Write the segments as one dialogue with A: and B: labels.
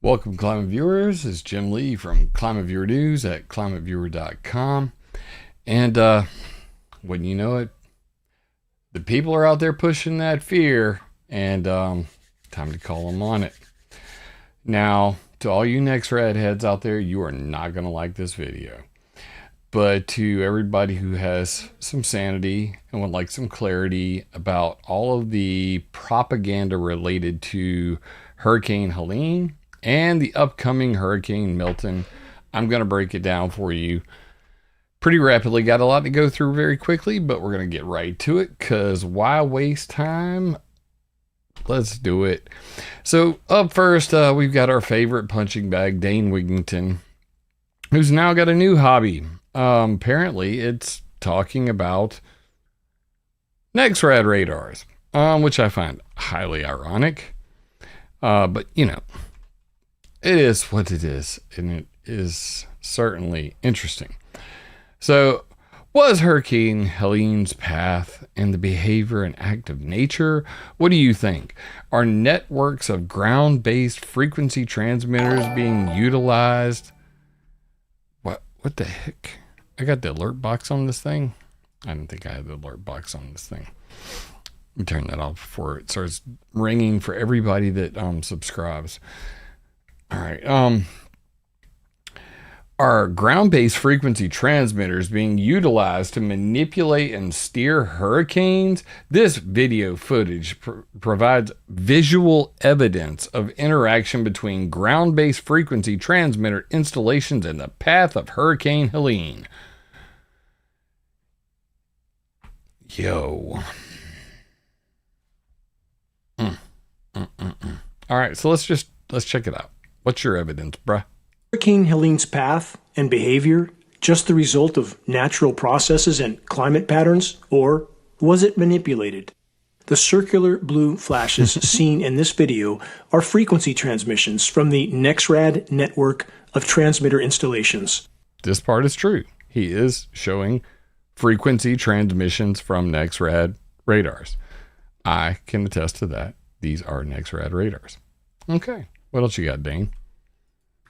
A: Welcome, Climate Viewers. It's Jim Lee from ClimateViewer News at ClimateViewer.com. And wouldn't you know it, the people are out there pushing that fear, and time to call them on it. Now, to all you NEXRAD heads out there, you are not going to like this video. But to everybody who has some sanity and would like some clarity about all of the propaganda related to Hurricane Helene and the upcoming Hurricane Milton, I'm going to break it down for you pretty rapidly. Got a lot to go through very quickly, but we're going to get right to it, because why waste time? Let's do it. So up first, we've got our favorite punching bag, Dane Wigington, who's now got a new hobby. Apparently it's talking about NEXRAD radars, which I find highly ironic. But you know, it is what it is, and it is certainly interesting. So, was Hurricane Helene's path and the behavior an act of nature? What do you think? Are networks of ground-based frequency transmitters being utilized? What the heck? I got the alert box on this thing. I don't think I had the alert box on this thing. Let me turn that off before it starts ringing for everybody that subscribes. All right. Are ground-based frequency transmitters being utilized to manipulate and steer hurricanes? This video footage provides visual evidence of interaction between ground-based frequency transmitter installations and the path of Hurricane Helene. Yo. All right, so let's check it out. What's your evidence, bruh?
B: Hurricane Helene's path and behavior just the result of natural processes and climate patterns, or was it manipulated? The circular blue flashes seen in this video are frequency transmissions from the NEXRAD network of transmitter installations.
A: This part is true. He is showing frequency transmissions from NEXRAD radars. I can attest to that. These are NEXRAD radars. Okay. What else you got, Dane?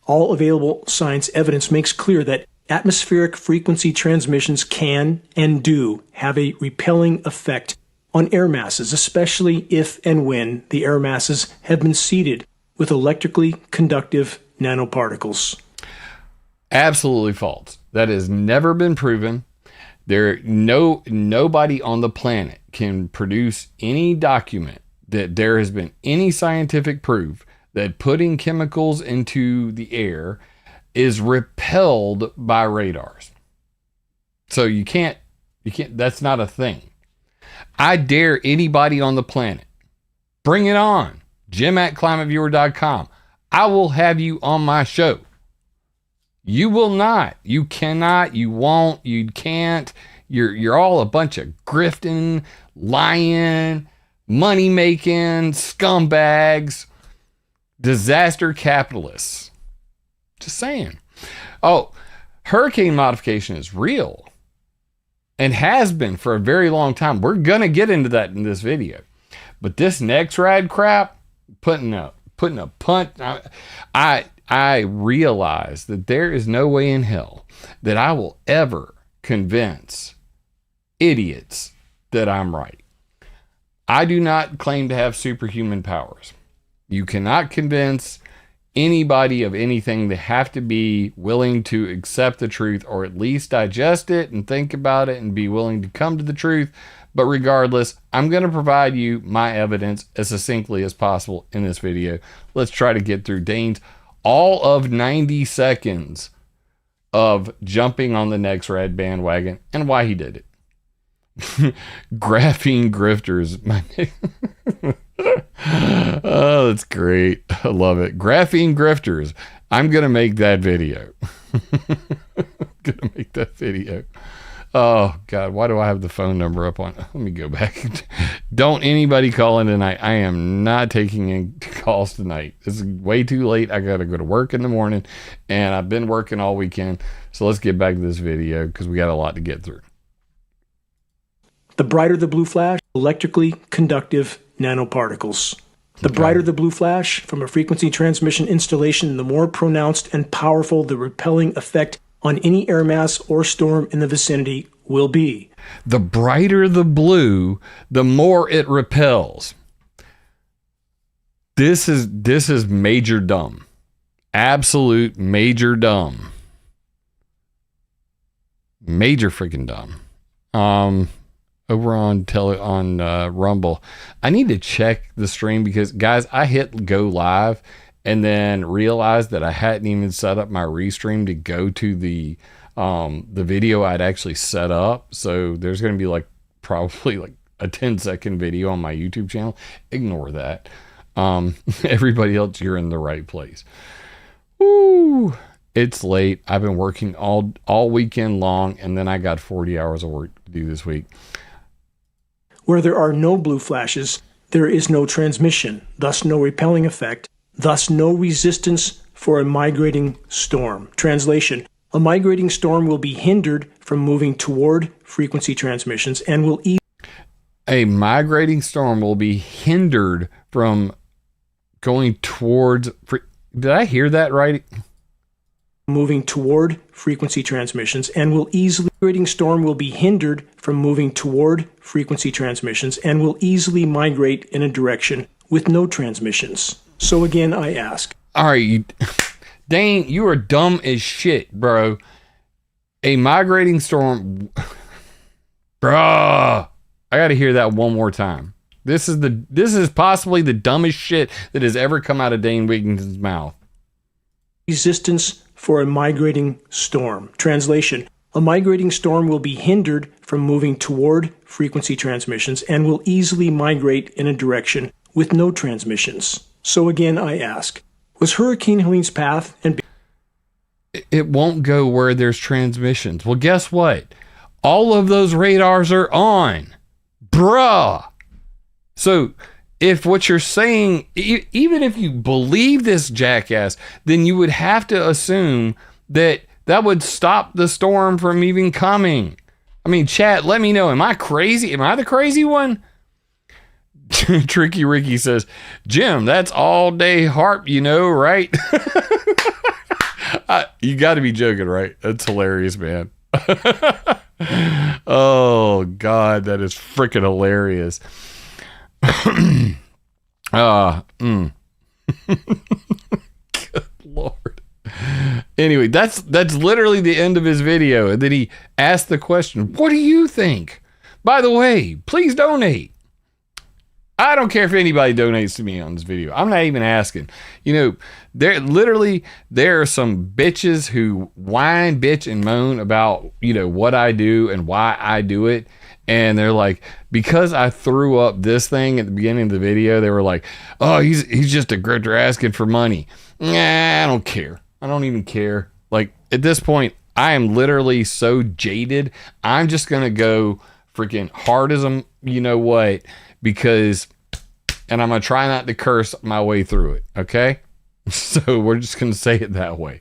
B: All available science evidence makes clear that atmospheric frequency transmissions can and do have a repelling effect on air masses, especially if and when the air masses have been seeded with electrically conductive nanoparticles.
A: Absolutely false. That has never been proven. Nobody on the planet can produce any document that there has been any scientific proof that putting chemicals into the air is repelled by radars. So you can't, that's not a thing. I dare anybody on the planet, bring it on. Jim at ClimateViewer.com. I will have you on my show. You will not, you cannot, you won't, you can't. You're all a bunch of grifting, lying, money-making scumbags, disaster capitalists. Just saying. Oh, hurricane modification is real and has been for a very long time. We're going to get into that in this video. But this NEXRAD crap, putting a punt, I realize that there is no way in hell that I will ever convince idiots that I'm right. I do not claim to have superhuman powers. You cannot convince anybody of anything. They have to be willing to accept the truth, or at least digest it and think about it and be willing to come to the truth. But regardless, I'm going to provide you my evidence as succinctly as possible in this video. Let's try to get through Dane's all of 90 seconds of jumping on the NEXRAD bandwagon and why he did it. Graphene grifters. Oh, that's great. I love it. Graphene grifters. I'm going to make that video. Oh, God. Why do I have the phone number up on? Let me go back. Don't anybody call in tonight. I am not taking in calls tonight. It's way too late. I got to go to work in the morning, and I've been working all weekend. So let's get back to this video because we got a lot to get through.
B: The brighter the blue flash, electrically conductive nanoparticles. The brighter the blue flash from a frequency transmission installation, the more pronounced and powerful the repelling effect on any air mass or storm in the vicinity will be.
A: The brighter the blue, the more it repels. This is major dumb. Absolute major dumb. Major freaking dumb. Over on Rumble, I need to check the stream because, guys, I hit go live and then realized that I hadn't even set up my restream to go to the video I'd actually set up. So there's going to be probably a 10-second video on my YouTube channel. Ignore that. Everybody else, you're in the right place. Woo! It's late. I've been working all weekend long, and then I got 40 hours of work to do this week.
B: Where there are no blue flashes, there is no transmission, thus no repelling effect, thus no resistance for a migrating storm. Translation: a migrating storm will be hindered from moving toward frequency transmissions and will
A: A migrating storm will be hindered from going towards... Did I hear that right?
B: moving toward frequency transmissions and will easily migrating storm will be hindered from moving toward frequency transmissions and will easily migrate in a direction with no transmissions. So again, I ask.
A: All right, Dane, you are dumb as shit, bro. A migrating storm, bruh. I got to hear that one more time. This is possibly the dumbest shit that has ever come out of Dane Wigington's mouth.
B: Resistance for a migrating storm. Translation: a migrating storm will be hindered from moving toward frequency transmissions and will easily migrate in a direction with no transmissions. So again, I ask, was Hurricane Helene's path and...
A: It won't go where there's transmissions. Well, guess what? All of those radars are on. Bruh. So if what you're saying, even if you believe this jackass, then you would have to assume that would stop the storm from even coming. I mean, chat, let me know. Am I crazy? Am I the crazy one? Tricky Ricky says, Jim, that's all day harp, right? You got to be joking, right? That's hilarious, man. Oh, God, that is freaking hilarious. Good Lord. Anyway, that's literally the end of his video. And then he asked the question, what do you think? By the way, please donate. I don't care if anybody donates to me on this video. I'm not even asking. There are some bitches who whine, bitch, and moan about, what I do and why I do it. And they're like, because I threw up this thing at the beginning of the video, they were like, oh, he's just a grifter asking for money. Nah, I don't care. I don't even care. At this point, I am literally so jaded. I'm just going to go freaking hard as what, because, and I'm going to try not to curse my way through it. Okay. So we're just going to say it that way.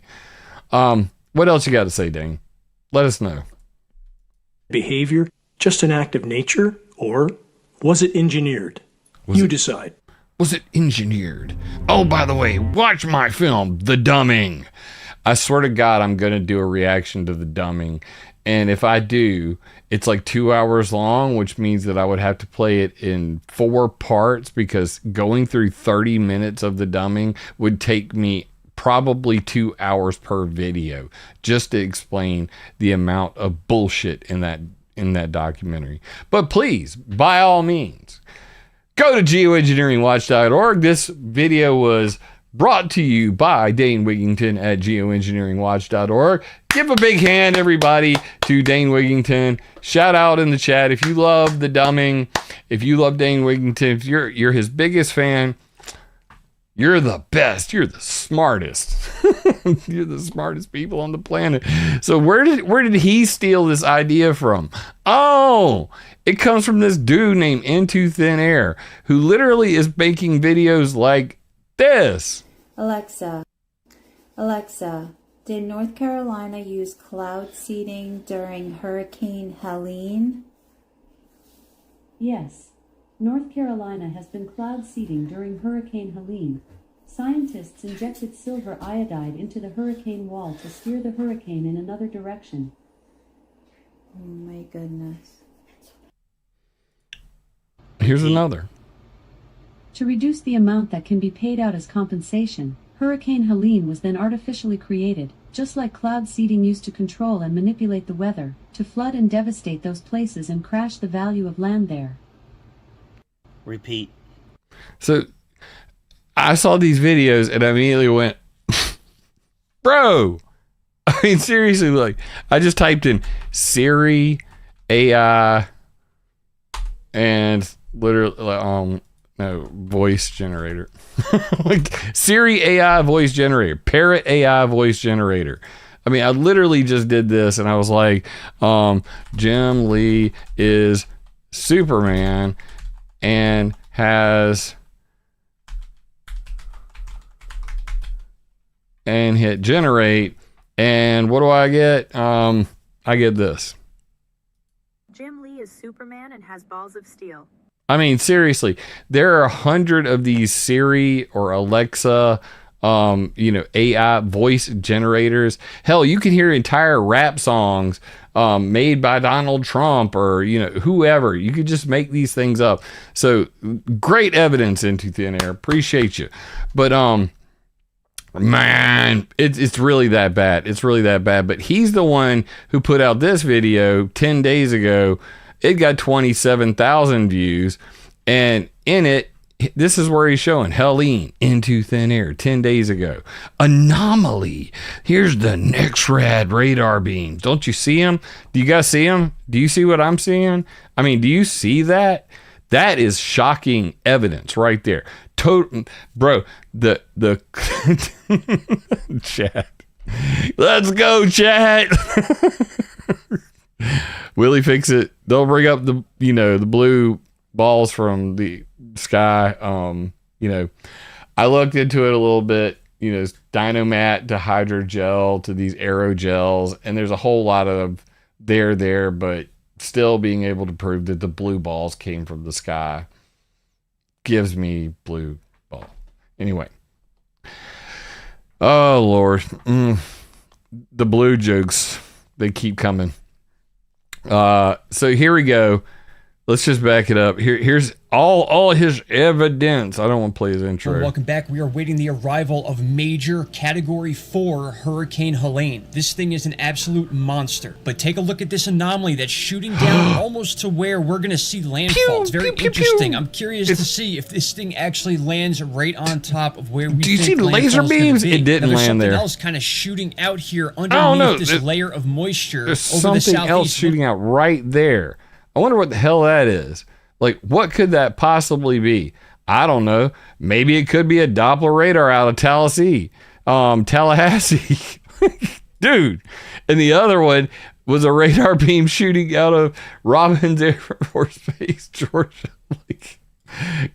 A: What else you got to say, Dane? Let us know.
B: Behavior just an act of nature, or was it engineered? You decide.
A: Was it engineered? Oh, by the way, watch my film, The Dumbing. I swear to God, I'm going to do a reaction to The Dumbing. And if I do, it's 2 hours long, which means that I would have to play it in 4 parts, because going through 30 minutes of The Dumbing would take me probably 2 hours per video just to explain the amount of bullshit in that documentary. But please, by all means, go to geoengineeringwatch.org. This video was brought to you by Dane Wigington at geoengineeringwatch.org. Give a big hand, everybody, to Dane Wigington. Shout out in the chat if you love The Dumbing, if you love Dane Wigington, if you're his biggest fan. You're the best. You're the smartest. You're the smartest people on the planet. So where did he steal this idea from? Oh, it comes from this dude named Into Thin Air, who literally is making videos like this.
C: Alexa, did North Carolina use cloud seeding during Hurricane Helene?
D: Yes. North Carolina has been cloud seeding during Hurricane Helene. Scientists injected silver iodide into the hurricane wall to steer the hurricane in another direction.
C: Oh my goodness.
A: Here's another.
D: To reduce the amount that can be paid out as compensation, Hurricane Helene was then artificially created, just like cloud seeding used to control and manipulate the weather, to flood and devastate those places and crash the value of land there.
E: Repeat.
A: So I saw these videos and I immediately went, bro. I mean, seriously, like I just typed in Siri, AI, and literally, no, voice generator. Like Siri AI voice generator, Parrot AI voice generator. I mean, I literally just did this and I was like, Jim Lee is Superman and has, and hit generate, and what do I get? I get this.
F: Jim Lee is Superman and has balls of steel.
A: I mean, seriously, there are 100 of these Siri or Alexa, AI voice generators. Hell, you can hear entire rap songs made by Donald Trump or, whoever. You could just make these things up. So great evidence into thin air. Appreciate you. But, man, it's really that bad. It's really that bad. But he's the one who put out this video 10 days ago. It got 27,000 views, and in it, this is where he's showing Helene into thin air 10 days ago. Anomaly. Here's the NEXRAD radar beams. Don't you see them? Do you guys see them? Do you see what I'm seeing? I mean, do you see that? That is shocking evidence right there. Bro, the chat. Let's go, chat. Willie Fix It. They'll bring up the blue balls from the sky. I looked into it a little bit. Dynomat to hydrogel to these aerogels, and there's a whole lot of there, but still being able to prove that the blue balls came from the sky gives me blue ball. Anyway. Oh Lord. The blue jokes, they keep coming. So here we go. Let's just back it up. Here's all his evidence. I don't want to play his intro.
G: Welcome back. We are waiting the arrival of major Category 4 Hurricane Helene. This thing is an absolute monster. But take a look at this anomaly that's shooting down almost to where we're going to see landfall. It's very interesting. I'm curious to see if this thing actually lands right on top of where we
A: Do you see the laser beams? It didn't land there.
G: There's something else kind of shooting out here underneath this layer of moisture over the southeast.
A: There's something else shooting out right there. I wonder what the hell that is. Like, what could that possibly be? I don't know. Maybe it could be a Doppler radar out of Tallahassee. Dude. And the other one was a radar beam shooting out of Robins Air Force Base, Georgia. Like,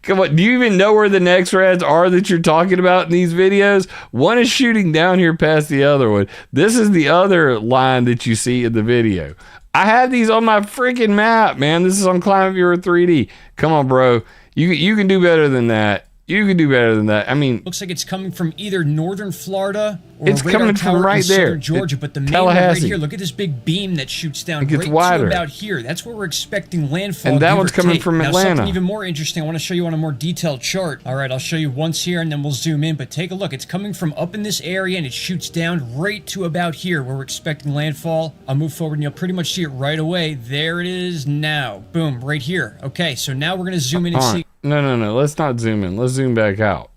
A: come on. Do you even know where the NEXRADs are that you're talking about in these videos? One is shooting down here past the other one. This is the other line that you see in the video. I had these on my freaking map, man. This is on ClimateViewer 3D. Come on, bro. You can do better than that. You can do better than that. I mean,
G: looks like it's coming from either northern Florida or
A: it's coming from right there,
G: Georgia. But the main one right here, look at this big beam that shoots down right to about here. That's where we're expecting landfall.
A: And that one's coming from Atlanta.
G: Now, something even more interesting, I want to show you on a more detailed chart. All right, I'll show you once here and then we'll zoom in. But take a look. It's coming from up in this area and it shoots down right to about here where we're expecting landfall. I'll move forward and you'll pretty much see it right away. There it is now. Boom, right here. Okay, so now we're going to zoom in and see.
A: No. Let's not zoom in. Let's zoom back out.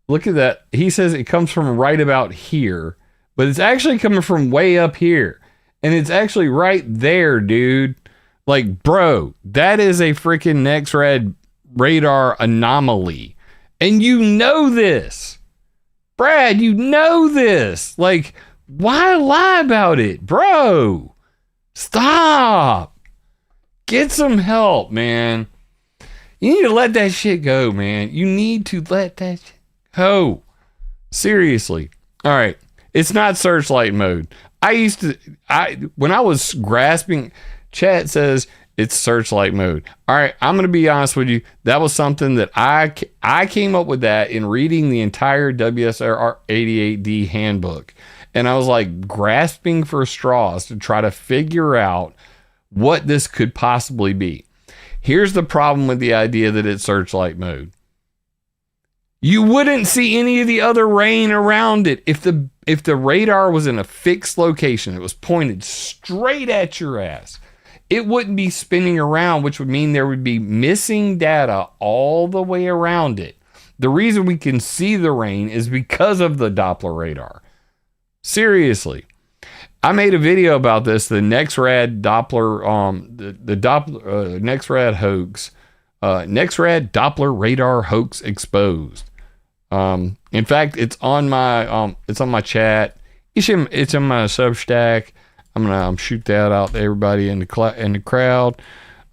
A: Look at that. He says it comes from right about here, but it's actually coming from way up here. And it's actually right there, dude. Like, bro, that is a freaking NEXRAD radar anomaly. And you know this. Brad, you know this. Like, why lie about it? Bro, stop. Get some help, man. You need to let that shit go, man. You need to let that shit go. Seriously. All right. It's not searchlight mode. When I was grasping, chat says It's searchlight mode. All right, I'm going to be honest with you. That was something that I came up with that in reading the entire WSR 88D handbook. And I was like grasping for straws to try to figure out what this could possibly be. Here's the problem with the idea that it's searchlight mode. You wouldn't see any of the other rain around it. If the radar was in a fixed location, it was pointed straight at your ass, it wouldn't be spinning around, which would mean there would be missing data all the way around it. The reason we can see the rain is because of the Doppler radar. Seriously. I made a video about this, the NEXRAD Doppler, the Doppler, NEXRAD hoax, NEXRAD Doppler radar hoax exposed. In fact, it's on my chat. It's in my Substack. I'm gonna shoot that out to everybody in the crowd.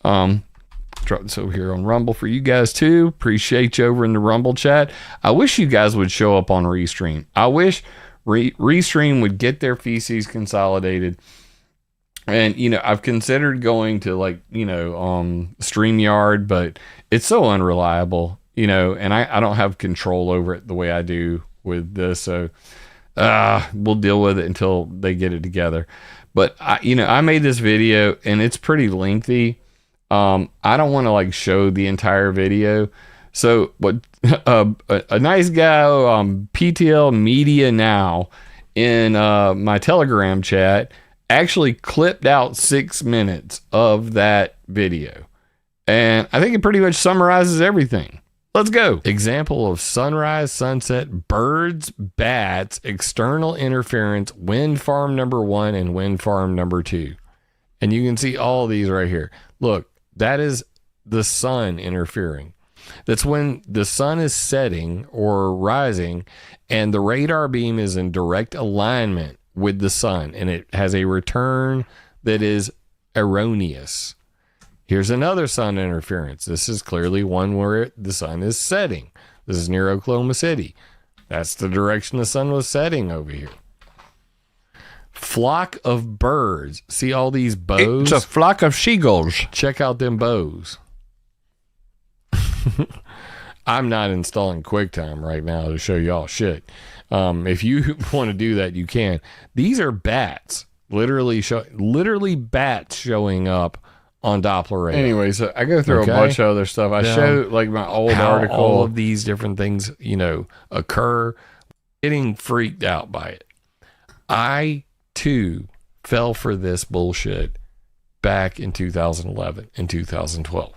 A: Drop this over here on Rumble for you guys too. Appreciate you over in the Rumble chat. I wish you guys would show up on Restream. I wish Restream would get their feces consolidated. And I've considered going to StreamYard, but it's so unreliable. And I don't have control over it the way I do with this. So we'll deal with it until they get it together. But I made this video and it's pretty lengthy. I don't want to show the entire video. So what a nice guy, PTL Media Now in my Telegram chat actually clipped out 6 minutes of that video. And I think it pretty much summarizes everything. Let's go. Example of sunrise, sunset, birds, bats, external interference, wind farm number 1 and wind farm number 2. And you can see all these right here. Look, that is the sun interfering. That's when the sun is setting or rising and the radar beam is in direct alignment with the sun and it has a return that is erroneous. Here's another sun interference. This is clearly one where the sun is setting. This is near Oklahoma City. That's the direction the sun was setting over here. Flock of birds. See all these bows?
H: It's a flock of seagulls.
A: Check out them bows. I'm not installing QuickTime right now to show y'all shit. If you want to do that, you can. These are bats. Literally bats showing up on Doppler radar. Anyway, so I go through a bunch of other stuff. I show my old article. All of these different things, occur. Getting freaked out by it. I too fell for this bullshit back in 2011 and 2012.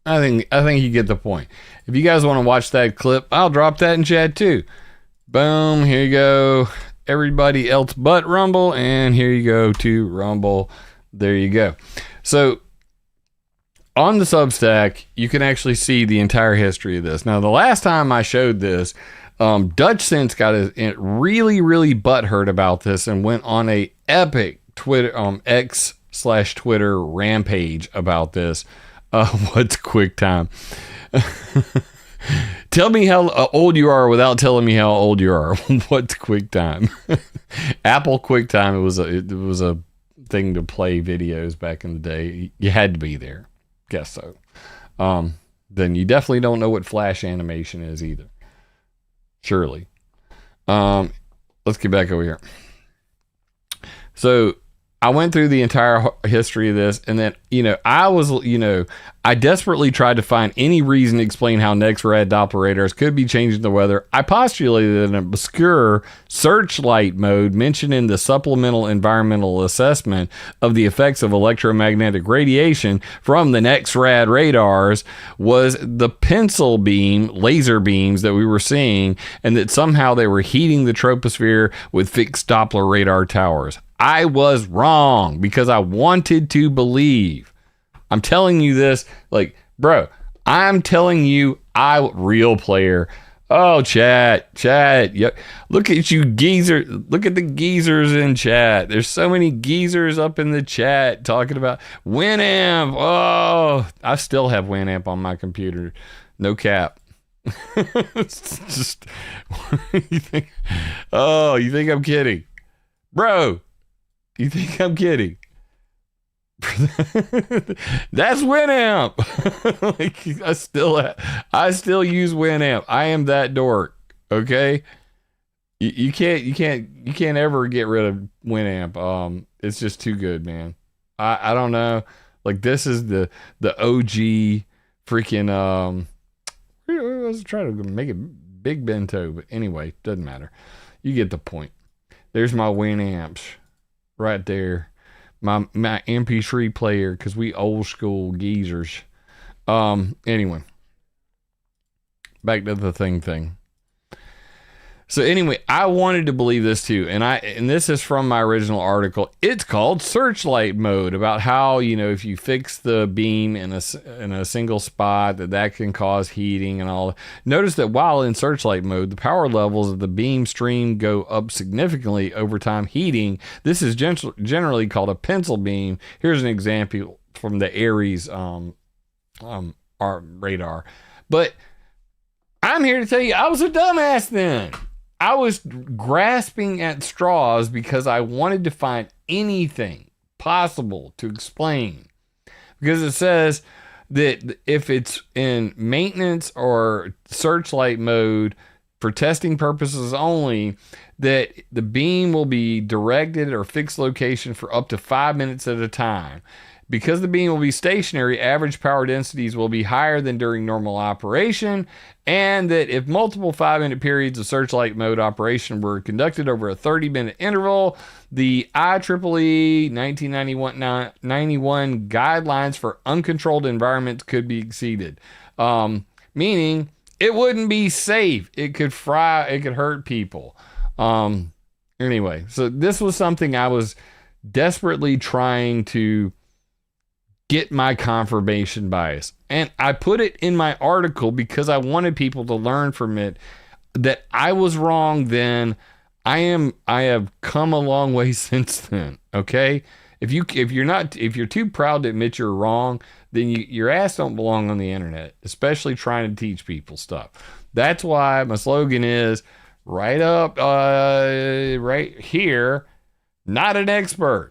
A: I think you get the point. If you guys want to watch that clip, I'll drop that in chat too. Boom, here you go. Everybody else but Rumble, and here you go to Rumble. There you go. So on the Substack, you can actually see the entire history of this. Now, the last time I showed this, Dutch Sense got really, really butthurt about this and went on a epic Twitter X/Twitter rampage about this. What's QuickTime? Tell me how old you are without telling me how old you are. What's QuickTime? Apple QuickTime. It was a thing to play videos back in the day. You had to be there. Guess so. Then you definitely don't know what flash animation is either. Surely. Let's get back over here. So I went through the entire history of this, and then, I desperately tried to find any reason to explain how NEXRAD Doppler radars could be changing the weather. I postulated an obscure searchlight mode mentioned in the supplemental environmental assessment of the effects of electromagnetic radiation from the NEXRAD radars was the pencil beam, laser beams that we were seeing, and that somehow they were heating the troposphere with fixed Doppler radar towers. I was wrong because I wanted to believe. I'm telling you this, bro, I'm telling you, real player. Oh, chat. Yep. Look at you geezer. Look at the geezers in chat. There's so many geezers up in the chat talking about Winamp. Oh, I still have Winamp on my computer. No cap. It's just, you think I'm kidding? Bro. You think I'm kidding? That's Winamp. Like, I still use Winamp. I am that dork. Okay. You can't ever get rid of Winamp. It's just too good, man. I don't know. Like, this is the OG freaking, I was trying to make it big bento, but anyway, doesn't matter. You get the point. There's my Winamps right there. My MP3 player, because we old school geezers. Anyway, back to the thing. So anyway, I wanted to believe this too, and this is from my original article. It's called Searchlight Mode, about how, you know, if you fix the beam in a single spot, that can cause heating and all. Notice that while in Searchlight Mode, the power levels of the beam stream go up significantly over time heating. This is generally called a pencil beam. Here's an example from the Aries our radar. But I'm here to tell you, I was a dumbass then. I was grasping at straws because I wanted to find anything possible to explain. Because it says that if it's in maintenance or searchlight mode for testing purposes only, that the beam will be directed or fixed location for up to 5 minutes at a time. Because the beam will be stationary, average power densities will be higher than during normal operation, and that if multiple 5-minute periods of searchlight mode operation were conducted over a 30-minute interval, the IEEE 1991 guidelines for uncontrolled environments could be exceeded. Meaning it wouldn't be safe. It could hurt people. Anyway, so this was something I was desperately trying to get my confirmation bias. And I put it in my article because I wanted people to learn from it that I was wrong then. I have come a long way since then. Okay. If you're too proud to admit you're wrong, then your ass don't belong on the internet, especially trying to teach people stuff. That's why my slogan is right up, right here. Not an expert.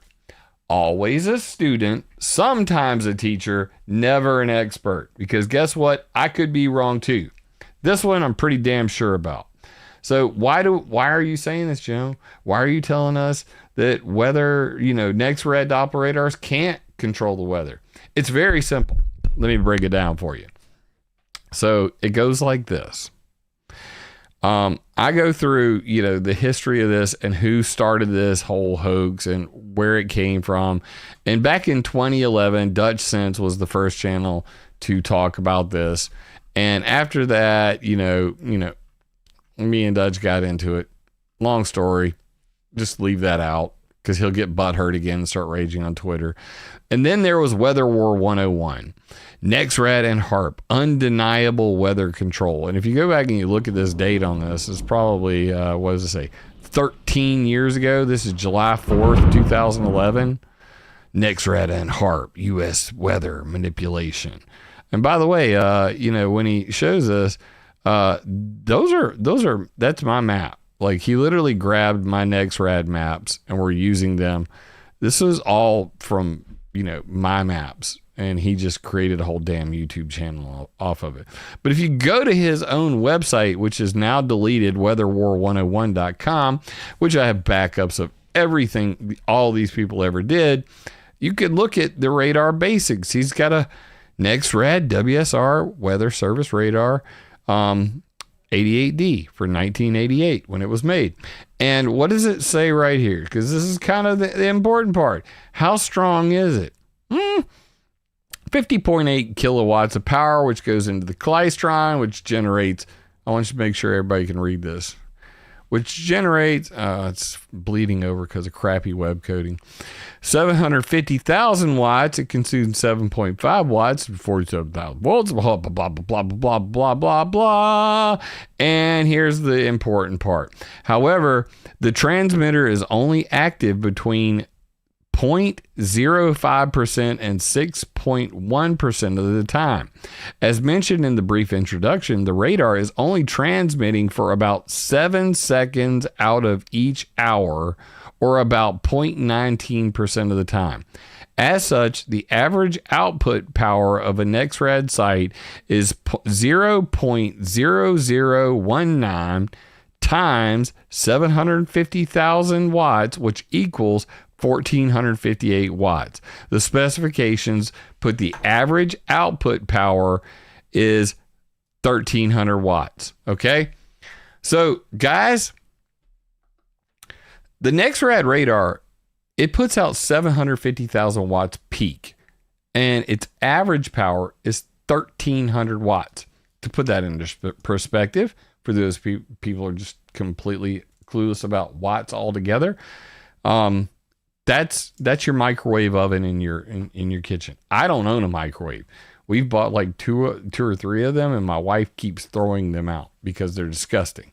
A: Always a student, sometimes a teacher, never an expert. Because guess what? I could be wrong too. This one I'm pretty damn sure about. So why are you saying this, Joe? Why are you telling us that weather, NEXRAD Doppler radars can't control the weather? It's very simple. Let me break it down for you. So it goes like this. I go through, the history of this and who started this whole hoax and where it came from. And back in 2011, Dutch Sense was the first channel to talk about this. And after that, me and Dutch got into it. Long story. Just leave that out because he'll get butthurt again and start raging on Twitter. And then there was Weather War 101. NEXRAD and HARP, undeniable weather control. And if you go back and you look at this date on this, it's probably, 13 years ago. This is July 4th, 2011. NEXRAD and HARP, U.S. weather manipulation. And by the way, when he shows us, that's my map. Like, he literally grabbed my NEXRAD maps and we're using them. This is all from, my maps. And he just created a whole damn YouTube channel off of it. But if you go to his own website, which is now deleted, weatherwar101.com, which I have backups of everything all these people ever did, you could look at the radar basics. He's got a NEXRAD WSR weather service radar, 88D for 1988 when it was made. And what does it say right here? Because this is kind of the important part. How strong is it? 50.8 kilowatts of power, which goes into the klystron, which generates, I want you to make sure everybody can read this, which generates, it's bleeding over because of crappy web coding, 750,000 watts. It consumes 7.5 watts, 47,000 volts, blah, blah, blah, blah, blah, blah, blah, blah. And here's the important part. However, the transmitter is only active between 0.05% and 6.1% of the time. As mentioned in the brief introduction, the radar is only transmitting for about 7 seconds out of each hour, or about 0.19% of the time. As such, the average output power of a NEXRAD site is 0.0019 times 750,000 watts, which equals 1,458 watts. The specifications put the average output power is 1,300 watts. Okay? So, guys, the NEXRAD radar, it puts out 750,000 watts peak, and its average power is 1,300 watts. To put that into perspective, for those people who are just completely clueless about watts altogether, that's your microwave oven in your kitchen. I don't own a microwave. We've bought like two or three of them, and my wife keeps throwing them out because they're disgusting.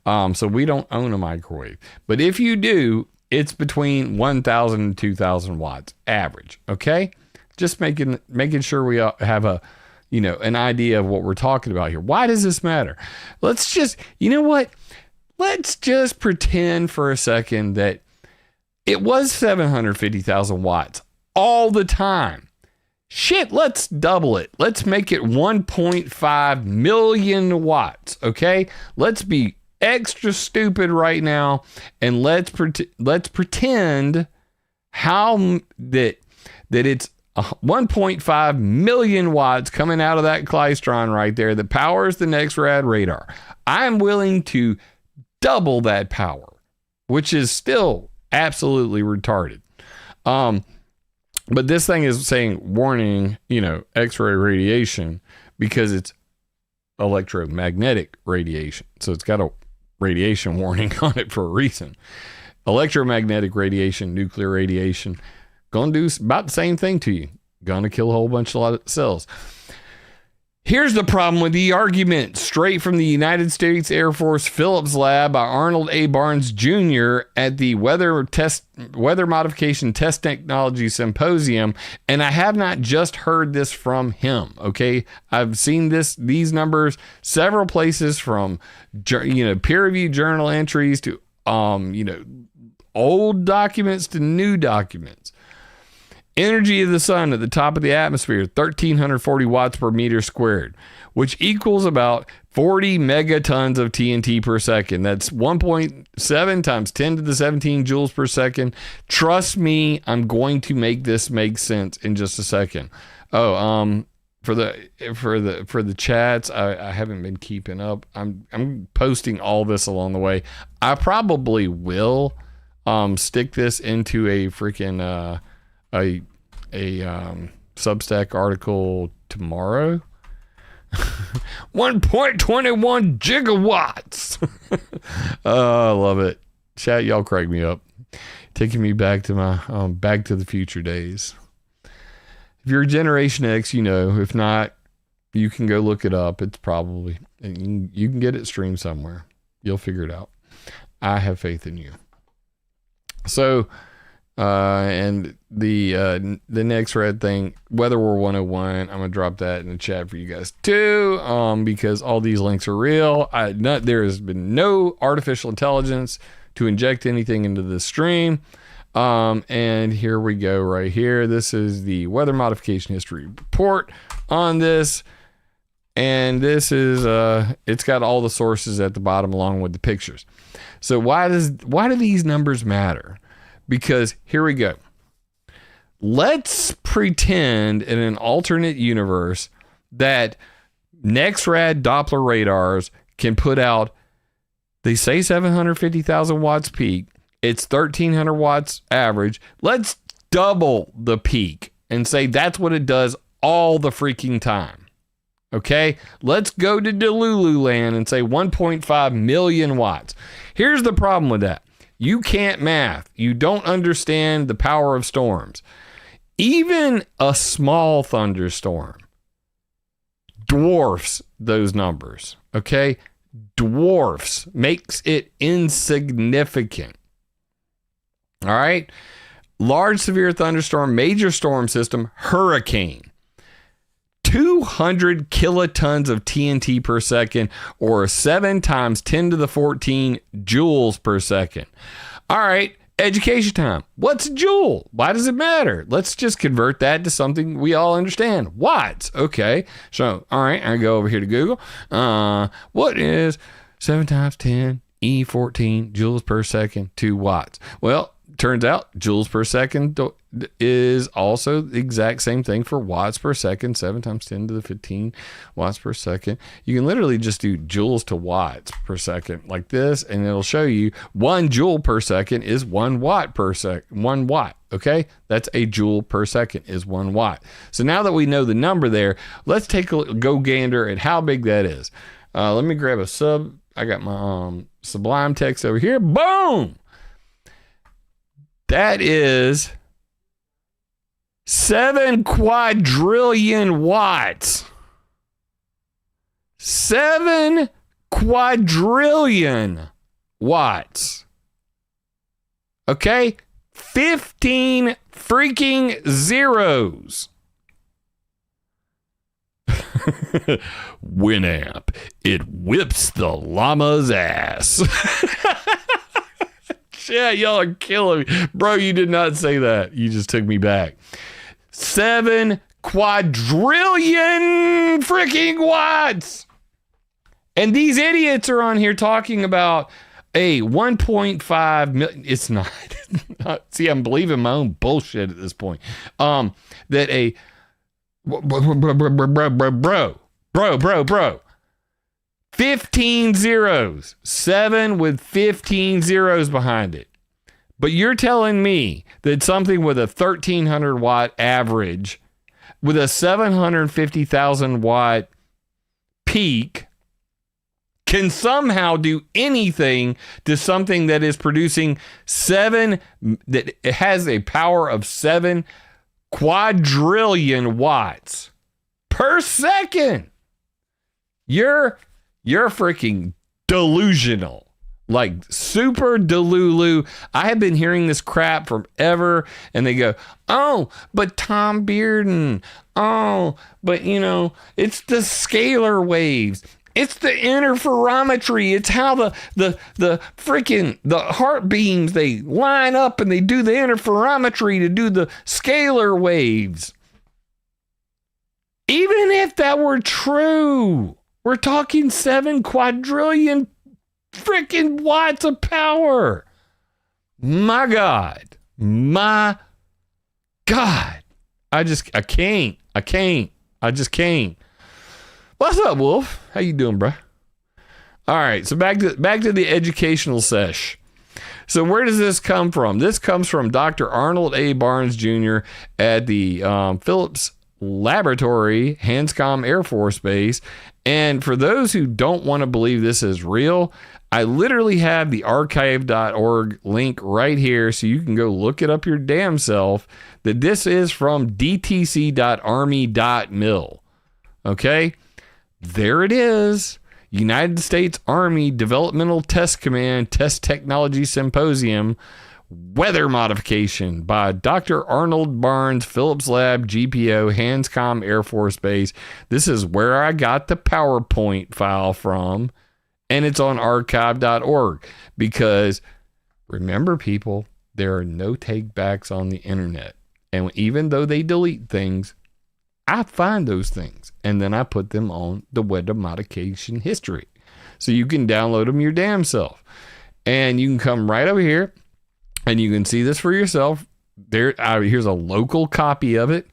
A: So we don't own a microwave. But if you do, it's between 1,000 and 2,000 watts average. Okay, just making sure we have an idea of what we're talking about here. Why does this matter? Let's just, you know what? Let's just pretend for a second that it was 750,000 watts all the time. Shit, let's double it. Let's make it 1.5 million watts. Okay, let's be extra stupid right now, and let's pretend how that it's 1.5 million watts coming out of that klystron right there that powers the NEXRAD radar. I'm willing to double that power, which is still absolutely retarded. But this thing is saying warning, X-ray radiation, because it's electromagnetic radiation. So it's got a radiation warning on it for a reason. Electromagnetic radiation, nuclear radiation, gonna do about the same thing to you. Gonna kill a whole bunch of cells. Here's the problem with the argument, straight from the United States Air Force Phillips Lab by Arnold A. Barnes Jr. at the Weather Modification Test Technology Symposium, and I have not just heard this from him. Okay, I've seen these numbers several places, from peer-reviewed journal entries to old documents to new documents. Energy of the sun at the top of the atmosphere, 1,340 watts per meter squared, which equals about 40 megatons of TNT per second. That's 1.7 times 10 to the 17 joules per second. Trust me, I'm going to make this make sense in just a second. For the chats, I haven't been keeping up. I'm posting all this along the way. I probably will stick this into a freaking a Substack article tomorrow. 1.21 gigawatts. Oh, I love it. Chat, y'all crack me up. Taking me back to my Back to the Future days. If you're Generation X, if not, you can go look it up. It's probably, you can get it streamed somewhere. You'll figure it out. I have faith in you. So, and the NEXRAD thing, Weather War 101, I'm gonna drop that in the chat for you guys too, because all these links are real. There has been no artificial intelligence to inject anything into the stream. And here we go right here. This is the Weather Modification History Report on this. And this is, it's got all the sources at the bottom along with the pictures. So why do these numbers matter? Because here we go. Let's pretend in an alternate universe that NEXRAD Doppler radars can put out, they say 750,000 watts peak. It's 1,300 watts average. Let's double the peak and say that's what it does all the freaking time. Okay? Let's go to Delulu land and say 1.5 million watts. Here's the problem with that. You can't math. You don't understand the power of storms. Even a small thunderstorm dwarfs those numbers. Okay? Dwarfs. Makes it insignificant. All right? Large severe thunderstorm, major storm system, hurricane. 200 kilotons of TNT per second, or 7 times 10 to the 14 joules per second. All right, Education time. What's a joule? Why does it matter? Let's just convert that to something we all understand. Watts. Okay. So, all right, I go over here to Google. What is 7 times 10 E14 joules per second 2 watts? Well, turns out joules per second is also the exact same thing for watts per second. 7 times 10 to the 15 watts per second. You can literally just do joules to watts per second like this, and it'll show you 1 joule per second is 1 watt per second. 1 watt. Okay, that's a joule per second is 1 watt. So now that we know the number there, let's take a go gander at how big that is. Let me grab I got my Sublime text over here. Boom. That is 7 quadrillion watts. 7 quadrillion watts. Okay? 15 freaking zeros. Winamp. It whips the llama's ass. Yeah, y'all are killing me. Bro, you did not say that. You just took me back. 7 quadrillion freaking watts. And these idiots are on here talking about a 1.5 million. It's not. See, I'm believing my own bullshit at this point. That a bro. 15 zeros. 7 with 15 zeros behind it. But you're telling me that something with a 1,300 watt average, with a 750,000 watt peak, can somehow do anything to something that is producing that has a power of 7 quadrillion watts per second. You're freaking delusional. Like super delulu. I have been hearing this crap forever, and they go, oh, but Tom Bearden. Oh, but it's the scalar waves. It's the interferometry. It's how the freaking the heart beams, they line up and they do the interferometry to do the scalar waves. Even if that were true, we're talking 7 quadrillion freaking watts of power. My God. I just can't. What's up, Wolf? How you doing, bro? All right, so back to the educational sesh. So where does this come from? This comes from Dr. Arnold A. Barnes Jr. at the Phillips Laboratory, Hanscom Air Force Base. And for those who don't want to believe this is real, I literally have the archive.org link right here, so you can go look it up your damn self, that this is from dtc.army.mil. Okay? There it is. United States Army Developmental Test Command Test Technology Symposium, Weather Modification by Dr. Arnold Barnes, Phillips Lab, GPO, Hanscom Air Force Base. This is where I got the PowerPoint file from, and it's on archive.org. Because remember, people, there are no takebacks on the internet. And even though they delete things, I find those things, and then I put them on the weather modification history. So you can download them your damn self. And you can come right over here, and you can see this for yourself. Here's a local copy of it.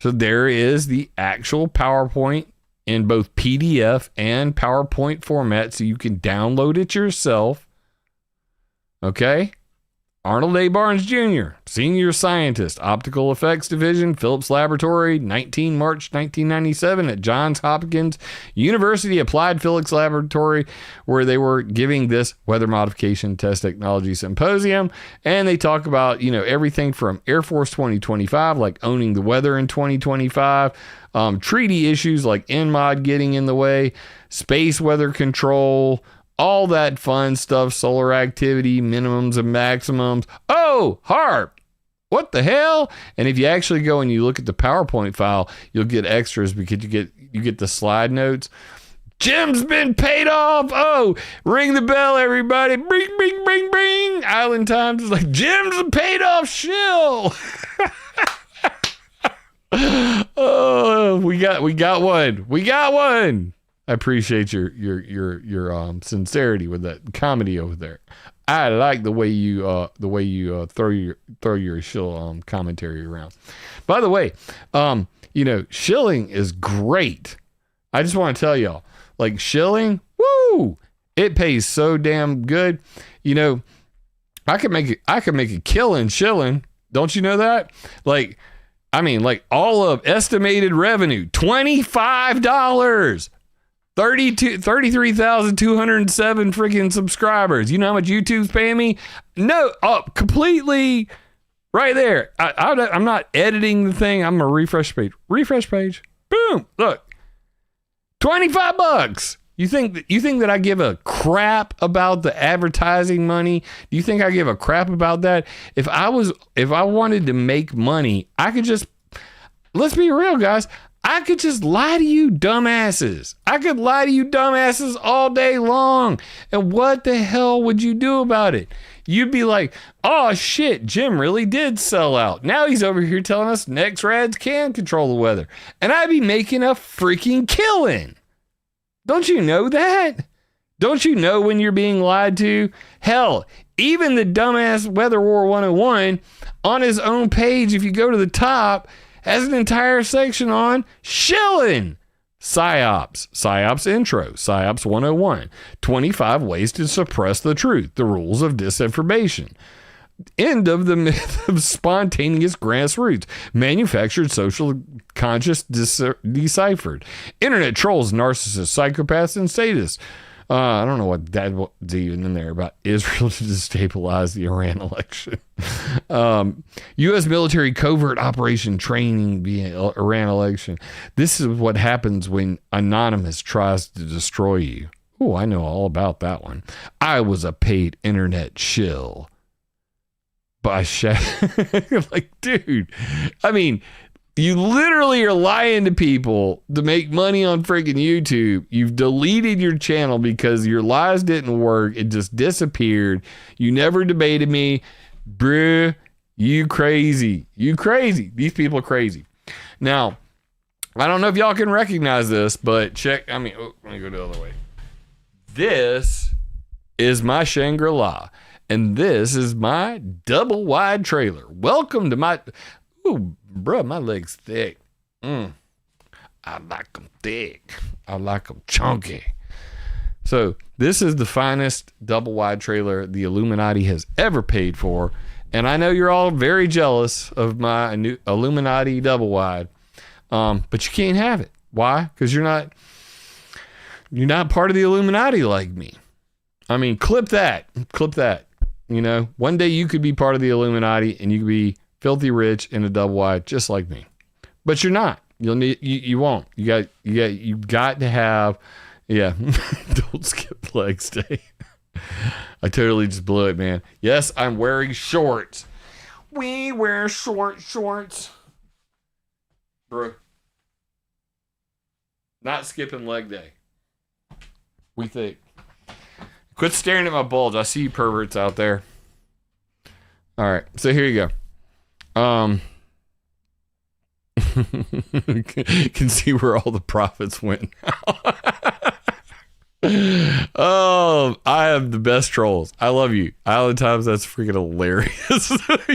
A: So there is the actual PowerPoint in both PDF and PowerPoint format, so you can download it yourself. Okay? Arnold A. Barnes Jr., Senior Scientist, Optical Effects Division, Phillips Laboratory, 19 March 1997 at Johns Hopkins University Applied Physics Laboratory, where they were giving this Weather Modification Test Technology Symposium. And they talk about, everything from Air Force 2025, like owning the weather in 2025, treaty issues like NMOD getting in the way, space weather control, all that fun stuff, solar activity, minimums and maximums. Oh, HARP. What the hell? And if you actually go and you look at the PowerPoint file, you'll get extras because you get the slide notes. Jim's been paid off. Oh, ring the bell, everybody. Bing, bing, bing, bing. Island Times is like, Jim's a paid off shill. Oh, we got one. We got one. I appreciate your sincerity with that comedy over there. I like the way you throw your shill commentary around. By the way, shilling is great. I just want to tell y'all, like shilling, woo, it pays so damn good. I could make a killing shilling. Don't you know that? Like all of estimated revenue, $25. 33,207 freaking subscribers. You know how much YouTube's paying me? No, completely right there. I'm not editing the thing. I'm gonna refresh page. Refresh page. Boom. Look, $25. You think that I give a crap about the advertising money? Do you think I give a crap about that? If I wanted to make money, I could just, let's be real, guys. I could just lie to you dumbasses. I could lie to you dumbasses all day long. And what the hell would you do about it? You'd be like, oh shit, Jim really did sell out. Now he's over here telling us NEXRADs can control the weather. And I'd be making a freaking killing. Don't you know that? Don't you know when you're being lied to? Hell, even the dumbass Weather War 101 on his own page, if you go to the top, has an entire section on shilling. PSYOPs intro, PSYOPs 101, 25 ways to suppress the truth, the rules of disinformation. End of the myth of spontaneous grassroots, manufactured social conscious deciphered. Internet trolls, narcissists, psychopaths, and sadists. I don't know what that's even in there about Israel to destabilize the Iran election. U.S. military covert operation training via Iran election. This is what happens when Anonymous tries to destroy you. Oh, I know all about that one. I was a paid internet shill. By like, dude, I mean, you literally are lying to people to make money on freaking YouTube. You've deleted your channel because your lies didn't work. It just disappeared. You never debated me. Bruh, you crazy. You crazy. These people are crazy. Now, I don't know if y'all can recognize this, but check. Let me go the other way. This is my Shangri-La. And this is my double wide trailer. Welcome to my... Ooh, bro, my leg's thick. I like them thick. I like them chunky. So this is the finest double wide trailer the Illuminati has ever paid for. And I know you're all very jealous of my new Illuminati double wide. But you can't have it. Why? Because you're not part of the Illuminati like me. I mean, clip that. One day you could be part of the Illuminati and you could be filthy rich in a double wide just like me, but you're not. You won't. You got to have, yeah. Don't skip legs day. I totally just blew it, man. Yes, I'm wearing shorts. We wear shorts, bro. Not skipping leg day. We think. Quit staring at my bulge. I see you perverts out there. All right, so here you go. Can see where all the profits went. Oh, I have the best trolls. I love you. Island Times, that's freaking hilarious.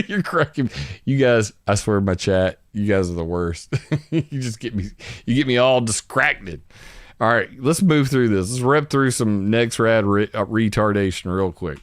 A: You're cracking me. You guys, I swear my chat, you guys are the worst. You get me all distracted. All right, let's move through this. Let's rip through some NEXRAD retardation real quick.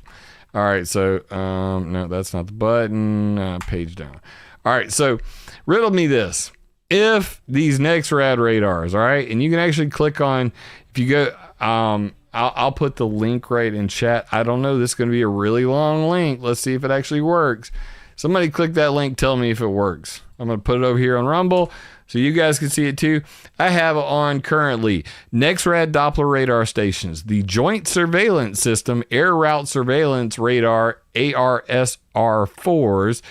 A: All right, so, no, that's not the button. Page down. All right, so riddle me this. If these NEXRAD radars, all right, and you can actually click on, if you go, I'll put the link right in chat. I don't know, this is going to be a really long link. Let's see if it actually works. Somebody click that link, tell me if it works. I'm going to put it over here on Rumble so you guys can see it too. I have on currently NEXRAD Doppler radar stations, the Joint Surveillance System Air Route Surveillance Radar ARSR4s,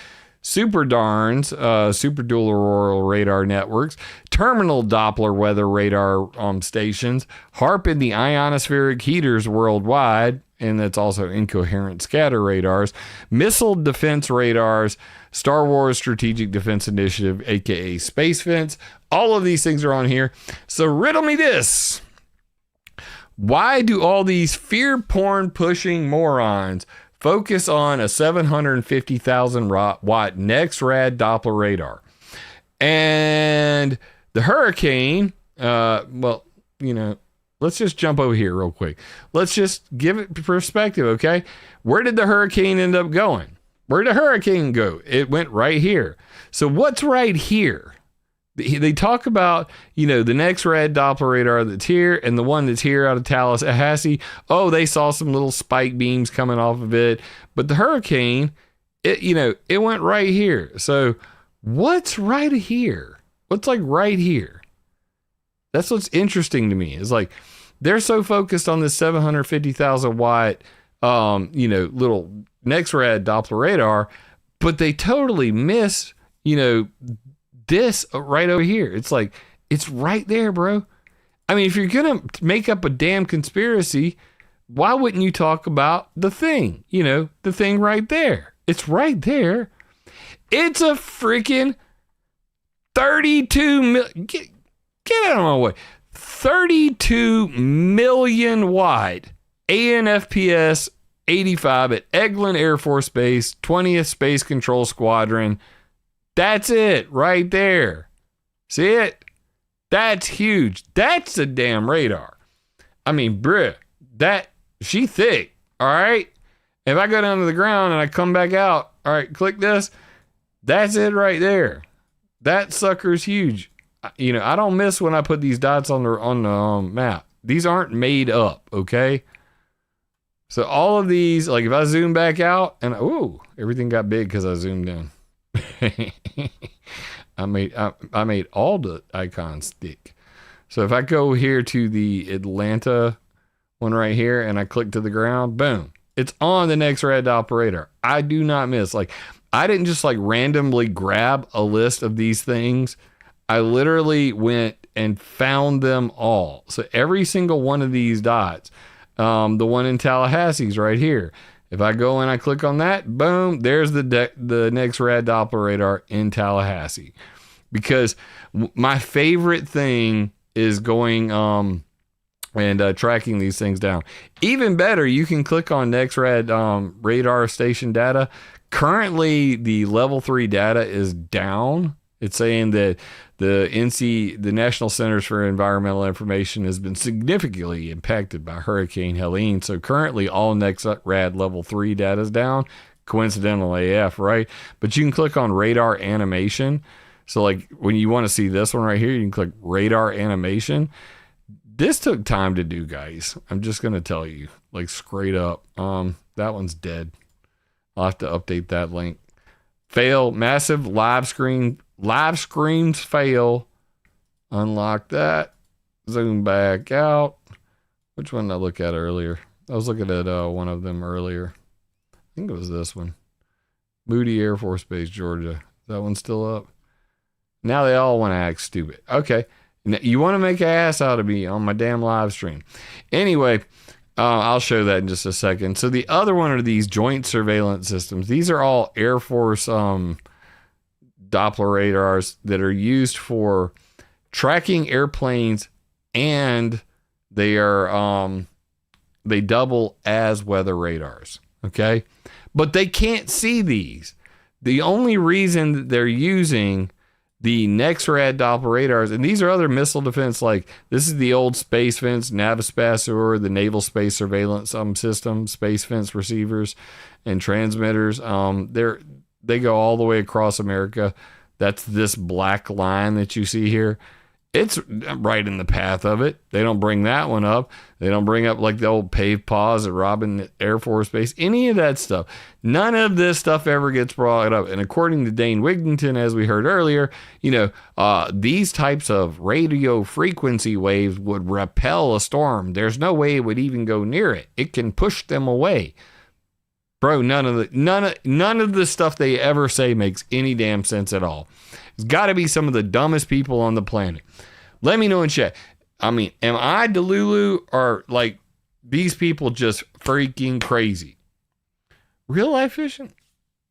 A: Super Darns, super dual auroral radar networks, terminal Doppler weather radar stations, HARP in the ionospheric heaters worldwide, and that's also incoherent scatter radars, missile defense radars, Star Wars Strategic Defense Initiative, aka Space Fence. All of these things are on here. So riddle me this. Why do all these fear porn pushing morons focus on a 750,000 watt NEXRAD Doppler radar? And the hurricane, well, you know, let's just jump over here real quick. Let's just give it perspective, okay? Where did the hurricane end up going? Where did the hurricane go? It went right here. So what's right here? They talk about, you know, the NEXRAD Doppler radar that's here and the one that's here out of Tallahassee. Oh, they saw some little spike beams coming off of it. But the hurricane, it went right here. So what's right here? What's like right here? That's what's interesting to me. Is like they're so focused on this 750,000 watt, little NEXRAD Doppler radar, but they totally miss, this right over here. It's like, it's right there, bro. I mean, if you're going to make up a damn conspiracy, why wouldn't you talk about the thing? The thing right there. It's right there. It's a freaking 32 million. Get out of my way. 32 million watt ANFPS 85 at Eglin Air Force Base, 20th Space Control Squadron. That's it right there. See it? That's huge. That's a damn radar. I mean, bruh, she thick. All right. If I go down to the ground and I come back out, all right, click this. That's it right there. That sucker's huge. I don't miss when I put these dots on the map. These aren't made up, okay? So all of these, like if I zoom back out and everything got big because I zoomed in. I made all the icons thick. So if I go here to the Atlanta one right here and I click to the ground, boom, it's on the NEXRAD Doppler radar. I do not miss. Like I didn't just like randomly grab a list of these things. I literally went and found them all. So every single one of these dots, the one in Tallahassee's right here. If I go and I click on that, boom, there's the NEXRAD Doppler radar in Tallahassee. Because my favorite thing is going and tracking these things down. Even better, you can click on NEXRAD radar station data. Currently, the level 3 data is down. It's saying that the National Centers for Environmental Information has been significantly impacted by Hurricane Helene. So currently all NEXRAD level 3 data is down. Coincidental AF, right? But you can click on radar animation. So like when you want to see this one right here, you can click radar animation. This took time to do, guys. I'm just going to tell you, like straight up, that one's dead. I'll have to update that link. Fail, massive live screens fail. Unlock that. Zoom back out. Which one did I look at earlier? I was looking at one of them earlier. I think it was this one. Moody Air Force Base, Georgia. Is that one still up? Now they all want to act stupid. Okay. Now, you want to make an ass out of me on my damn live stream. Anyway, I'll show that in just a second. So the other one are these joint surveillance systems. These are all Air Force Doppler radars that are used for tracking airplanes, and they are they double as weather radars. Okay, but they can't see these. The only reason that they're using the NEXRAD Doppler radars, and these are other missile defense, like this is the old Space Fence, Navispasor, the Naval Space Surveillance system, Space Fence receivers and transmitters. They go all the way across America. That's this black line that you see here. It's right in the path of it. They don't bring that one up. They don't bring up like the old paved paws at Robin Air Force Base. Any of that stuff. None of this stuff ever gets brought up. And according to Dane Wigington, as we heard earlier, these types of radio frequency waves would repel a storm. There's no way it would even go near it. It can push them away. Bro, none of the stuff they ever say makes any damn sense at all. It's got to be some of the dumbest people on the planet. Let me know in chat. I mean, am I Delulu, or like these people just freaking crazy? Real life fishing?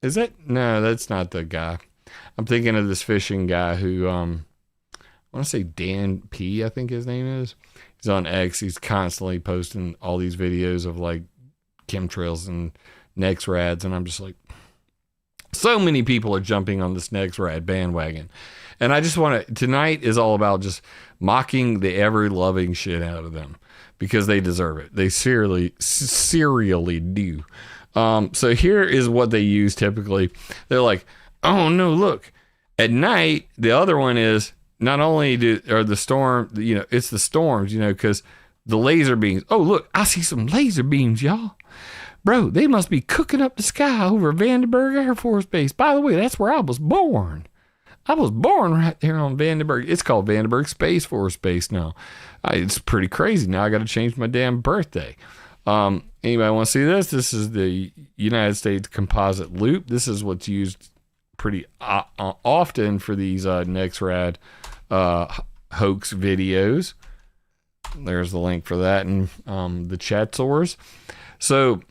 A: Is that? No, that's not the guy. I'm thinking of this fishing guy who, I want to say Dan P, I think his name is. He's on X. He's constantly posting all these videos of like chemtrails and NEXRADs. And I'm just like, so many people are jumping on this NEXRAD bandwagon. And I just want to, tonight is all about just mocking the ever loving shit out of them because they deserve it. They serially do. So here is what they use typically. They're like, oh no, look, at night, the other one is not only are the storm, you know, it's the storms, you know, because the laser beams. Oh, look, I see some laser beams, y'all. Bro, they must be cooking up the sky over Vandenberg Air Force Base. By the way, that's where I was born. I was born right there on Vandenberg. It's called Vandenberg Space Force Base now. It's pretty crazy. Now I got to change my damn birthday. Anybody want to see this? This is the United States composite loop. This is what's used pretty often for these NEXRAD hoax videos. There's the link for that in the chat source. So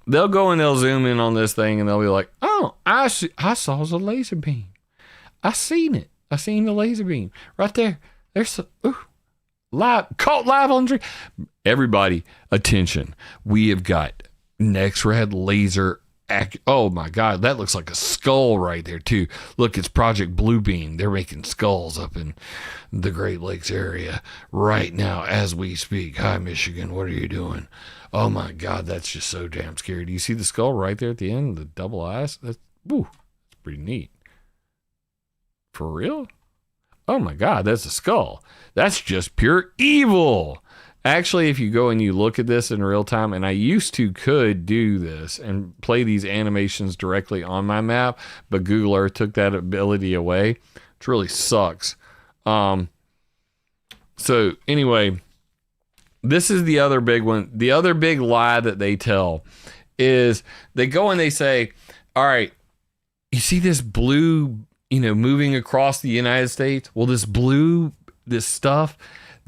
A: they'll go and they'll zoom in on this thing and they'll be like, oh, I saw the laser beam. I seen it. I seen the laser beam right there. There's caught live on stream. Everybody, attention. We have got NEXRAD laser. Oh my God, that looks like a skull right there too. Look, it's Project Bluebeam. They're making skulls up in the Great Lakes area right now as we speak. Hi, Michigan. What are you doing? Oh my God, that's just so damn scary. Do you see the skull right there at the end? The double eyes? That's pretty neat. For real? Oh my God, that's a skull. That's just pure evil. Actually, if you go and you look at this in real time, and I could do this and play these animations directly on my map, but Google Earth took that ability away, which really sucks. So anyway, this is the other big one. The other big lie that they tell is they go and they say, all right, you see this blue, moving across the United States? Well, this stuff,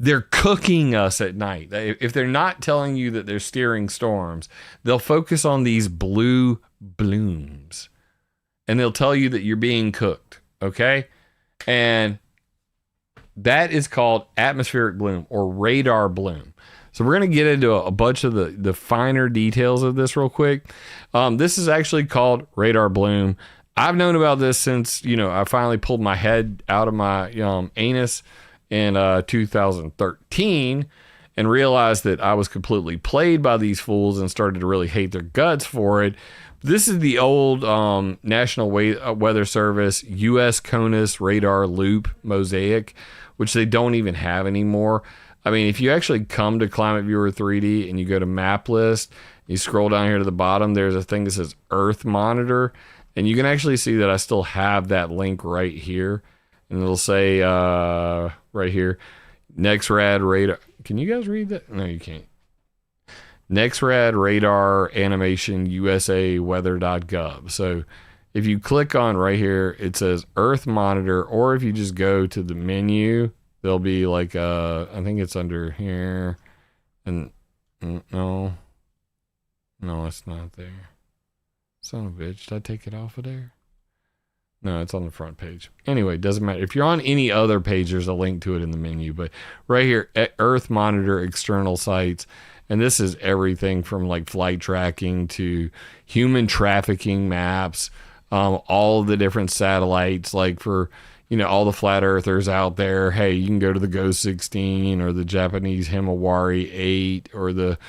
A: they're cooking us at night. If they're not telling you that they're steering storms, they'll focus on these blue blooms and they'll tell you that you're being cooked. Okay. And that is called atmospheric bloom or radar bloom. So we're going to get into a bunch of the finer details of this real quick. This is actually called radar bloom. I've known about this since, I finally pulled my head out of my anus in 2013 and realized that I was completely played by these fools and started to really hate their guts for it. This is the old National Weather Service U.S. CONUS radar loop mosaic, which they don't even have anymore. I mean, if you actually come to ClimateViewer 3D and you go to map list, you scroll down here to the bottom, there's a thing that says Earth Monitor, and you can actually see that I still have that link right here. And it'll say right here, NEXRAD radar. Can you guys read that? No, you can't. NEXRAD radar animation USA weather.gov. So if you click on right here, it says Earth Monitor, or if you just go to the menu, there'll be like I think it's under here. And no, it's not there. Son of a bitch, did I take it off of there? No, it's on the front page. Anyway, it doesn't matter. If you're on any other page, there's a link to it in the menu. But right here, Earth Monitor external sites. And this is everything from like flight tracking to human trafficking maps, all of the different satellites, like for, all the flat earthers out there. Hey, you can go to the GOES 16 or the Japanese Himawari 8 or the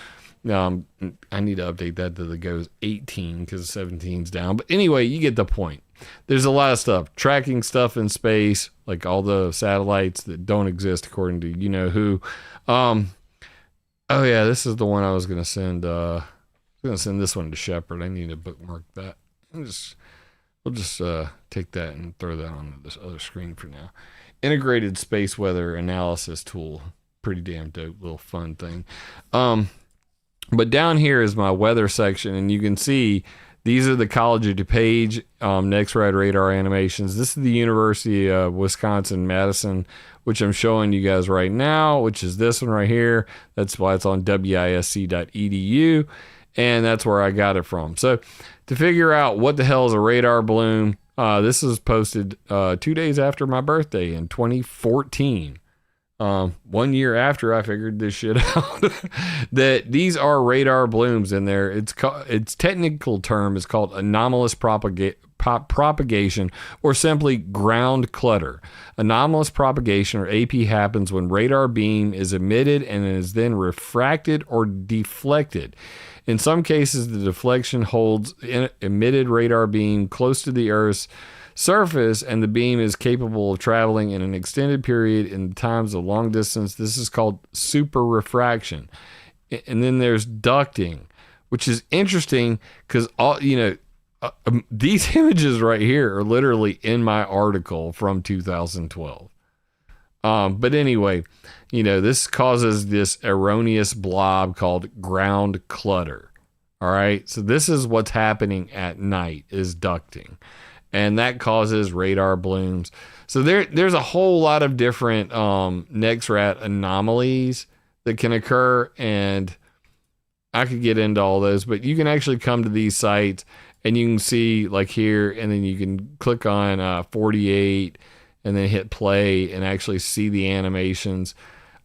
A: I need to update that to the GOES 18 because 17's down. But anyway, you get the point. There's a lot of stuff, tracking stuff in space, like all the satellites that don't exist according to who. Oh yeah, this is the one I was gonna send. I'm gonna send this one to Shepard. I need to bookmark that. We'll just take that and throw that on this other screen for now. Integrated space weather analysis tool, pretty damn dope little fun thing. But down here is my weather section, and you can see these are the College of DuPage NEXRAD radar animations. This is the University of Wisconsin-Madison, which I'm showing you guys right now, which is this one right here. That's why it's on wisc.edu, and that's where I got it from. So to figure out what the hell is a radar bloom, this was posted 2 days after my birthday in 2014. 1 year after I figured this shit out, that these are radar blooms in there. Its technical term is called anomalous propagation, or simply ground clutter. Anomalous propagation, or AP, happens when radar beam is emitted and is then refracted or deflected. In some cases, the deflection holds emitted radar beam close to the Earth's surface, and the beam is capable of traveling in an extended period in times of long distance. This is called super refraction. And then there's ducting, which is interesting because these images right here are literally in my article from 2012. But anyway, this causes this erroneous blob called ground clutter. All right, so this is what's happening at night, is ducting. And that causes radar blooms. So there's a whole lot of different NEXRAD anomalies that can occur, and I could get into all those, but you can actually come to these sites and you can see like here, and then you can click on 48 and then hit play and actually see the animations.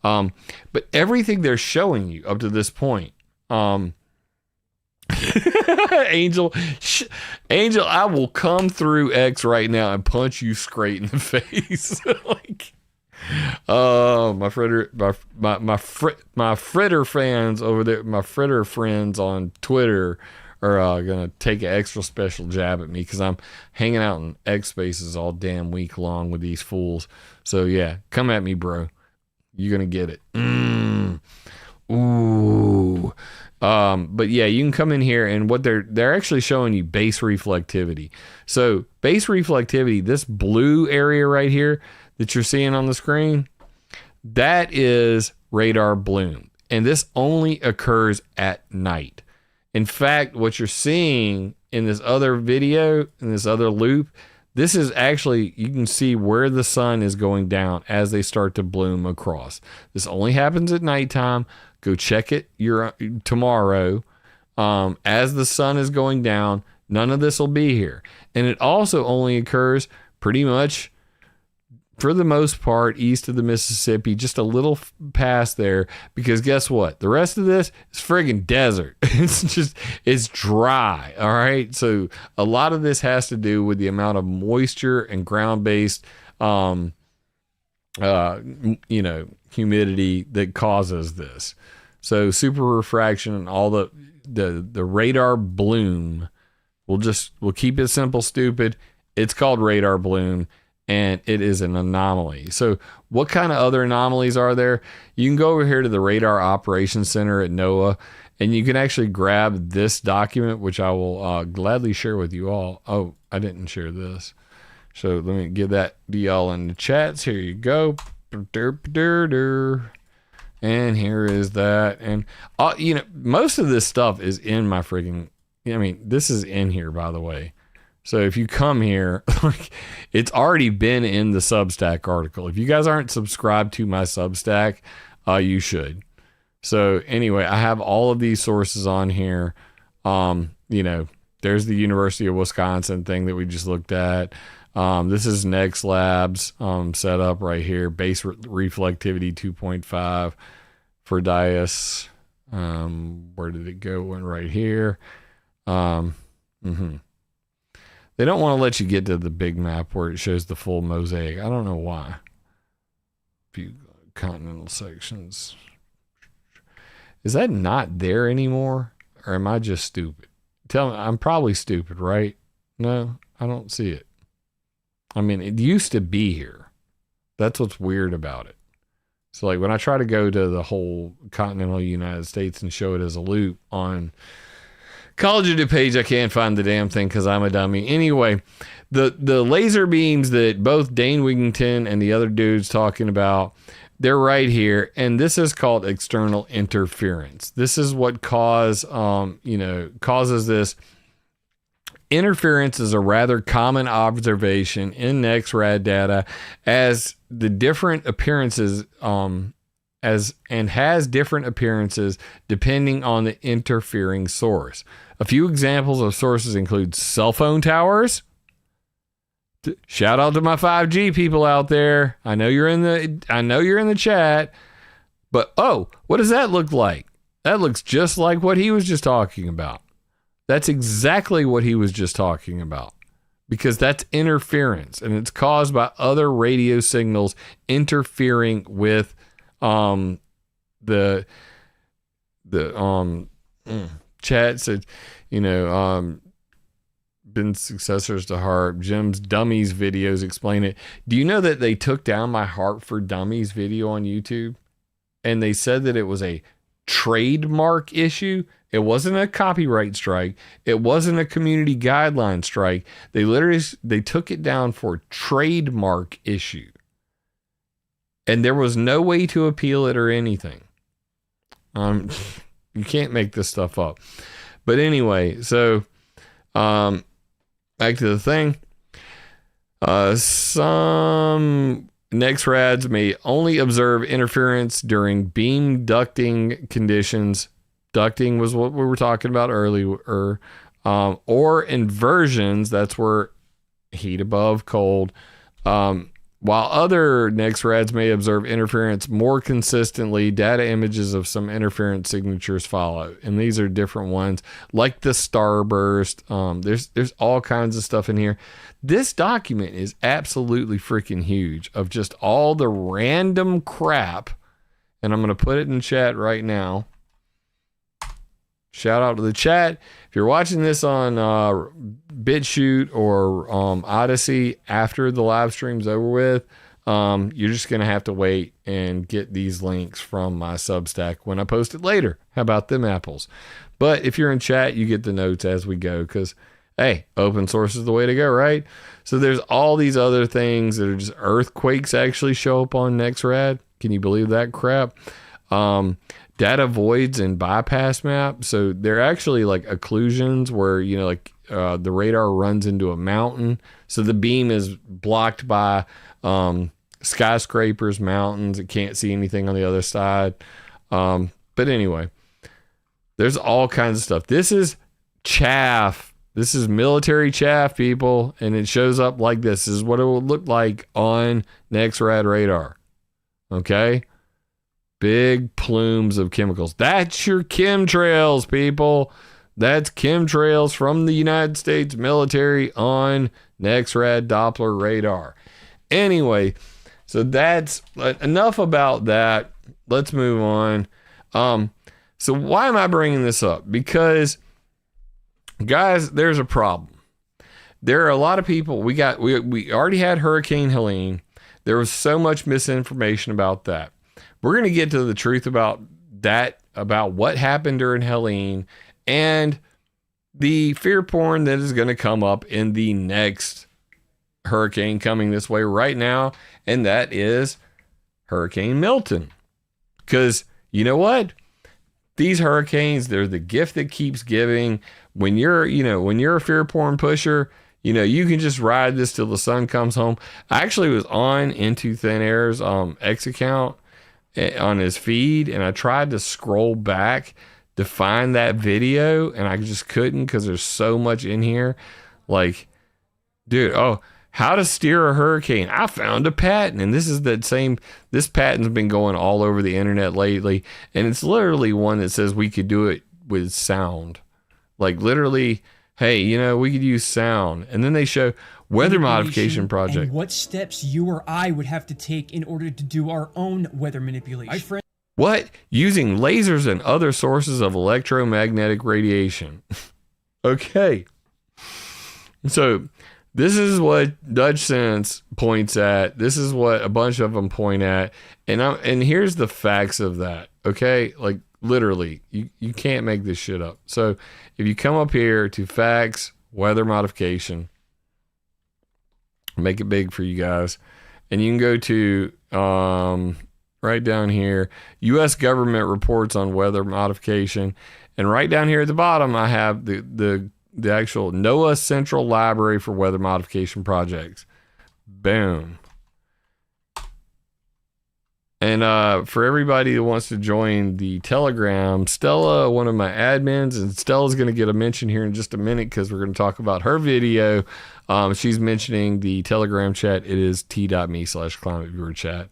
A: But everything they're showing you up to this point, Angel, I will come through X right now and punch you straight in the face. My fritter fans over there, my fritter friends on Twitter are gonna take an extra special jab at me because I'm hanging out in X spaces all damn week long with these fools. So yeah, come at me, bro. You're gonna get it. Ooh. But yeah, you can come in here, and what they're actually showing you base reflectivity. So base reflectivity, this blue area right here that you're seeing on the screen, that is radar bloom. And this only occurs at night. In fact, what you're seeing in this other video, in this other loop, this is actually, you can see where the sun is going down as they start to bloom across. This only happens at nighttime. Go check it tomorrow. As the sun is going down, none of this will be here. And it also only occurs pretty much, for the most part, east of the Mississippi, just a little past there, because guess what? The rest of this is friggin' desert. It's dry, all right? So a lot of this has to do with the amount of moisture and ground-based, humidity that causes this. So super refraction and all the radar bloom, we'll keep it simple, stupid. It's called radar bloom, and it is an anomaly. So what kind of other anomalies are there? You can go over here to the Radar Operations Center at NOAA, and you can actually grab this document, which I will gladly share with you all. Oh, I didn't share this. So let me give that to y'all in the chats. Here you go. And here is that. And, most of this stuff is in my freaking, this is in here, by the way. So if you come here, it's already been in the Substack article. If you guys aren't subscribed to my Substack, you should. So anyway, I have all of these sources on here. There's the University of Wisconsin thing that we just looked at. This is NEXLab's setup right here. Base reflectivity 2.5 for Dias. Where did it go? Went right here. They don't want to let you get to the big map where it shows the full mosaic. I don't know why. View continental sections. Is that not there anymore? Or am I just stupid? Tell me, I'm probably stupid, right? No, I don't see it. It used to be here. That's what's weird about it. So when I try to go to the whole continental United States and show it as a loop on College of DuPage, I can't find the damn thing because I'm a dummy. Anyway, the laser beams that both Dane Wigington and the other dudes talking about, they're right here, and this is called external interference. This is what causes this. Interference is a rather common observation in NEXRAD data, as the different appearances has different appearances depending on the interfering source. A few examples of sources include cell phone towers. Shout out to my 5G people out there. I know you're in the chat. But what does that look like? That looks just like what he was just talking about. That's exactly what he was just talking about. Because that's interference, and it's caused by other radio signals interfering with the chat said, been successors to HARP. Jim's Dummies videos explain it. Do you know that they took down my HARP for Dummies video on YouTube? And they said that it was a trademark issue. It wasn't a copyright strike. It wasn't a community guideline strike. They took it down for trademark issue. And there was no way to appeal it or anything. You can't make this stuff up. But anyway, so back to the thing. Some NEXRADs may only observe interference during beam ducting conditions. Ducting was what we were talking about earlier. Or inversions, that's where heat above cold. While other NEXRADs may observe interference more consistently, data images of some interference signatures follow. And these are different ones, like the starburst. There's all kinds of stuff in here. This document is absolutely freaking huge of just all the random crap. And I'm going to put it in chat right now. Shout out to the chat. If you're watching this on BitChute or Odyssey after the live stream's over with, you're just going to have to wait and get these links from my Substack when I post it later. How about them apples? But if you're in chat, you get the notes as we go because, hey, open source is the way to go, right? So there's all these other things that are just earthquakes actually show up on NEXRAD. Can you believe that crap? Data voids and bypass map. So they're actually like occlusions where, the radar runs into a mountain. So the beam is blocked by skyscrapers, mountains. It can't see anything on the other side. But anyway, there's all kinds of stuff. This is chaff. This is military chaff, people. And it shows up like this. This is what it will look like on NEXRAD radar. Okay? Big plumes of chemicals. That's your chemtrails, people. That's chemtrails from the United States military on NEXRAD Doppler radar. Anyway, so that's enough about that. Let's move on. So why am I bringing this up? Because, guys, there's a problem. There are a lot of people. We already had Hurricane Helene. There was so much misinformation about that. We're going to get to the truth about that, about what happened during Helene and the fear porn that is going to come up in the next hurricane coming this way right now. And that is Hurricane Milton. Because you know what? These hurricanes, they're the gift that keeps giving. When you're a fear porn pusher, you can just ride this till the sun comes home. I actually was on Into Thin Air's X account on his feed, and I tried to scroll back to find that video, and I just couldn't because there's so much in here. Like, dude, how to steer a hurricane. I found a patent, and this patent's been going all over the internet lately, and it's literally one that says we could do it with sound. Like, literally, hey, we could use sound. And then they show weather modification project.
G: And what steps you or I would have to take in order to do our own weather manipulation.
A: What? Using lasers and other sources of electromagnetic radiation. Okay. So this is what Dutch Sense points at. This is what a bunch of them point at. And here's the facts of that. Okay? Like, literally, you can't make this shit up. So if you come up here to facts, weather modification, make it big for you guys, and you can go to right down here. U.S. government reports on weather modification. And right down here at the bottom, I have the actual NOAA Central Library for Weather Modification Projects. Boom. And for everybody that wants to join the Telegram, Stella, one of my admins, and Stella's going to get a mention here in just a minute because we're going to talk about her video. She's mentioning the Telegram chat. It is t.me/ClimateViewer chat.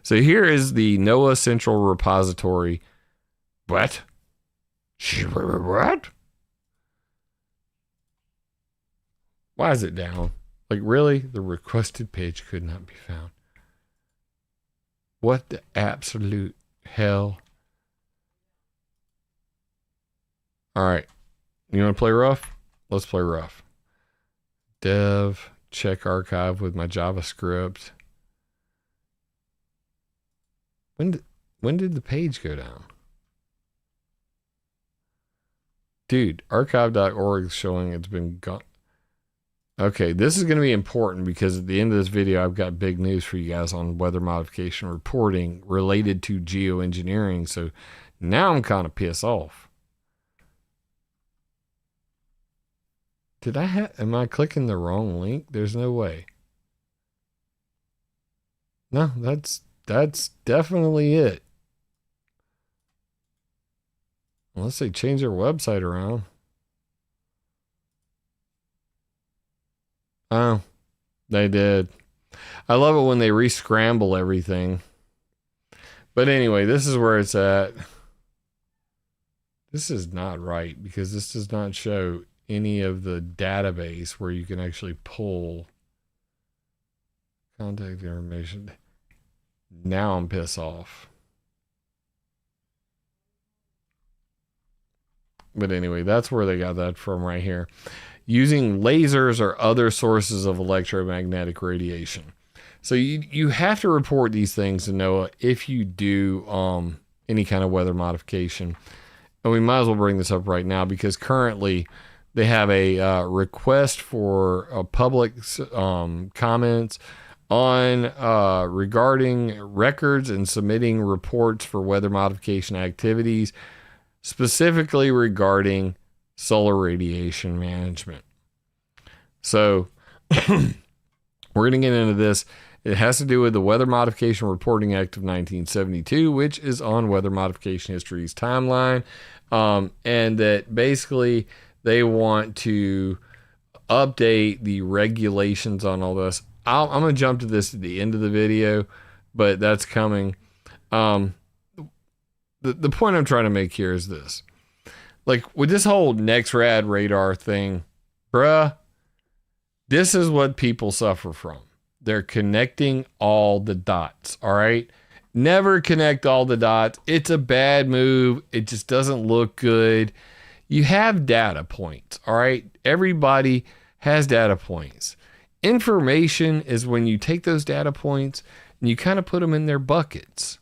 A: So here is the NOAA Central Repository. What? What? Why is it down? Like, really? The requested page could not be found. What the absolute hell? All right. You want to play rough? Let's play rough. Dev, check archive with my JavaScript. When did the page go down? Dude, archive.org is showing it's been gone. Okay, this is going to be important because at the end of this video, I've got big news for you guys on weather modification reporting related to geoengineering. So now I'm kind of pissed off. Am I clicking the wrong link? There's no way. No, that's definitely it. Unless they change their website around. Oh, they did. I love it when they re-scramble everything. But anyway, this is where it's at. This is not right because this does not show any of the database where you can actually pull contact information. Now I'm pissed off. But anyway, that's where they got that from right here. Using lasers or other sources of electromagnetic radiation. So you have to report these things to NOAA if you do any kind of weather modification. And we might as well bring this up right now because currently they have a request for public comments on regarding records and submitting reports for weather modification activities, specifically regarding solar radiation management. So we're going to get into this. It has to do with the Weather Modification Reporting Act of 1972, which is on Weather Modification History's timeline. And that basically they want to update the regulations on all this. I'm going to jump to this at the end of the video, but that's coming. The point I'm trying to make here is this. Like with this whole NEXRAD radar thing, bruh, this is what people suffer from. They're connecting all the dots, all right? Never connect all the dots. It's a bad move. It just doesn't look good. You have data points, all right? Everybody has data points. Information is when you take those data points and you kind of put them in their buckets.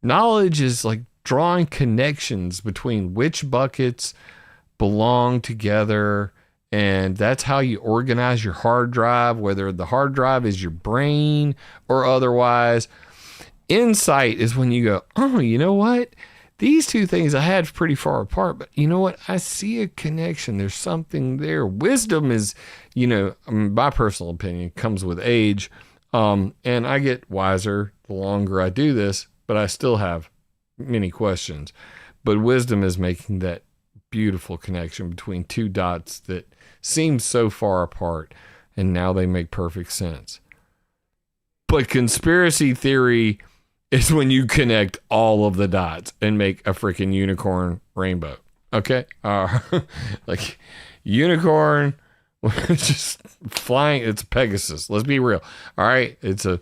A: Knowledge is like drawing connections between which buckets belong together, and that's how you organize your hard drive, whether the hard drive is your brain or otherwise. Insight is when you go, oh, you know what? These two things I had pretty far apart, but you know what? I see a connection. There's something there. Wisdom is, my personal opinion, comes with age, and I get wiser the longer I do this, but I still have many questions. But wisdom is making that beautiful connection between two dots that seem so far apart, and now they make perfect sense. But conspiracy theory is when you connect all of the dots and make a freaking unicorn rainbow. Okay? Like unicorn just flying. It's a Pegasus. Let's be real. All right? It's a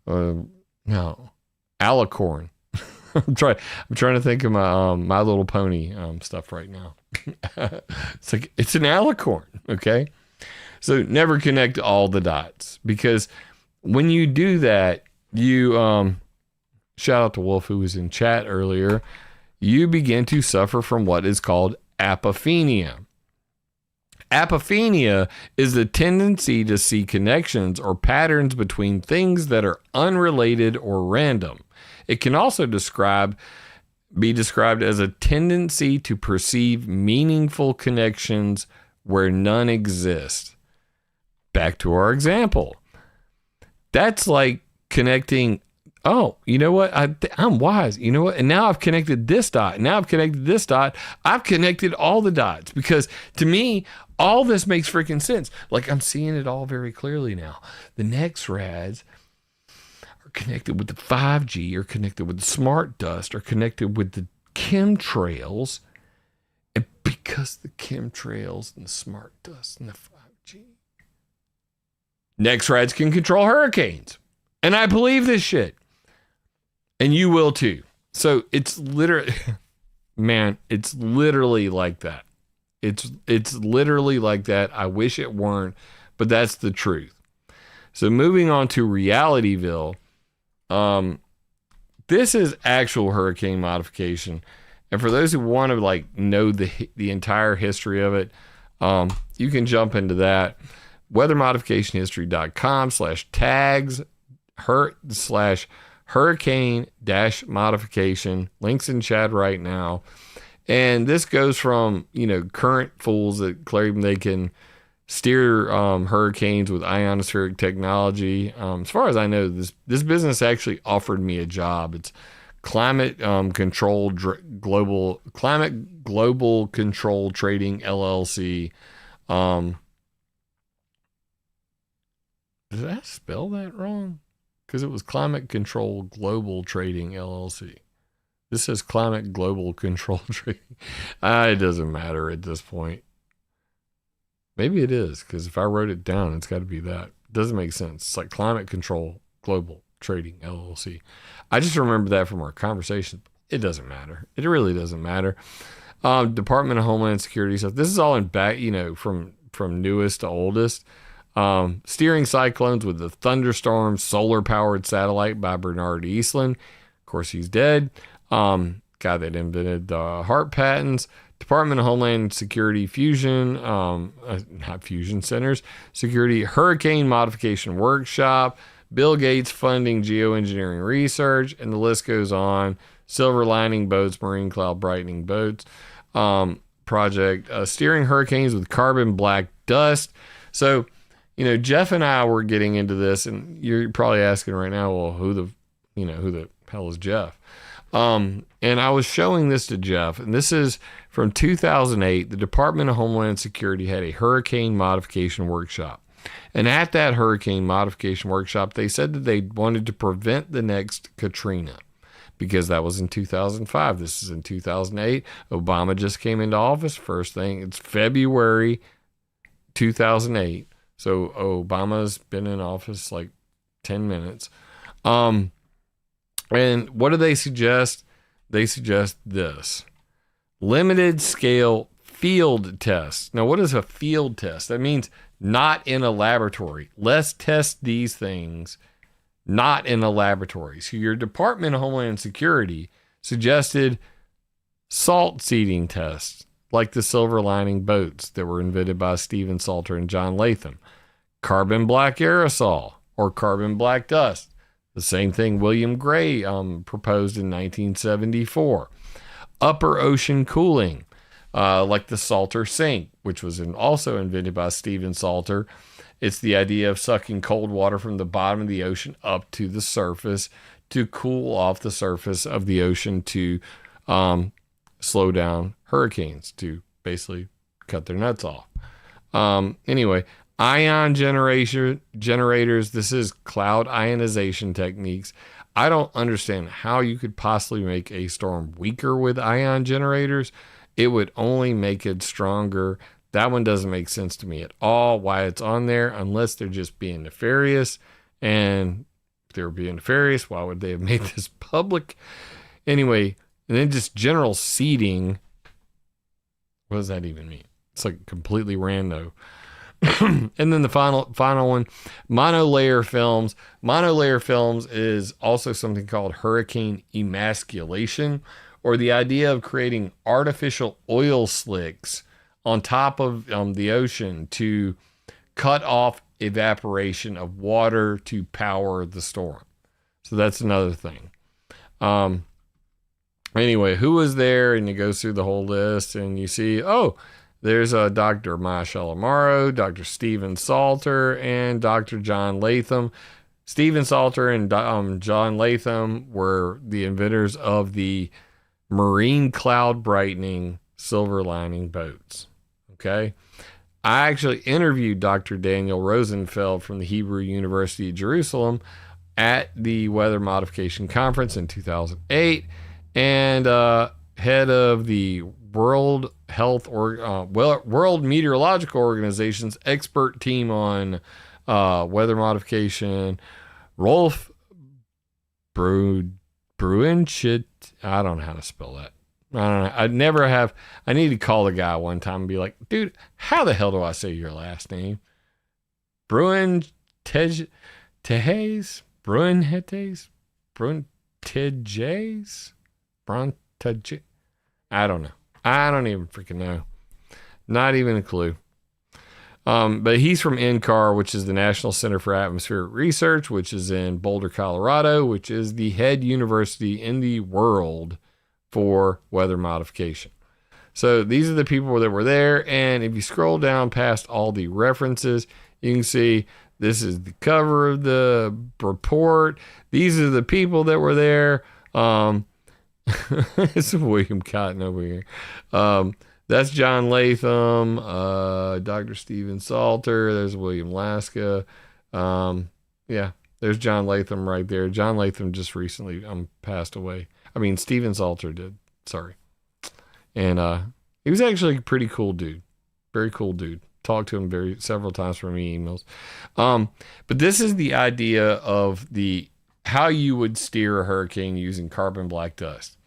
A: no, alicorn. I'm trying to think of my My Little Pony stuff right now. It's like it's an alicorn, okay? So never connect all the dots, because when you do that, you shout out to Wolf who was in chat earlier, you begin to suffer from what is called apophenia. Apophenia is the tendency to see connections or patterns between things that are unrelated or random. It can also be described as a tendency to perceive meaningful connections where none exist. Back to our example. That's like connecting, oh, you know what? I'm wise. You know what? And now I've connected this dot. Now I've connected this dot. I've connected all the dots because to me, all this makes freaking sense. Like I'm seeing it all very clearly now. The NEXRADs are connected with the 5G, are connected with the smart dust, are connected with the chemtrails. And because the chemtrails and the smart dust and the 5G, NEXRADs can control hurricanes. And I believe this shit. And you will too. So it's literally, man, it's literally like that. It's literally like that. I wish it weren't, but that's the truth. So moving on to Realityville, this is actual hurricane modification. And for those who want to like know the entire history of it, you can jump into that. weathermodificationhistory.com/tags /hurricane-modification. Links in chat right now. And this goes from, current fools that claim they can steer hurricanes with ionospheric technology. As far as I know, this business actually offered me a job. It's Climate Global Control Trading LLC. Did I spell that wrong? Because it was Climate Control Global Trading LLC. This says Climate Global Control Trading. It doesn't matter at this point. Maybe it is, because if I wrote it down, it's got to be that. It doesn't make sense. It's like Climate Control Global Trading LLC. I just remember that from our conversation. It doesn't matter. It really doesn't matter. Department of Homeland Security stuff. This is all in back, from newest to oldest. Steering cyclones with the thunderstorm solar-powered satellite by Bernard Eastland. Of course, he's dead. Guy that invented the HARP patents. Department of Homeland Security Fusion, not Fusion Centers, Security Hurricane Modification Workshop, Bill Gates funding geoengineering research, and the list goes on. Silver lining boats, marine cloud brightening boats, project, steering hurricanes with carbon black dust. So, Jeff and I were getting into this, and you're probably asking right now, well, who the hell is Jeff? And I was showing this to Jeff, and this is from 2008. The Department of Homeland Security had a hurricane modification workshop. And at that hurricane modification workshop, they said that they wanted to prevent the next Katrina, because that was in 2005. This is in 2008. Obama just came into office. First thing, it's February 2008. So Obama's been in office like 10 minutes. And what do they suggest? They suggest this. Limited scale field tests. Now, what is a field test? That means not in a laboratory. Let's test these things not in a laboratory. So your Department of Homeland Security suggested salt seeding tests, like the silver lining boats that were invented by Stephen Salter and John Latham. Carbon black aerosol or carbon black dust. The same thing William Gray proposed in 1974. Upper ocean cooling, like the Salter sink, which was also invented by Stephen Salter. It's the idea of sucking cold water from the bottom of the ocean up to the surface to cool off the surface of the ocean to slow down hurricanes, to basically cut their nuts off. Anyway, ion generators. This is cloud ionization techniques. I don't understand how you could possibly make a storm weaker with ion generators. It would only make it stronger. That one doesn't make sense to me at all, why it's on there, unless they're just being nefarious. And if they were being nefarious, why would they have made this public? Anyway, and then just general seeding. What does that even mean? It's like completely rando. And then the final one, monolayer films. Monolayer films is also something called hurricane emasculation, or the idea of creating artificial oil slicks on top of the ocean to cut off evaporation of water to power the storm. So that's another thing. Anyway, who was there? And it goes through the whole list, and you see, there's Dr. Masha Amaro, Dr. Stephen Salter, and Dr. John Latham. Stephen Salter and John Latham were the inventors of the marine cloud brightening silver lining boats. Okay. I actually interviewed Dr. Daniel Rosenfeld from the Hebrew University of Jerusalem at the Weather Modification Conference in 2008, and head of the World Meteorological Organization's expert team on weather modification, Rolf Bruinschit. I don't know how to spell that. I don't know. I never have. I need to call the guy one time and be like, dude, how the hell do I say your last name? Bruintejes? Bruintejes? Brontejes? I don't know. I don't even freaking know. Not even a clue. But he's from NCAR, which is the National Center for Atmospheric Research, which is in Boulder, Colorado, which is the head university in the world for weather modification. So these are the people that were there. And if you scroll down past all the references, you can see this is the cover of the report. These are the people that were there. It's William Cotton over here. That's John Latham, Dr. Stephen Salter. There's William Laska. Yeah, there's John Latham right there. John Latham just recently passed away. I mean, Stephen Salter did. Sorry. And he was actually a pretty cool dude. Very cool dude. Talked to him several times from emails. But this is the idea of how you would steer a hurricane using carbon black dust.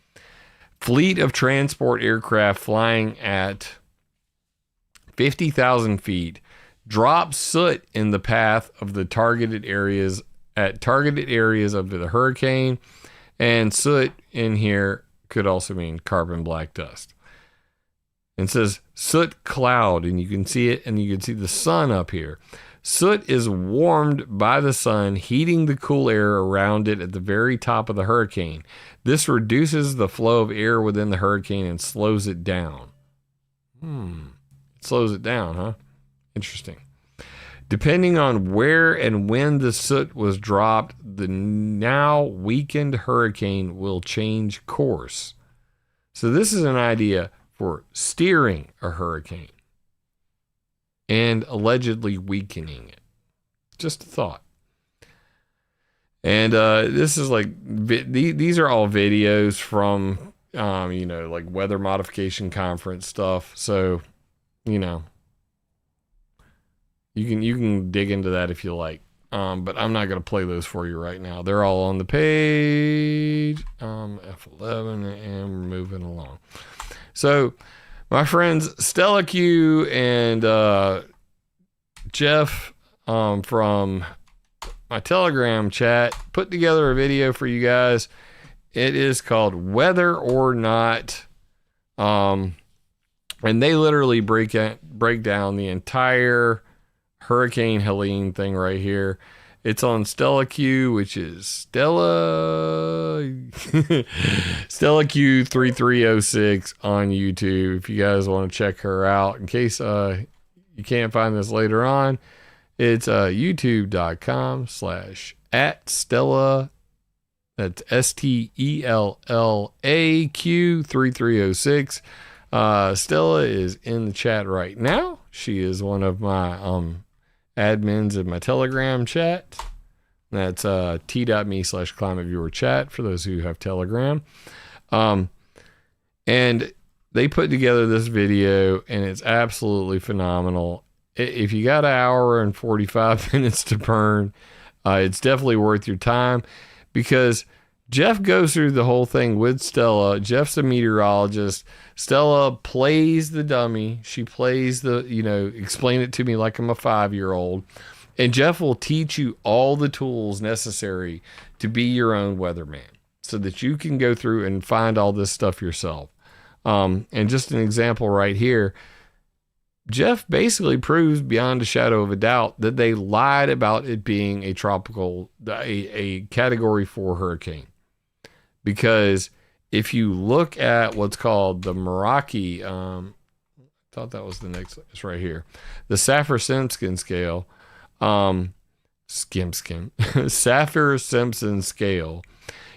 A: Fleet of transport aircraft flying at 50,000 feet drop soot in the path of the targeted areas of the hurricane. And soot in here could also mean carbon black dust. It says soot cloud, and you can see it, and you can see the sun up here. Soot is warmed by the sun, heating the cool air around it at the very top of the hurricane. This reduces the flow of air within the hurricane and slows it down. It slows it down, huh? Interesting. Depending on where and when the soot was dropped, the now weakened hurricane will change course. So this is an idea for steering a hurricane and allegedly weakening it. Just a thought. And this is like, these are all videos from, like weather modification conference stuff. So, you can dig into that if you like. But I'm not going to play those for you right now. They're all on the page. F11, and we're moving along. So, my friends Stella Q and Jeff from my Telegram chat put together a video for you guys. It is called Whether or Not. And they literally break down the entire Hurricane Helene thing right here. It's on Stella Q, which is Stella Q3306 on YouTube. If you guys want to check her out, in case you can't find this later on, it's youtube.com/@Stella. That's STELLAQ3306. Stella is in the chat right now. She is one of my admins in my Telegram chat. That's t.me/ClimateViewer chat for those who have Telegram. And they put together this video, and it's absolutely phenomenal. If you got an hour and 45 minutes to burn, it's definitely worth your time, because Jeff goes through the whole thing with Stella. Jeff's a meteorologist. Stella plays the dummy. She plays explain it to me like I'm a 5-year-old. And Jeff will teach you all the tools necessary to be your own weatherman so that you can go through and find all this stuff yourself. And just an example right here. Jeff basically proves beyond a shadow of a doubt that they lied about it being a tropical, a category 4 hurricane. Because if you look at what's called the Meraki, I thought that was the next, it's right here, the Saffir-Simpson scale, Saffir-Simpson scale,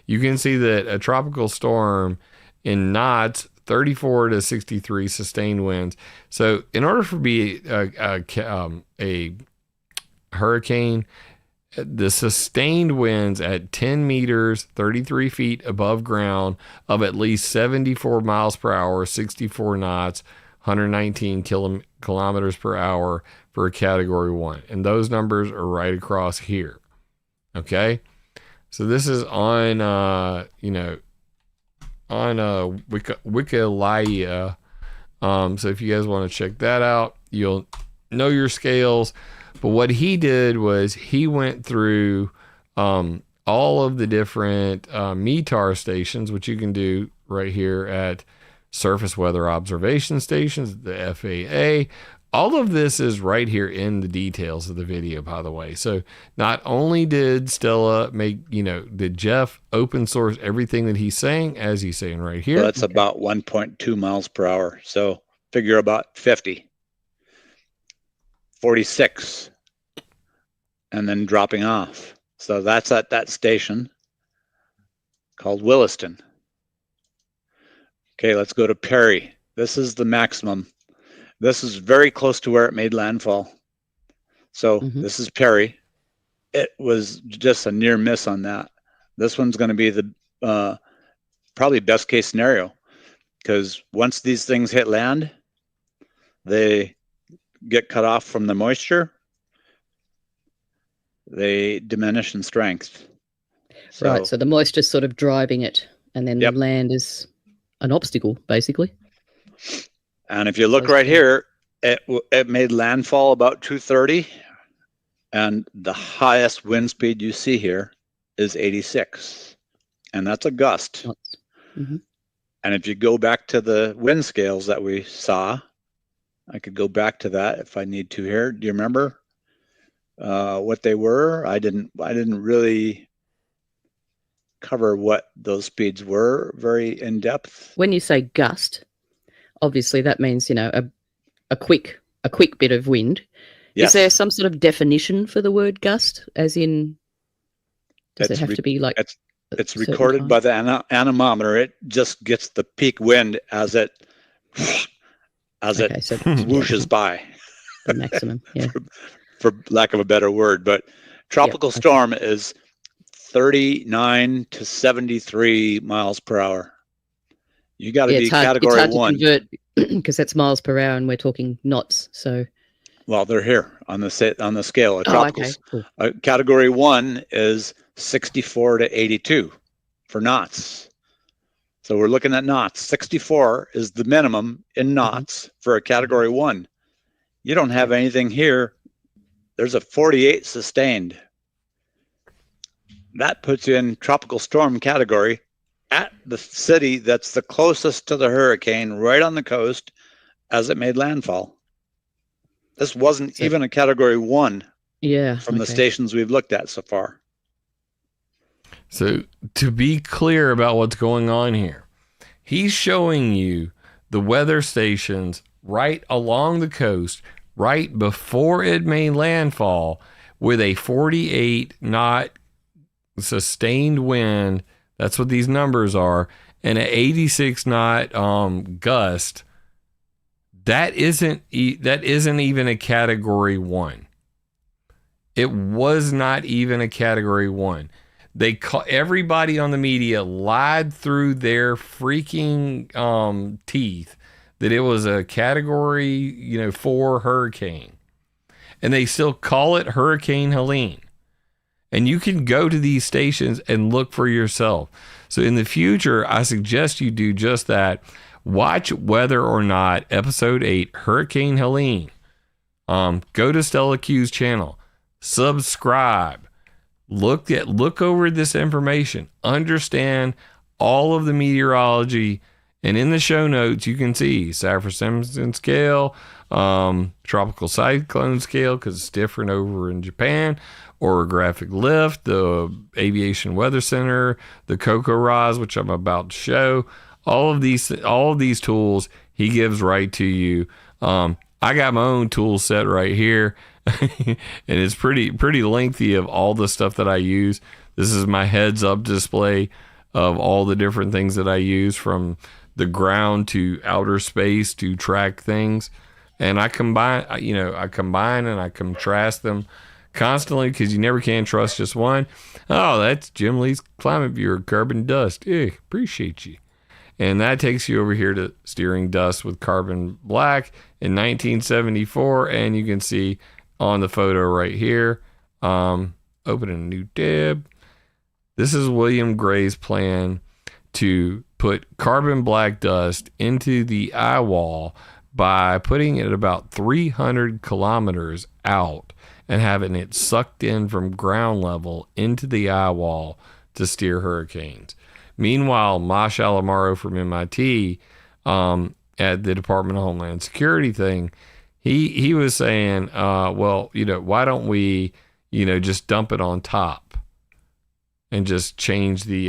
A: you can see that a tropical storm in knots, 34 to 63 sustained winds. So in order for be a hurricane, the sustained winds at 10 meters, 33 feet above ground of at least 74 miles per hour, 64 knots, 119 kilometers per hour for a category 1. And those numbers are right across here. Okay. So this is on, on Wikilaia. So if you guys want to check that out, you'll know your scales. But what he did was he went through all of the different METAR stations, which you can do right here at Surface Weather Observation Stations, the FAA. All of this is right here in the details of the video, by the way. So not only did Stella did Jeff open source everything that he's saying, as he's saying right here.
H: So that's about 1.2 miles per hour. So figure about 50, 46, and then dropping off. So that's at that station called Williston. Okay, let's go to Perry. This is the maximum. This is very close to where it made landfall. So this is Perry. It was just a near miss on that. This one's going to be the probably best case scenario, because once these things hit land, they get cut off from the moisture. They diminish in strength. So,
I: right, so the moisture's sort of driving it, and then the land is an obstacle, basically.
H: And if you look right here, it made landfall about 230, and the highest wind speed you see here is 86, and that's a gust. And if you go back to the wind scales that we saw, I could go back to that if I need to here. Do you remember what they were? I didn't really cover what those speeds were very in depth.
I: When you say gust, obviously that means, a quick bit of wind. Yes. Is there some sort of definition for the word gust, as in, does it have to be like
H: it's recorded by the anemometer? It just gets the peak wind as it whooshes by.
I: The maximum, yeah.
H: for lack of a better word, but tropical storm is 39 to 73 miles per hour. You got to be category 1.
I: Because that's miles per hour, and we're talking knots. So,
H: well, they're here on the scale of tropicals.
I: Okay, cool.
H: Category 1 is 64 to 82 for knots. So we're looking at knots. 64 is the minimum in knots for a category 1. You don't have anything here. There's a 48 sustained. That puts you in tropical storm category at the city that's the closest to the hurricane, right on the coast, as it made landfall. This wasn't even a category 1 from the stations we've looked at so far.
A: So to be clear about what's going on here, he's showing you the weather stations right along the coast, right before it made landfall, with a 48 knot sustained wind. That's what these numbers are. And an 86 knot gust. That isn't even a category 1. It was not even a category 1. Everybody on the media lied through their freaking teeth that it was a category 4 hurricane. And they still call it Hurricane Helene. And you can go to these stations and look for yourself. So in the future, I suggest you do just that. Watch Whether or Not, Episode 8, Hurricane Helene. Go to Stella Q's channel. Subscribe. Look over this information. Understand all of the meteorology And in the show notes, you can see Saffir-Simpson scale, tropical cyclone scale, because it's different over in Japan, orographic lift, the aviation weather center, the CocoRa's, which I'm about to show. All of these tools he gives right to you. I got my own tool set right here, and it's pretty lengthy of all the stuff that I use. This is my heads up display of all the different things that I use, from the ground to outer space to track things. And I combine and I contrast them constantly, because you never can trust just one. Oh, that's Jim Lee's ClimateViewer carbon dust. Appreciate you. And that takes you over here to steering dust with carbon black in 1974. And you can see on the photo right here, open a new tab. This is William Gray's plan to put carbon black dust into the eye wall by putting it about 300 kilometers out and having it sucked in from ground level into the eye wall to steer hurricanes. Meanwhile, Mosh Alamaro from MIT, at the Department of Homeland Security thing, he was saying, well, why don't we, just dump it on top and just change the,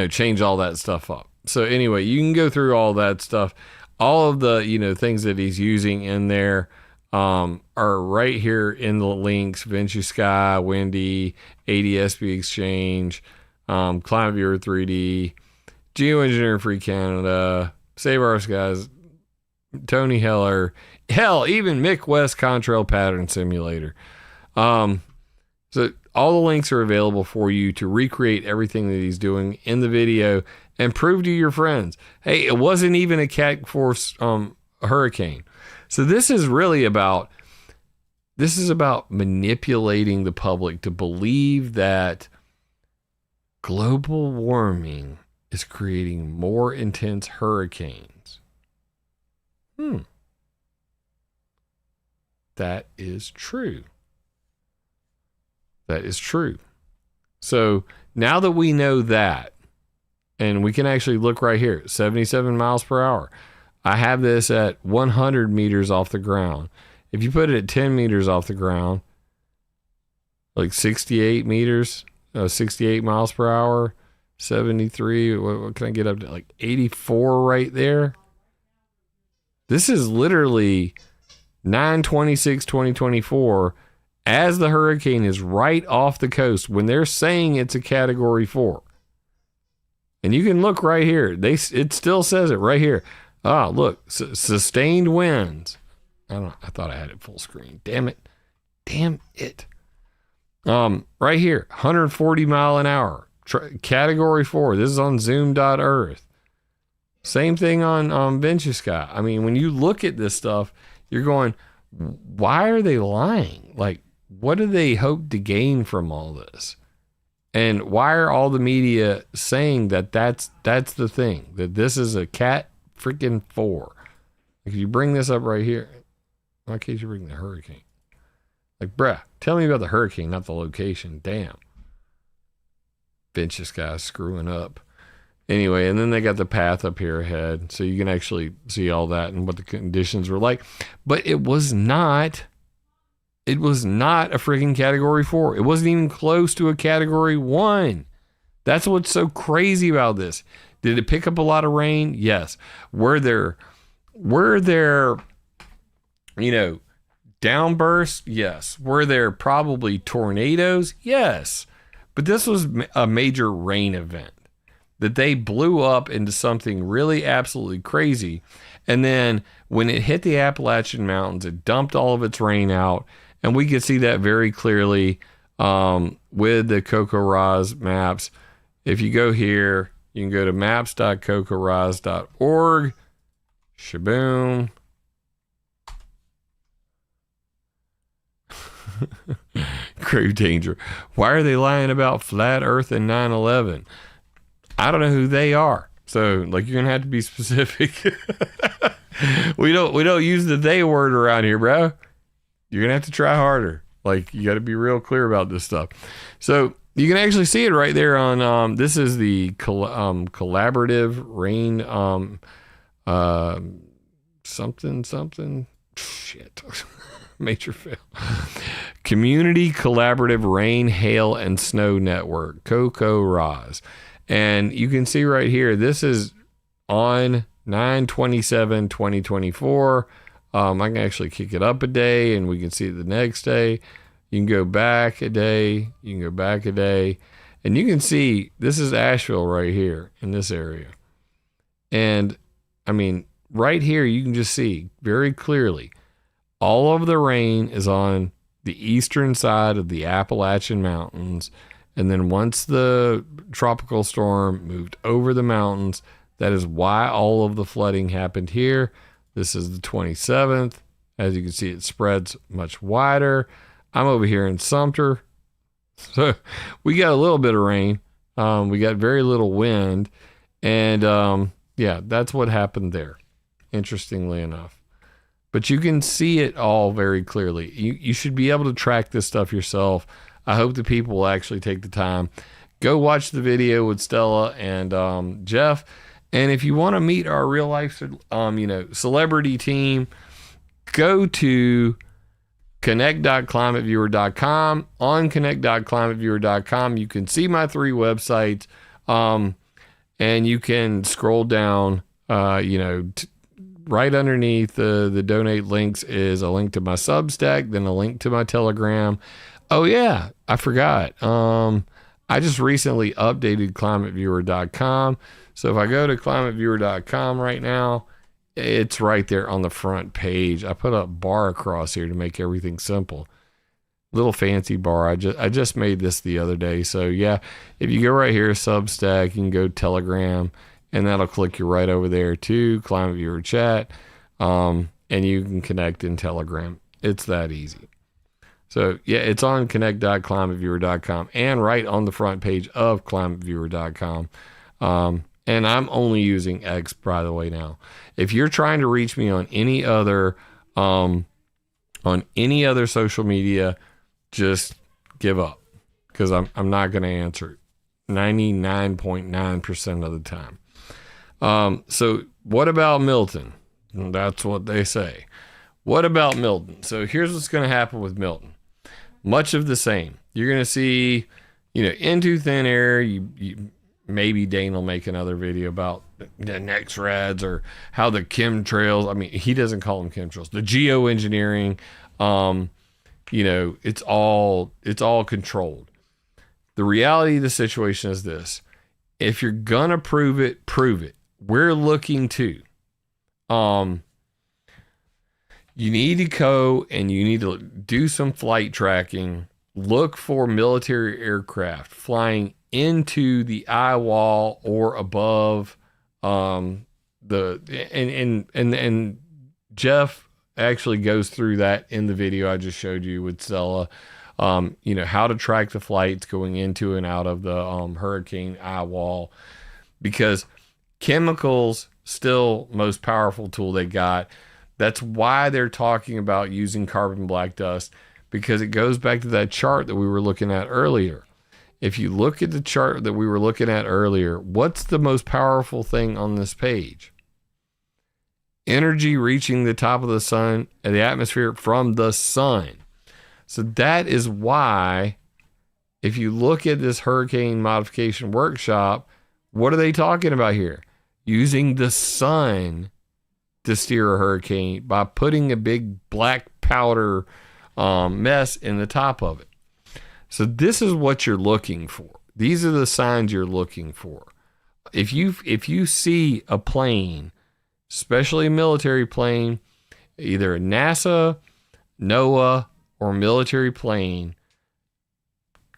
A: change all that stuff up. So anyway, you can go through all that stuff. All of the, things that he's using in there, are right here in the links: Vinci Sky, Windy, ADSB Exchange, ClimateViewer 3D, Geoengineering Free Canada, Save Our Skies, Tony Heller, hell, even Mick West Contrail Pattern Simulator. So all the links are available for you to recreate everything that he's doing in the video and prove to your friends, hey, it wasn't even a Cat 4 hurricane. So this is about manipulating the public to believe that global warming is creating more intense hurricanes. That is true. That is true. So now that we know that, and we can actually look right here, 77 miles per hour. I have this at 100 meters off the ground. If you put it at 10 meters off the ground, like 68 meters, 68 miles per hour, 73, what can I get up to? Like 84 right there. This is literally 9/26/2024, as the hurricane is right off the coast when they're saying it's a Category 4. And you can look right here. It still says it right here. Ah, look, sustained winds. I thought I had it full screen. Damn it. Right here, 140 mile an hour. Category 4. This is on zoom.earth. Same thing on Vinci Sky. I mean, when you look at this stuff, you're going, why are they lying? Like, what do they hope to gain from all this? And why are all the media saying that's the thing, that this is a Cat freaking 4? Like, if you bring this up right here, why can't you bring the hurricane? Like, bruh, tell me about the hurricane, not the location. Damn. Vinci Sky screwing up. Anyway, and then they got the path up here ahead, so you can actually see all that and what the conditions were like. But it was not a freaking Category 4. It wasn't even close to a Category 1. That's what's so crazy about this. Did it pick up a lot of rain? Yes. Were there downbursts? Yes. Were there probably tornadoes? Yes. But this was a major rain event that they blew up into something really absolutely crazy. And then when it hit the Appalachian Mountains, it dumped all of its rain out. And we could see that very clearly with the CocoRa's maps. If you go here, you can go to maps.cocoras.org. Shaboom. Grave danger. Why are they lying about flat Earth and 9/11? I don't know who they are. So, like, you're gonna have to be specific. We don't use the they word around here, bro. You're gonna have to try harder. Like, you got to be real clear about this stuff. So You can actually see it right there on, this is the collaborative rain, something, shit, major fail. Community Collaborative Rain, Hail, and Snow Network, CoCoRaHS. And you can see right here, this is on 9/27/2024. I can actually kick it up a day and we can see it the next day. You can go back a day. You can go back a day. And you can see this is Asheville right here in this area. And I mean, right here, you can just see very clearly all of the rain is on the eastern side of the Appalachian Mountains. And then once the tropical storm moved over the mountains, that is why all of the flooding happened here. This is the 27th. As you can see, it spreads much wider. I'm over here in Sumter. So we got a little bit of rain. We got very little wind. And yeah, that's what happened there, interestingly enough. But you can see it all very clearly. You should be able to track this stuff yourself. I hope the people will actually take the time. Go watch the video with Stella and Jeff. And if you want to meet our real life, celebrity team, go to connect.climateviewer.com. On connect.climateviewer.com, you can see my 3 websites, and you can scroll down, right underneath the donate links is a link to my Substack, then a link to my Telegram. Oh yeah, I forgot. I just recently updated ClimateViewer.com. So if I go to ClimateViewer.com right now, it's right there on the front page. I put a bar across here to make everything simple. Little fancy bar. I just made this the other day. So yeah, if you go right here, Substack, you can go Telegram, and that'll click you right over there to ClimateViewer chat, and you can connect in Telegram. It's that easy. So yeah, it's on connect.climateviewer.com and right on the front page of climateviewer.com. And I'm only using X, by the way, now. If you're trying to reach me on any other social media, just give up, because I'm not going to answer it 99.9% of the time. So what about Milton? That's what they say. What about Milton? So here's what's going to happen with Milton. Much of the same. You're going to see, into thin air. You maybe Dane will make another video about the NEXRADs or how the chemtrails. I mean, he doesn't call them chemtrails. The geoengineering. It's all controlled. The reality of the situation is this: if you're gonna prove it, prove it. We're looking to. You need to go and you need to do some flight tracking. Look for military aircraft flying into the eye wall or above. And Jeff actually goes through that in the video I just showed you with Stella. How to track the flights going into and out of the hurricane eye wall, because chemicals still most powerful tool they got. That's why they're talking about using carbon black dust, because it goes back to that chart that we were looking at earlier. If you look at the chart that we were looking at earlier, what's the most powerful thing on this page? Energy reaching the top of the sun and the atmosphere from the sun. So that is why, if you look at this hurricane modification workshop, what are they talking about here? Using the sun to steer a hurricane by putting a big black powder mess in the top of it. So this is what you're looking for. These are the signs you're looking for. If you see a plane, especially a military plane, either a NASA, NOAA, or military plane,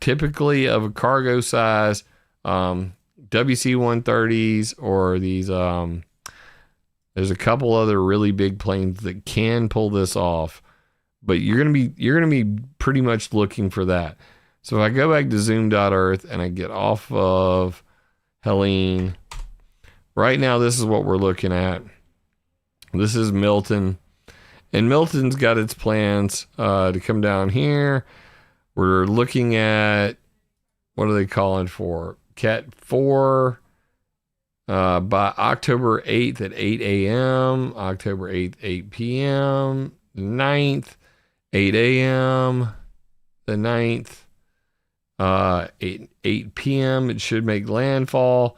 A: typically of a cargo size, WC-130s or these, there's a couple other really big planes that can pull this off, but you're gonna be pretty much looking for that. So if I go back to zoom.earth and I get off of Helene, right now this is what we're looking at. This is Milton, and Milton's got its plans to come down here. We're looking at what are they calling for? Cat 4 by October 8th at 8 a.m., October 8th, 8 p.m., the 9th, 8 a.m., the 9th, 8 p.m. It should make landfall.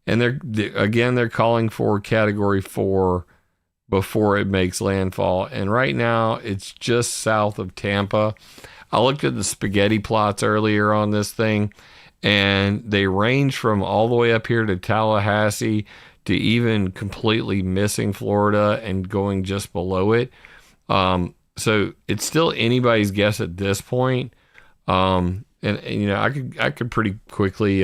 A: And they're calling for category 4 before it makes landfall. And right now it's just south of Tampa. I looked at the spaghetti plots earlier on this thing, and they range from all the way up here to Tallahassee to even completely missing Florida and going just below it. So it's still anybody's guess at this point. And you know, I could pretty quickly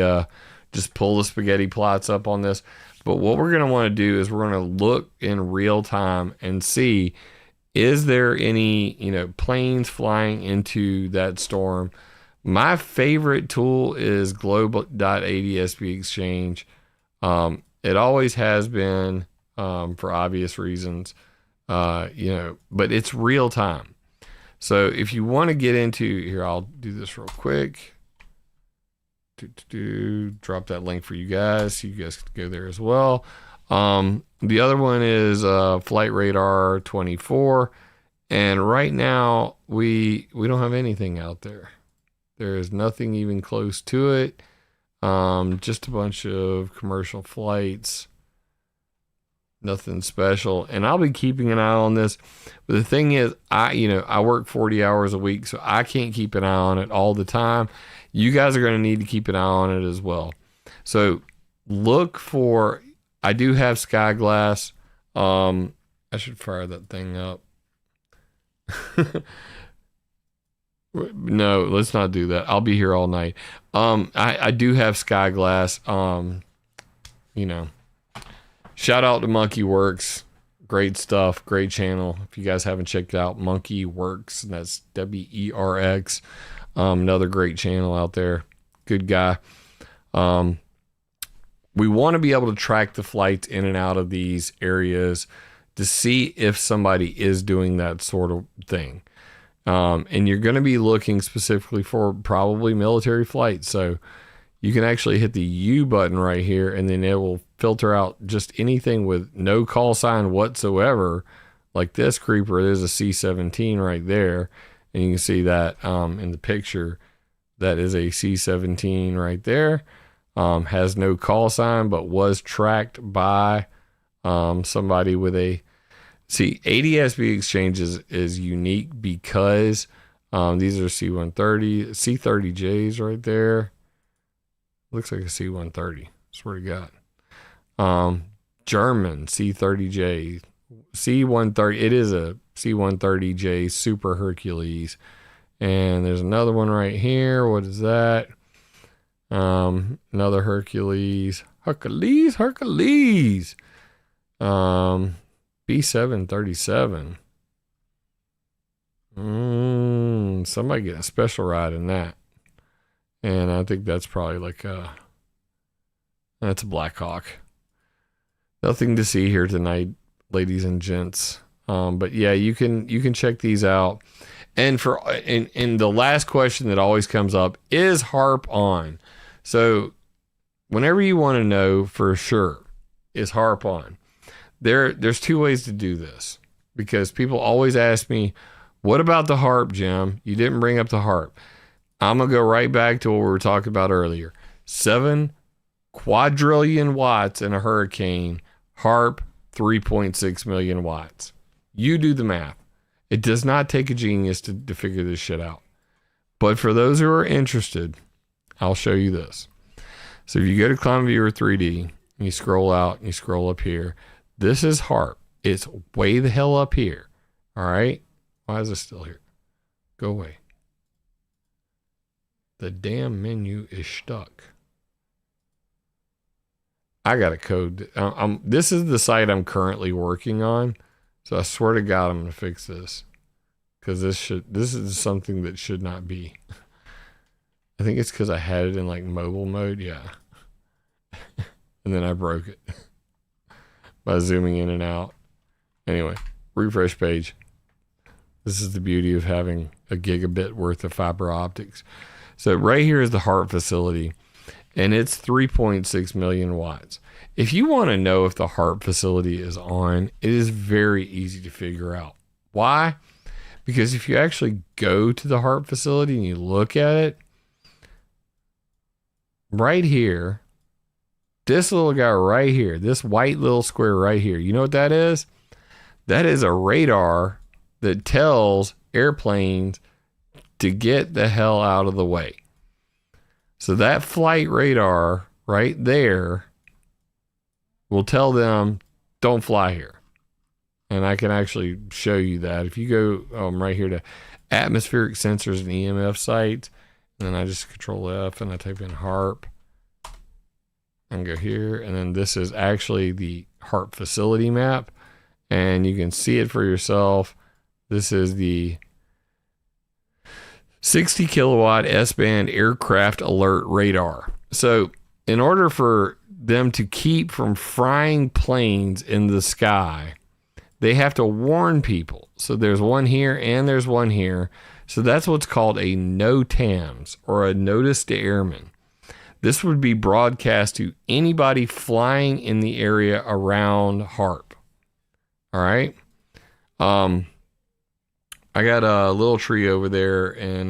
A: just pull the spaghetti plots up on this. But what we're going to want to do is we're going to look in real time and see, is there any, you know, planes flying into that storm? My favorite tool is Globe.ADSB Exchange. It always has been, for obvious reasons, you know, but it's real time. So if you want to get into here, I'll do this real quick. Drop that link for you guys so you guys can go there as well. The other one is Flight Radar 24, and right now we don't have anything out there. There is nothing even close to it. Just a bunch of commercial flights. Nothing special. And I'll be keeping an eye on this. But the thing is, I work 40 hours a week, so I can't keep an eye on it all the time. You guys are going to need to keep an eye on it as well. So look for, I do have Sky Glass. I should fire that thing up. No, let's not do that. I'll be here all night. I do have Sky Glass. You know, shout out to Monkey Works. Great stuff. Great channel. If you guys haven't checked out Monkey Works, and that's WERX. Another great channel out there. Good guy. We want to be able to track the flights in and out of these areas to see if somebody is doing that sort of thing. And you're going to be looking specifically for probably military flights. So you can actually hit the U button right here, and then it will filter out just anything with no call sign whatsoever. Like this creeper, there's a C-17 right there. And you can see that in the picture, that is a C-17 right there. Has no call sign, but was tracked by somebody with a... See, ADSB Exchange is unique because these are C-130, C-30Js right there. Looks like a C-130, swear to God. German C-30J, C-130, it is a C-130J Super Hercules. And there's another one right here. What is that? Another Hercules. B-737. Somebody get a special ride in that. And I think that's probably like that's a Black Hawk. Nothing to see here tonight, ladies and gents. But yeah, you can check these out. And and the last question that always comes up is HARP on. So whenever you want to know for sure, is HARP on? There's two ways to do this, because people always ask me, what about the HARP, Jim? You didn't bring up the HARP. I'm going to go right back to what we were talking about earlier. 7 quadrillion watts in a hurricane, HARP 3.6 million watts. You do the math. It does not take a genius to figure this shit out. But for those who are interested, I'll show you this. So if you go to ClimateViewer 3D, and you scroll out and you scroll up here, this is HARP. It's way the hell up here. All right? Why is it still here? Go away. The damn menu is stuck. I got a code. This is the site I'm currently working on. So I swear to God, I'm going to fix this. Because this is something that should not be. I think it's because I had it in like mobile mode. Yeah. And then I broke it. By zooming in and out. Anyway, refresh page. This is the beauty of having a gigabit worth of fiber optics. So right here is the HARP facility, and it's 3.6 million watts. If you want to know if the HARP facility is on, it is very easy to figure out. Why? Because if you actually go to the HARP facility and you look at it, right here, this little guy right here, this white little square right here, you know what that is? That is a radar that tells airplanes to get the hell out of the way. So that flight radar right there will tell them, don't fly here. And I can actually show you that. If you go right here to atmospheric sensors and EMF sites, and then I just control F and I type in HARP and go here. And then this is actually the HARP facility map. And you can see it for yourself. This is the 60 kilowatt S-band aircraft alert radar. So in order for them to keep from frying planes in the sky, they have to warn people. So there's one here and there's one here. So that's what's called a NOTAMs, or a notice to airmen. This would be broadcast to anybody flying in the area around HARP. All right. I got a little tree over there in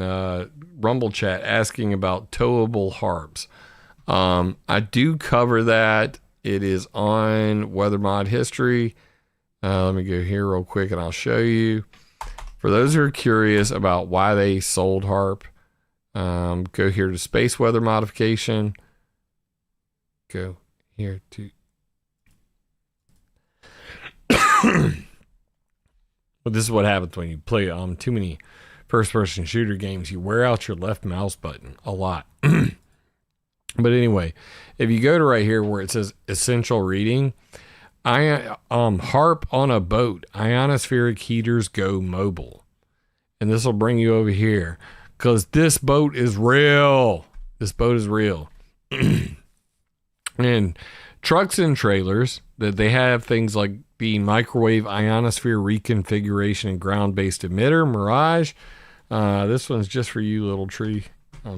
A: Rumble chat asking about towable harps. I do cover that. It is on Weather Mod History. Let me go here real quick and I'll show you. For those who are curious about why they sold HARP, go here to Space Weather Modification. Go here to... Well, this is what happens when you play too many first-person shooter games. You wear out your left mouse button a lot. But anyway, if you go to right here where it says Essential Reading, HARP on a boat, ionospheric heaters go mobile. And this will bring you over here because this boat is real. This boat is real. And trucks and trailers, that they have things like the microwave ionosphere reconfiguration and ground-based emitter, Mirage. This one's just for you, little tree,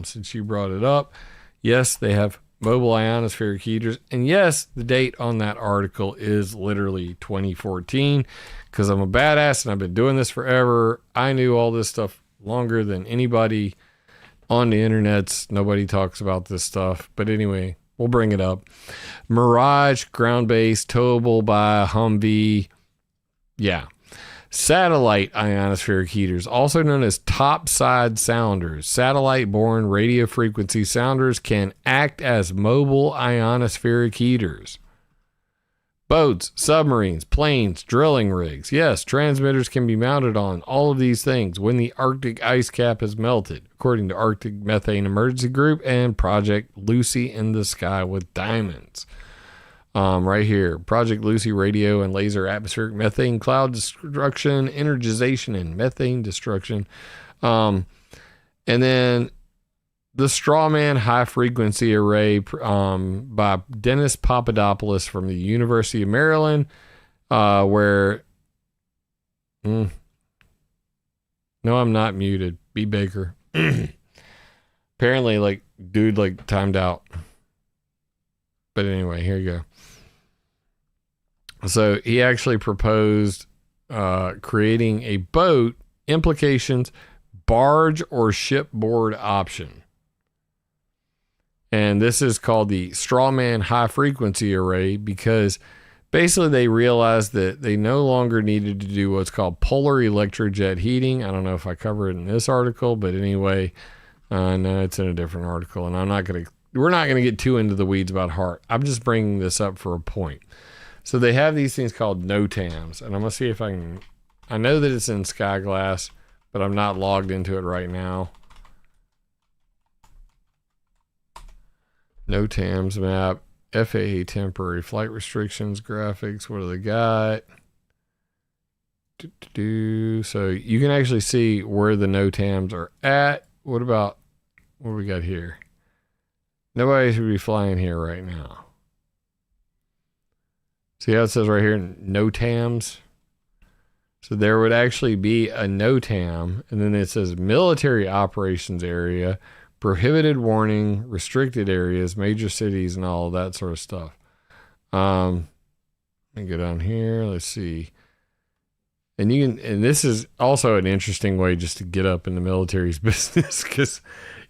A: since you brought it up. Yes, they have mobile ionospheric heaters. And yes, the date on that article is literally 2014, because I'm a badass and I've been doing this forever. I knew all this stuff longer than anybody on the internets. Nobody talks about this stuff. But anyway, we'll bring it up. Mirage, ground-based, towable by Humvee. Yeah. Satellite ionospheric heaters, also known as topside sounders. Satellite-borne radio frequency sounders can act as mobile ionospheric heaters. Boats, submarines, planes, drilling rigs. Yes, transmitters can be mounted on all of these things when the Arctic ice cap has melted, according to Arctic Methane Emergency Group and Project Lucy in the Sky with Diamonds. Right here, Project Lucy radio and laser atmospheric methane cloud destruction, energization, and methane destruction. And then the Strawman High Frequency Array by Dennis Papadopoulos from the University of Maryland, where... No, I'm not muted. B. Baker. Apparently, dude, timed out. But anyway, here you go. So he actually proposed creating a boat, implications, barge or shipboard option. And this is called the Strawman High Frequency Array because basically they realized that they no longer needed to do what's called polar electrojet heating. I don't know if I cover it in this article, but anyway, no, it's in a different article. And we're not going to get too into the weeds about HARP. I'm just bringing this up for a point. So they have these things called NOTAMs, and I'm going to see if I can... I know that it's in Skyglass, but I'm not logged into it right now. NOTAMs map, FAA temporary flight restrictions, graphics, what do they got? So you can actually see where the NOTAMs are at. What do we got here? Nobody should be flying here right now. See how it says right here, NOTAMs? So there would actually be a NOTAM, and then it says military operations area, prohibited warning, restricted areas, major cities, and all of that sort of stuff. Let me go down here. Let's see. And this is also an interesting way just to get up in the military's business, because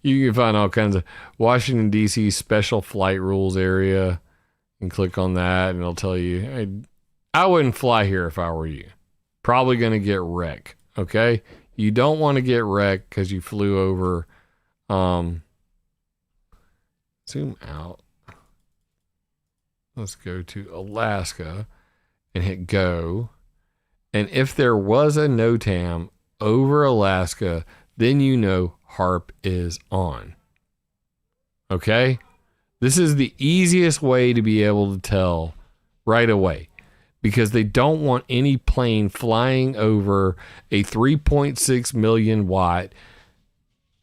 A: you can find all kinds of Washington, D.C. special flight rules area, and click on that, and it'll tell you, hey, I wouldn't fly here if I were you. Probably going to get wrecked. Okay. You don't want to get wrecked because you flew over, zoom out. Let's go to Alaska and hit go. And if there was a NOTAM over Alaska, then you know HARP is on. Okay? This is the easiest way to be able to tell right away, because they don't want any plane flying over a 3.6 million watt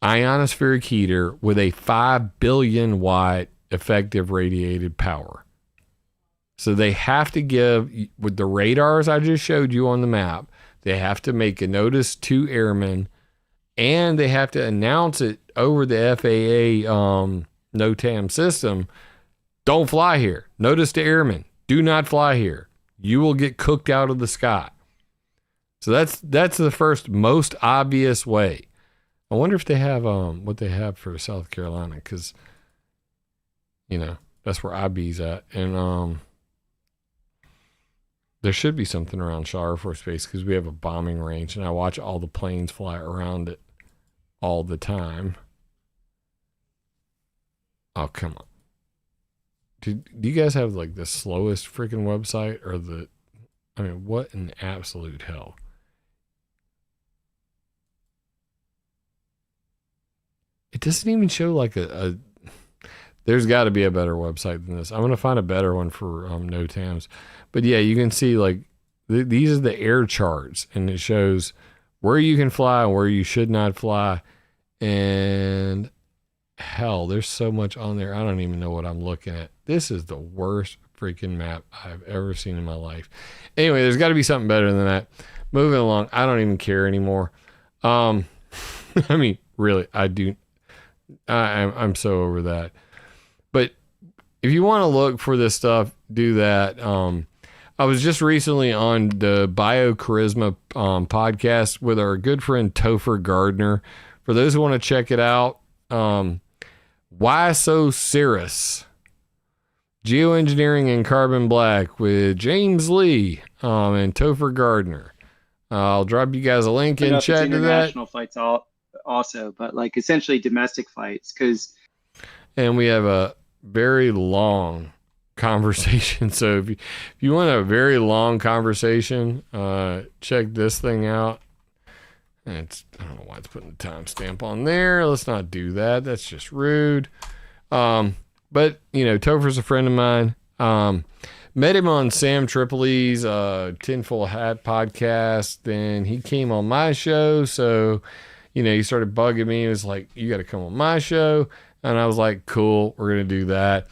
A: ionospheric heater with a 5 billion watt effective radiated power. So they have to give, with the radars I just showed you on the map, they have to make a notice to airmen, and they have to announce it over the FAA NOTAM system. Don't fly here. Notice to airmen. Do not fly here. You will get cooked out of the sky. So that's the first most obvious way. I wonder if they have what they have for South Carolina, because that's where IB's at, and there should be something around Shaw Air Force Base, because we have a bombing range, and I watch all the planes fly around it all the time. Oh, come on. Do you guys have like the slowest freaking website, or what in the absolute hell? It doesn't even show like a there's got to be a better website than this. I'm going to find a better one for NOTAMs. But yeah, you can see like these are the air charts, and it shows where you can fly and where you should not fly. And hell, there's so much on there. I don't even know what I'm looking at. This is the worst freaking map I've ever seen in my life. Anyway, there's got to be something better than that. Moving along. I don't even care anymore. I mean, really, I do. I'm so over that. But if you want to look for this stuff, do that. I was just recently on the BioCharisma podcast with our good friend Topher Gardner. For those who want to check it out, Why So Serious? Geoengineering and Carbon Black with James Lee and Topher Gardner. I'll drop you guys a link in chat to that.
J: International fights also, but like essentially domestic fights, because.
A: And we have a very long conversation. So if you want a very long conversation, check this thing out. And I don't know why it's putting the timestamp on there. Let's not do that. That's just rude. But Topher's a friend of mine. Met him on Sam Tripoli's Tinfoil Hat podcast. Then he came on my show. So, he started bugging me. He was like, you got to come on my show. And I was like, cool, we're going to do that.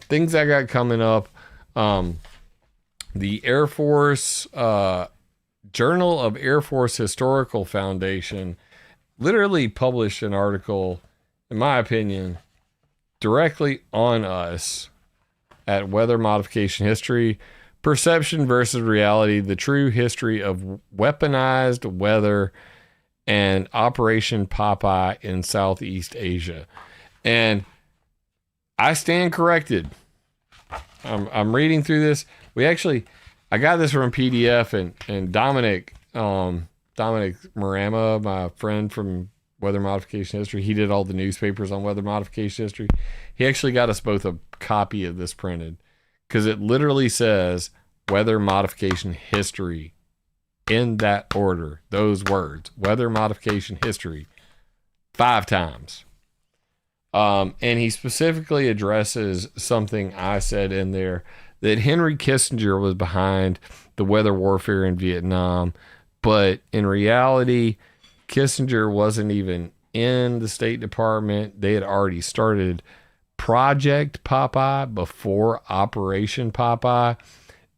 A: Things I got coming up. The Air Force Journal of Air Force Historical Foundation literally published an article, in my opinion, directly on us at Weather Modification History, Perception versus Reality, the True History of Weaponized Weather and Operation Popeye in Southeast Asia. And I stand corrected. I'm reading through this. I got this from a PDF, and Dominic Marama, my friend from Weather Modification History, he did all the newspapers on Weather Modification History. He actually got us both a copy of this printed, because it literally says Weather Modification History in that order. Those words, Weather Modification History, 5 times. And he specifically addresses something I said in there, that Henry Kissinger was behind the weather warfare in Vietnam. But in reality, Kissinger wasn't even in the State Department. They had already started Project Popeye before Operation Popeye.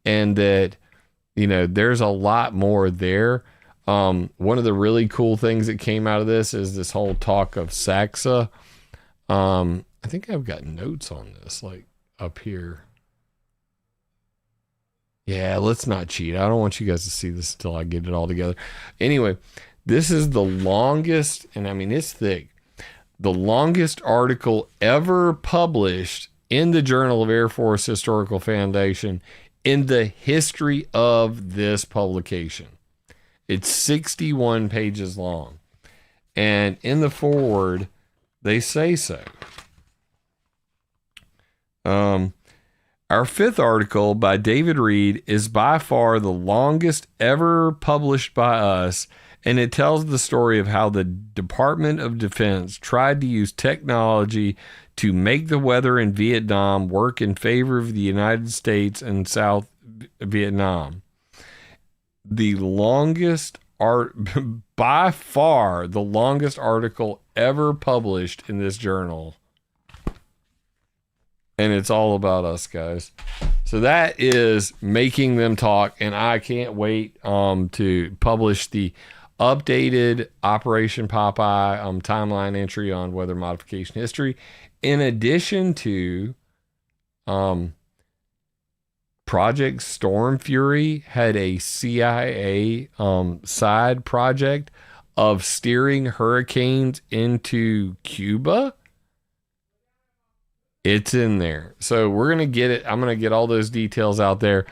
A: And that, there's a lot more there. One of the really cool things that came out of this is this whole talk of SACSA. I think I've got notes on this, like up here. Yeah, let's not cheat. I don't want you guys to see this until I get it all together. Anyway, this is the longest, and I mean, it's thick, the longest article ever published in the Journal of Air Force Historical Foundation in the history of this publication. It's 61 pages long. And in the foreword, they say so. Our fifth article by David Reed is by far the longest ever published by us, and it tells the story of how the Department of Defense tried to use technology to make the weather in Vietnam work in favor of the United States and South Vietnam. The longest by far the longest article ever published in this journal. And it's all about us, guys. So that is Making Them Talk, and I can't wait to publish the updated Operation Popeye timeline entry on weather modification history, in addition to Project Storm Fury had a CIA side project of steering hurricanes into Cuba. It's in there. So we're going to get it. I'm going to get all those details out there.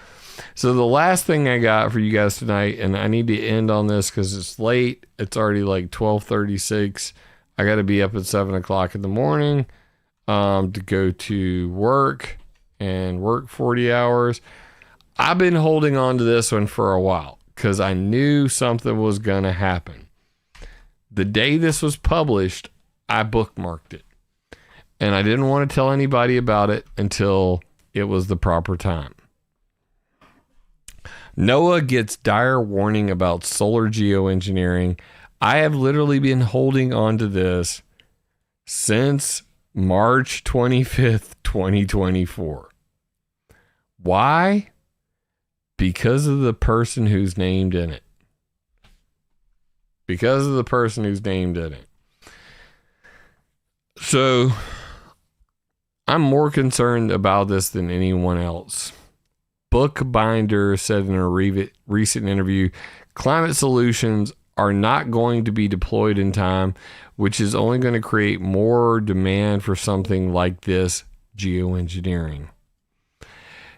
A: So the last thing I got for you guys tonight, and I need to end on this because it's late. It's already like 12:36. I got to be up at 7 o'clock in the morning to go to work and work 40 hours. I've been holding on to this one for a while because I knew something was going to happen. The day this was published, I bookmarked it. And I didn't want to tell anybody about it until it was the proper time. NOAA gets dire warning about solar geoengineering. I have literally been holding on to this since March 25th, 2024. Why? Because of the person who's named in it. Because of the person who's named in it. So I'm more concerned about this than anyone else. Bookbinder said in a recent interview, climate solutions are not going to be deployed in time, which is only going to create more demand for something like this geoengineering.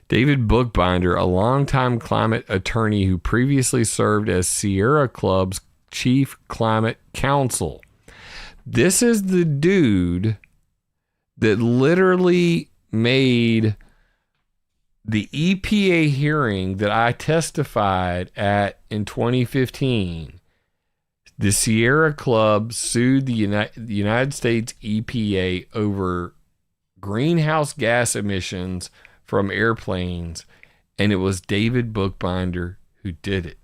A: David Bookbinder, a longtime climate attorney who previously served as Sierra Club's chief climate counsel. This is the dude that literally made the EPA hearing that I testified at in 2015. The Sierra Club sued the United States EPA over greenhouse gas emissions from airplanes, and it was David Bookbinder who did it.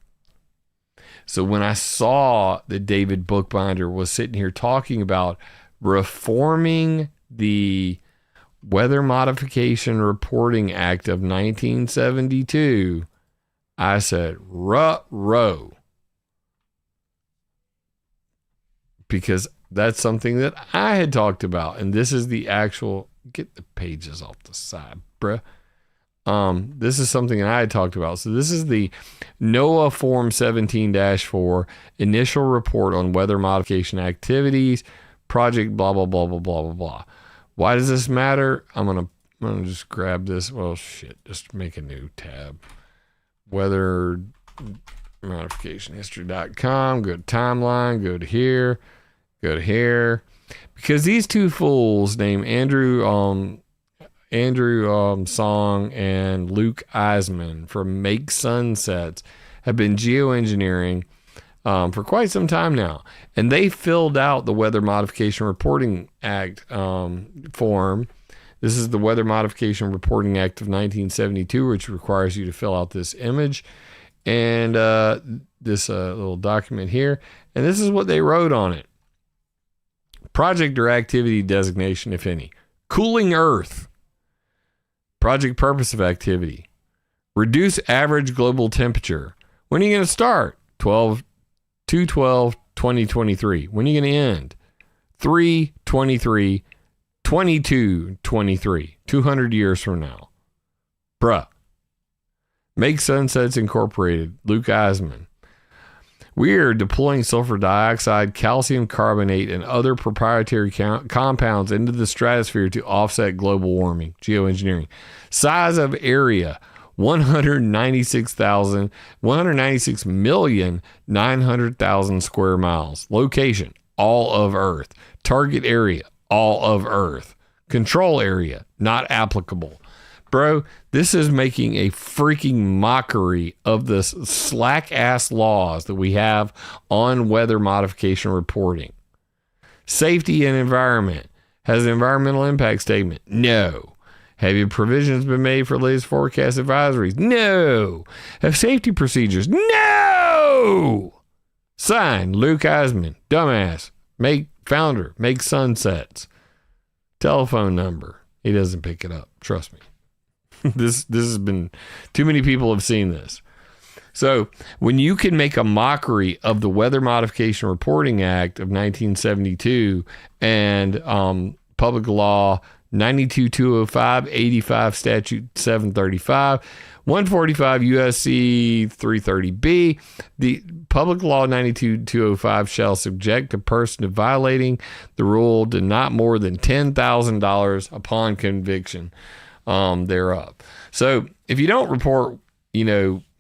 A: So when I saw that David Bookbinder was sitting here talking about reforming the Weather Modification Reporting Act of 1972, I said, ruh-roh. Because that's something that I had talked about. And this is the actual, get the pages off the side, bruh. This is something that I had talked about. So this is the NOAA Form 17-4 initial report on weather modification activities, project blah, blah, blah, blah, blah, blah, blah. Why does this matter? I'm gonna just grab this. Well, shit, just make a new tab. Weather modification history.com. Go to timeline. Go to here. Go to here. Because these two fools named Andrew Song and Luke Eisman from Make Sunsets have been geoengineering for quite some time now. And they filled out the Weather Modification Reporting Act form. This is the Weather Modification Reporting Act of 1972, which requires you to fill out this image and this little document here. And this is what they wrote on it. Project or activity designation, if any. Cooling Earth. Project purpose of activity. Reduce average global temperature. When are you going to start? 2/12/2023. When are you going to end? 3/23/2023. 2223, 200 years from now. Bruh. Make Sunsets Incorporated, Luke Eisman. We are deploying sulfur dioxide, calcium carbonate, and other proprietary compounds into the stratosphere to offset global warming. Geoengineering. Size of area, 196,900,000 square miles. Location, all of Earth. Target area, all of Earth. Control area, not applicable. Bro, this is making a freaking mockery of the slack ass laws that we have on weather modification reporting. Safety and environment. Has an environmental impact statement? No. Have your provisions been made for latest forecast advisories? No. Have safety procedures? No. Signed, Luke Eisman, dumbass, founder, Make Sunsets. Telephone number. He doesn't pick it up. Trust me. This has been, too many people have seen this. So when you can make a mockery of the Weather Modification Reporting Act of 1972 and Public Law 92-205, 85 Statute 735, 145 USC 330B, the Public Law 92-205 shall subject a person to violating the rule to not more than $10,000 upon conviction thereof. So if you don't report,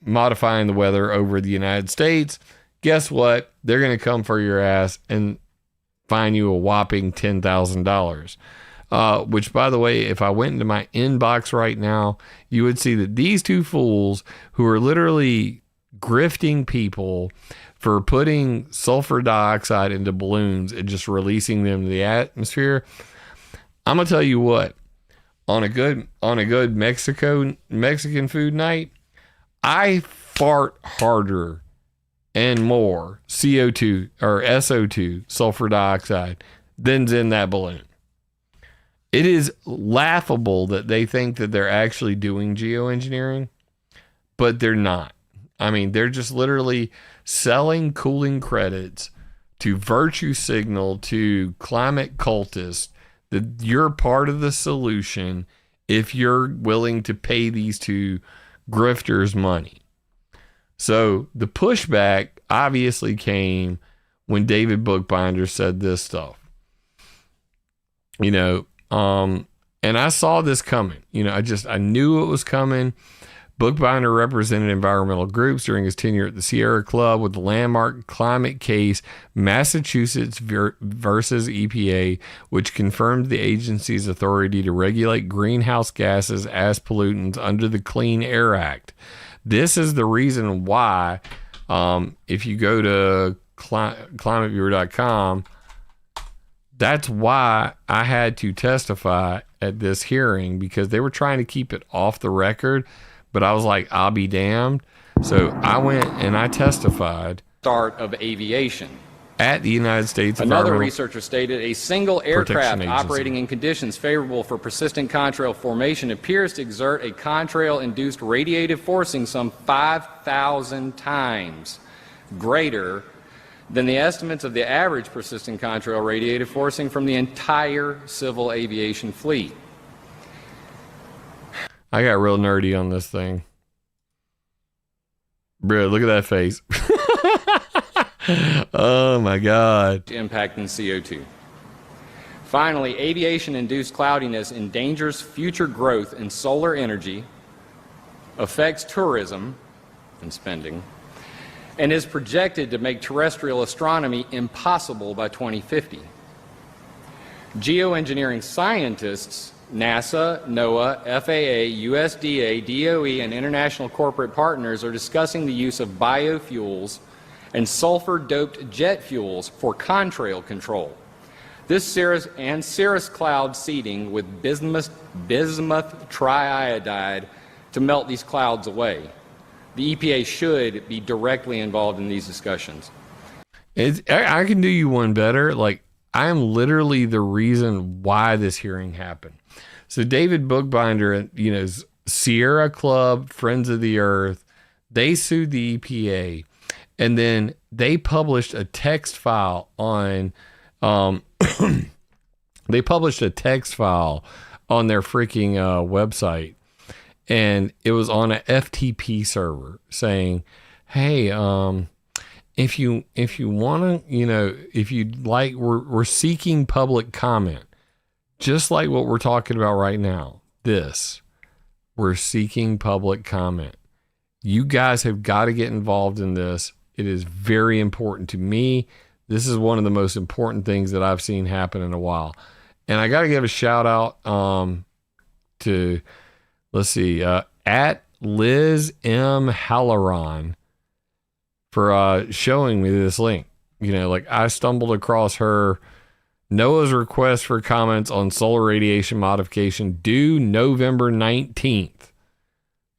A: modifying the weather over the United States, guess what? They're going to come for your ass and fine you a whopping $10,000. Which, by the way, if I went into my inbox right now, you would see that these two fools who are literally grifting people for putting sulfur dioxide into balloons and just releasing them to the atmosphere. I'm going to tell you what. On a good Mexican food night, I fart harder and more CO2 or SO2, sulfur dioxide, than's in that balloon. It is laughable that they think that they're actually doing geoengineering, but they're not. I mean, they're just literally selling cooling credits to virtue signal to climate cultists that you're part of the solution if you're willing to pay these two grifters money. So the pushback obviously came when David Bookbinder said this stuff. And I saw this coming. I knew it was coming. Bookbinder represented environmental groups during his tenure at the Sierra Club with the landmark climate case Massachusetts versus EPA, which confirmed the agency's authority to regulate greenhouse gases as pollutants under the Clean Air Act. This is the reason why, if you go to ClimateViewer.com, that's why I had to testify at this hearing, because they were trying to keep it off the record. But I was like, I'll be damned. So I went and I testified.
K: Start of aviation.
A: At the United States
K: Another researcher stated a single aircraft operating in conditions favorable for persistent contrail formation appears to exert a contrail-induced radiative forcing some 5,000 times greater than the estimates of the average persistent contrail radiative forcing from the entire civil aviation fleet.
A: I got real nerdy on this thing. Bro, look at that face. Oh my God.
K: Impact in CO2. Finally, aviation-induced cloudiness endangers future growth in solar energy, affects tourism and spending, and is projected to make terrestrial astronomy impossible by 2050. Geoengineering scientists, NASA, NOAA, FAA, USDA, DOE, and international corporate partners are discussing the use of biofuels and sulfur-doped jet fuels for contrail control. This cirrus cloud seeding with bismuth triiodide to melt these clouds away. The EPA should be directly involved in these discussions.
A: I can do you one better. I am literally the reason why this hearing happened. So David Bookbinder, Sierra Club, Friends of the Earth, they sued the EPA, and then they published a text file on They published a text file on their freaking website, and it was on a FTP server saying, "Hey, if you want to, if you'd like, we're seeking public comment, just like what we're talking about right now. We're seeking public comment. You guys have got to get involved in this. It is very important to me. This is one of the most important things that I've seen happen in a while." And I got to give a shout out to, let's see, at Liz M. Halloran for showing me this link. I stumbled across her NOAA's request for comments on solar radiation modification due November 19th.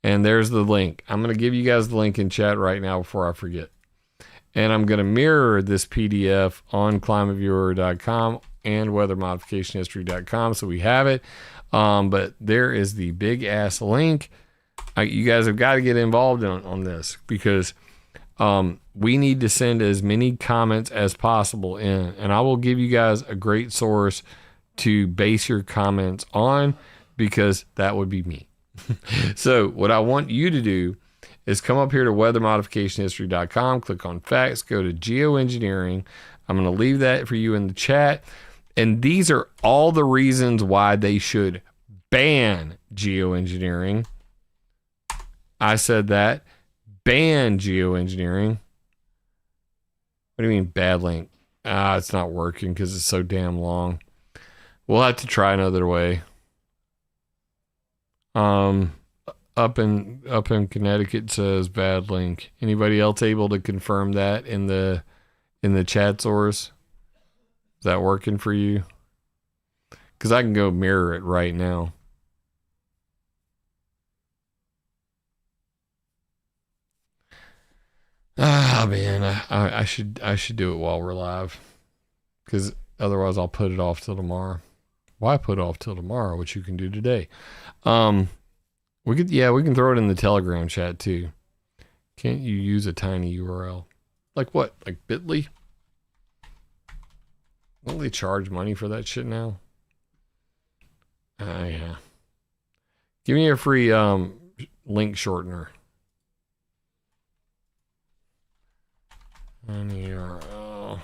A: And there's the link. I'm going to give you guys the link in chat right now before I forget. And I'm going to mirror this PDF on ClimateViewer.com and weathermodificationhistory.com, so we have it. But there is the big ass link. You guys have got to get involved on this, because we need to send as many comments as possible in, and I will give you guys a great source to base your comments on, because that would be me. So what I want you to do is come up here to weathermodificationhistory.com, click on facts, go to geoengineering. I'm going to leave that for you in the chat. And these are all the reasons why they should ban geoengineering. I said that. Ban geoengineering. What do you mean bad link? It's not working because it's so damn long. We'll have to try another way. Up in Connecticut says bad link. Anybody else able to confirm that in the chat source? Is that working for you? Because I can go mirror it right now. Man, I should do it while we're live, because otherwise I'll put it off till tomorrow. Why put it off till tomorrow? What you can do today? We can throw it in the Telegram chat too. Can't you use a tiny URL? Like what? Like Bitly? Don't they charge money for that shit now? Yeah. Give me a free link shortener. Tiny URL.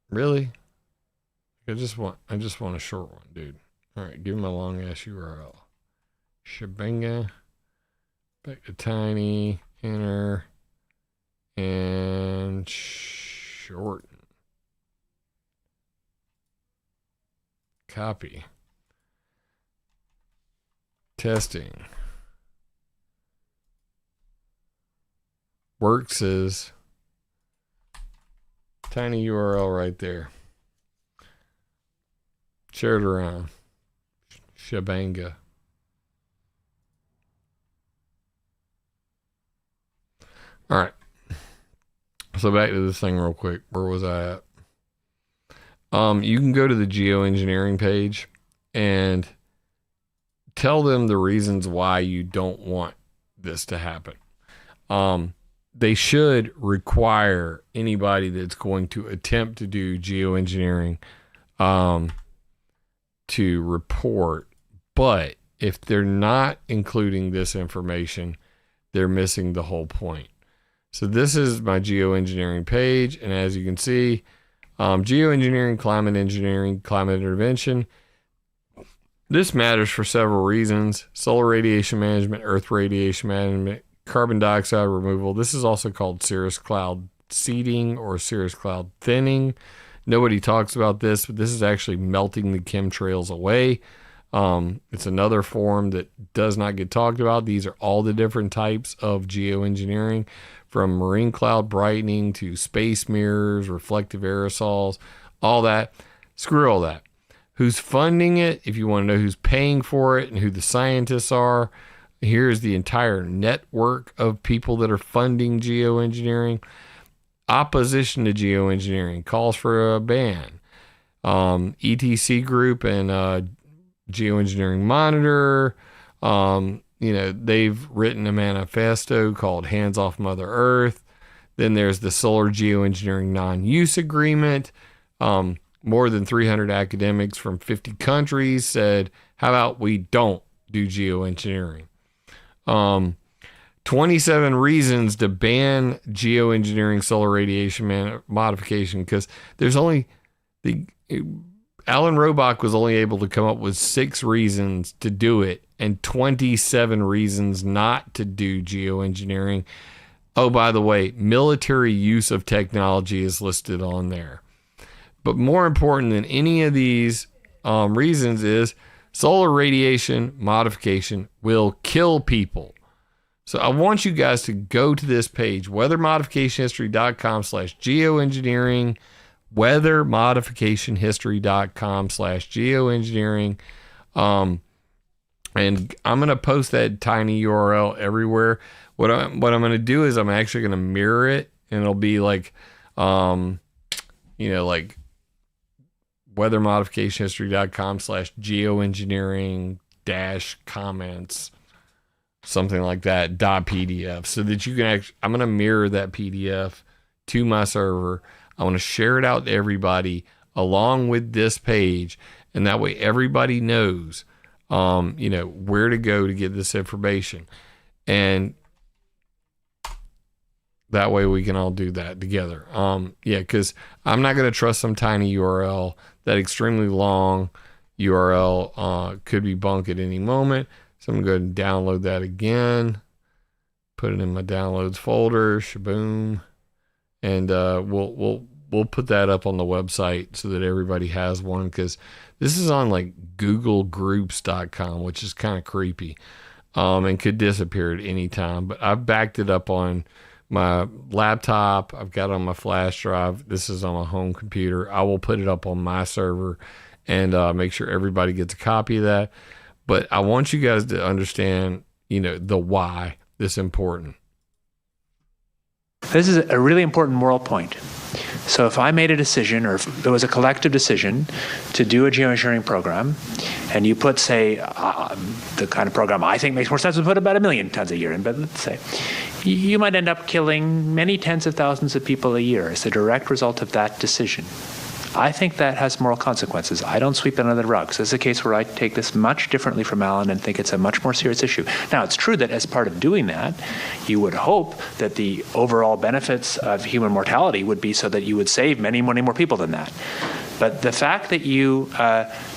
A: Really? I just want a short one, dude. All right, give me a long ass URL. Shabanga, back to tiny, enter, and shorten. Copy. Testing. Works is tiny URL right there. Share it around. Shabanga. All right. So back to this thing real quick. Where was I at? You can go to the geoengineering page and tell them the reasons why you don't want this to happen. They should require anybody that's going to attempt to do geoengineering to report. But if they're not including this information, they're missing the whole point. So this is my geoengineering page. And as you can see, geoengineering, climate engineering, climate intervention. This matters for several reasons. Solar radiation management, earth radiation management, carbon dioxide removal. This is also called cirrus cloud seeding or cirrus cloud thinning. Nobody talks about this, but this is actually melting the chemtrails away. It's another form that does not get talked about. These are all the different types of geoengineering, from marine cloud brightening to space mirrors, reflective aerosols, all that. Screw all that. Who's funding it? If you want to know who's paying for it and who the scientists are, here's the entire network of people that are funding geoengineering. Opposition to geoengineering calls for a ban. ETC Group and Geoengineering Monitor, they've written a manifesto called Hands Off Mother Earth. Then there's the Solar Geoengineering Non-Use Agreement. More than 300 academics from 50 countries said, how about we don't do geoengineering? 27 reasons to ban geoengineering solar radiation modification, because there's only Alan Robach was only able to come up with 6 reasons to do it and 27 reasons not to do geoengineering. Oh, by the way, military use of technology is listed on there. But more important than any of these reasons is solar radiation modification will kill people. So I want you guys to go to this page, weathermodificationhistory.com/geoengineering, weathermodificationhistory.com/geoengineering. And I'm going to post that tiny URL everywhere. What I'm going to do is I'm actually going to mirror it, and it'll be like, like weathermodificationhistory.com/geoengineering-comments, something like that, .pdf, so that you can actually, I'm going to mirror that PDF to my server. I want to share it out to everybody along with this page, and that way everybody knows, where to go to get this information. And that way we can all do that together. Because I'm not going to trust some tiny URL. That extremely long URL could be bunk at any moment. So I'm going to go and download that again. Put it in my downloads folder. Shaboom. And we'll put that up on the website so that everybody has one, because this is on like googlegroups.com, which is kind of creepy, and could disappear at any time. But I've backed it up on my laptop. I've got it on my flash drive. This is on my home computer. I will put it up on my server and make sure everybody gets a copy of that. But I want you guys to understand, the why this is important.
L: This is a really important moral point. So if I made a decision, or if there was a collective decision to do a geoengineering program, and you put, say, the kind of program I think makes more sense to put about 1 million tons a year in, but let's say, you might end up killing many tens of thousands of people a year as a direct result of that decision. I think that has moral consequences. I don't sweep it under the rug. So this is a case where I take this much differently from Alan and think it's a much more serious issue. Now, it's true that as part of doing that, you would hope that the overall benefits of human mortality would be so that you would save many, many more people than that. But the fact that you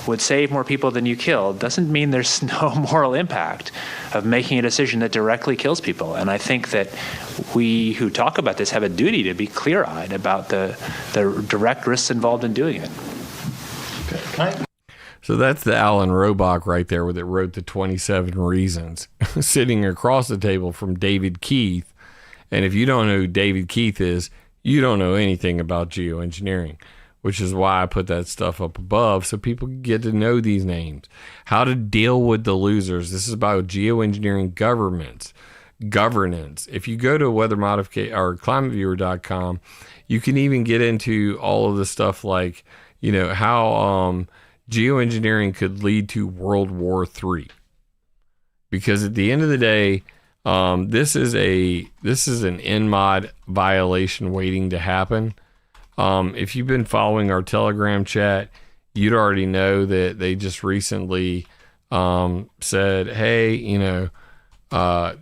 L: would save more people than you kill doesn't mean there's no moral impact of making a decision that directly kills people. And I think that we who talk about this have a duty to be clear-eyed about the direct risks involved in doing it.
A: So that's the Alan Robach right there, that wrote the 27 reasons, sitting across the table from David Keith. And if you don't know who David Keith is, you don't know anything about geoengineering, which is why I put that stuff up above so people can get to know these names. How to deal with the losers. This is about geoengineering governance. If you go to ClimateViewer.com, you can even get into all of the stuff like, how geoengineering could lead to World War III. Because at the end of the day, this is an NMOD violation waiting to happen. If you've been following our Telegram chat, you'd already know that they just recently said, hey,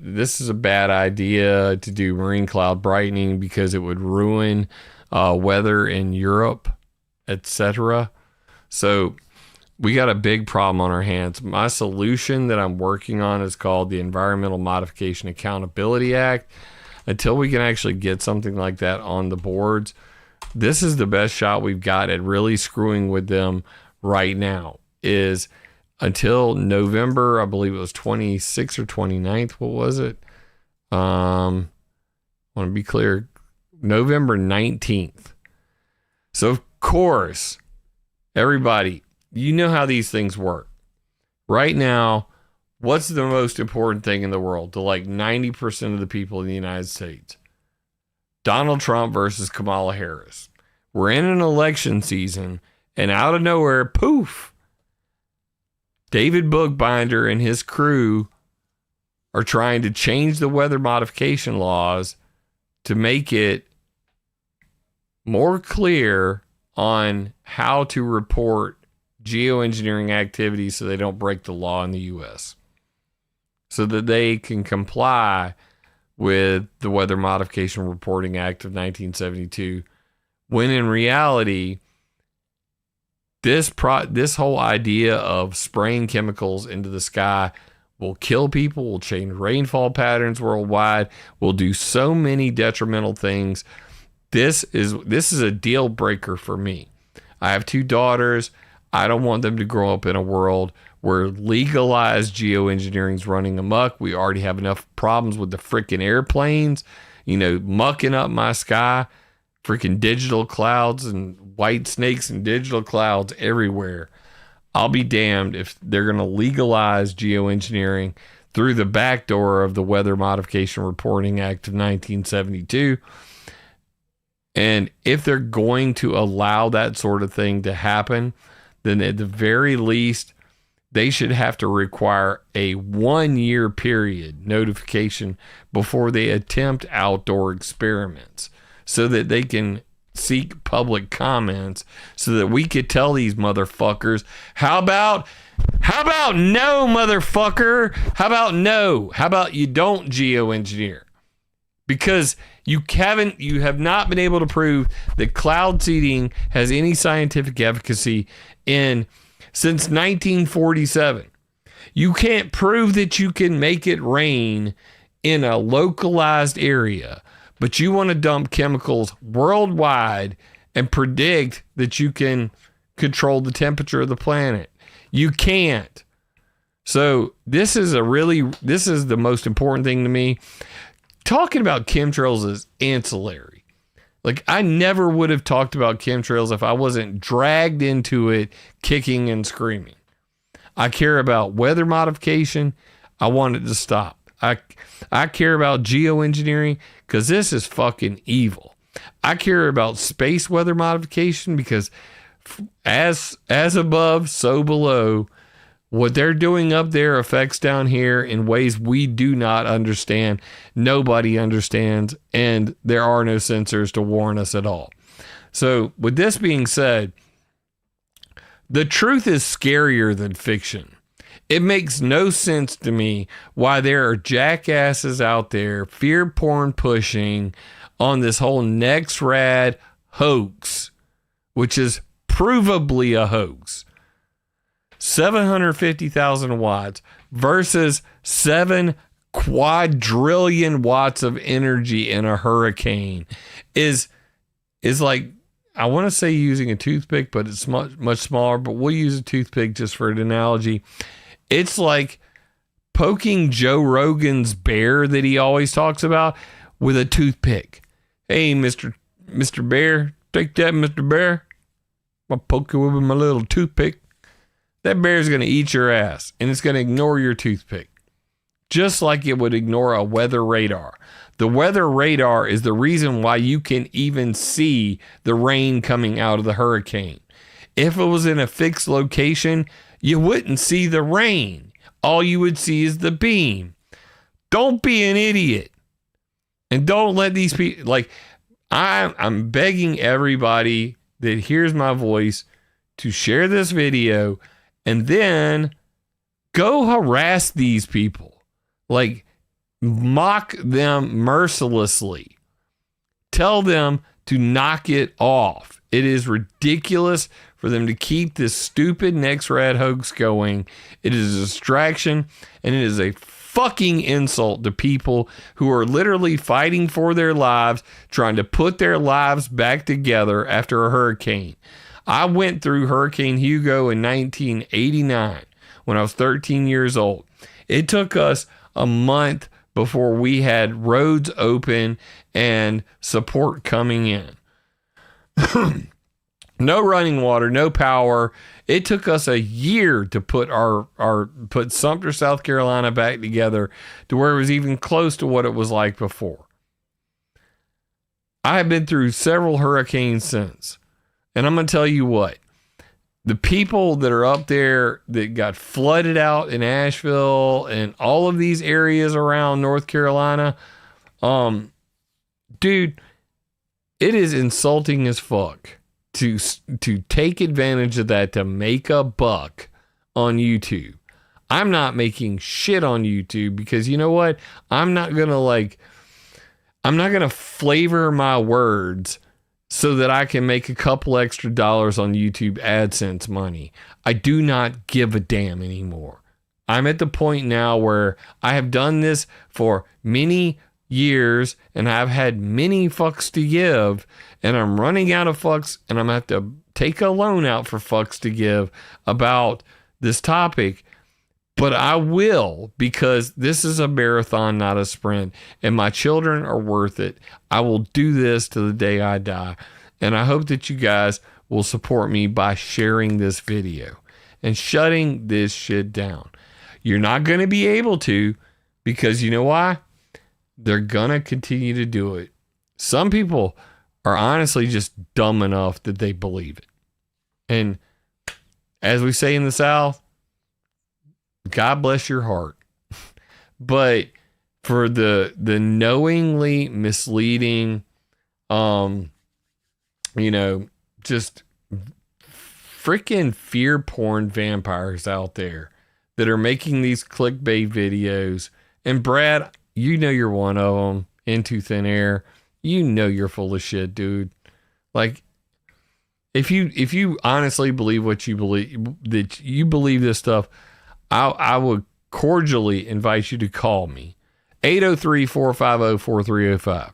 A: this is a bad idea to do marine cloud brightening because it would ruin weather in Europe, etc. So we got a big problem on our hands. My solution that I'm working on is called the Environmental Modification Accountability Act. Until we can actually get something like that on the boards, this is the best shot we've got at really screwing with them right now. Is until November, I believe it was 26th or 29th. What was it? I want to be clear. November 19th. So, of course, everybody, you know how these things work. Right now, what's the most important thing in the world to like 90% of the people in the United States? Donald Trump versus Kamala Harris. We're in an election season, and out of nowhere, poof, David Bookbinder and his crew are trying to change the weather modification laws to make it more clear on how to report geoengineering activities so they don't break the law in the U.S., so that they can comply with the Weather Modification Reporting Act of 1972, when in reality, this whole idea of spraying chemicals into the sky will kill people, will change rainfall patterns worldwide, will do so many detrimental things. This is a deal breaker for me. I have 2 daughters. I don't want them to grow up in a world where legalized geoengineering is running amok. We already have enough problems with the freaking airplanes, mucking up my sky, freaking digital clouds and white snakes and digital clouds everywhere. I'll be damned if they're going to legalize geoengineering through the back door of the Weather Modification Reporting Act of 1972. And if they're going to allow that sort of thing to happen, then at the very least, they should have to require a 1-year period notification before they attempt outdoor experiments, so that they can seek public comments, so that we could tell these motherfuckers, how about no, motherfucker? How about no? How about you don't geoengineer? Because you have not been able to prove that cloud seeding has any scientific efficacy since 1947. You can't prove that you can make it rain in a localized area, but you want to dump chemicals worldwide and predict that you can control the temperature of the planet. You can't. So this is the most important thing to me. Talking about chemtrails is ancillary. Like, I never would have talked about chemtrails if I wasn't dragged into it kicking and screaming. I care about weather modification. I want it to stop. I care about geoengineering because this is fucking evil. I care about space weather modification because as above, so below. What they're doing up there affects down here in ways we do not understand. Nobody understands, and there are no sensors to warn us at all. So, with this being said, the truth is scarier than fiction. It makes no sense to me why there are jackasses out there fear porn pushing on this whole NEXRAD hoax, which is provably a hoax. 750,000 watts versus 7 quadrillion watts of energy in a hurricane is like, I want to say using a toothpick, but it's much smaller, but we'll use a toothpick just for an analogy. It's like poking Joe Rogan's bear that he always talks about with a toothpick. Hey, Mr. Bear, take that, Mr. Bear. I'll poke you with my little toothpick. That bear's going to eat your ass, and it's going to ignore your toothpick, just like it would ignore a weather radar. The weather radar is the reason why you can even see the rain coming out of the hurricane. If it was in a fixed location, you wouldn't see the rain. All you would see is the beam. Don't be an idiot. And don't let these people, like, I'm begging everybody that hears my voice to share this video and then go harass these people. Like, mock them mercilessly. Tell them to knock it off. It is ridiculous for them to keep this stupid NEXRAD hoax going. It is a distraction, and it is a fucking insult to people who are literally fighting for their lives, trying to put their lives back together after a hurricane. I went through Hurricane Hugo in 1989 when I was 13 years old. It took us a month before we had roads open and support coming in. No running water, no power. It took us a year to put Sumter, South Carolina back together to where it was even close to what it was like before. I have been through several hurricanes since. And I'm going to tell you what, the people that are up there that got flooded out in Asheville and all of these areas around North Carolina, dude, it is insulting as fuck to take advantage of that to make a buck on YouTube. I'm not making shit on YouTube because you know what? I'm not going to flavor my words so that I can make a couple extra dollars on YouTube AdSense money. I do not give a damn anymore. I'm at the point now where I have done this for many years and I've had many fucks to give, and I'm running out of fucks, and I'm going to have to take a loan out for fucks to give about this topic. But I will, because this is a marathon, not a sprint, and my children are worth it. I will do this to the day I die. And I hope that you guys will support me by sharing this video and shutting this shit down. You're not going to be able to, because you know why? They're going to continue to do it. Some people are honestly just dumb enough that they believe it. And as we say in the South, God bless your heart. But for the knowingly misleading, just freaking fear porn vampires out there that are making these clickbait videos. And Brad, you know you're one of them. Into thin air. You know you're full of shit, dude. Like, if you honestly believe what you believe, that you believe this stuff, I would cordially invite you to call me. 803-450-4305.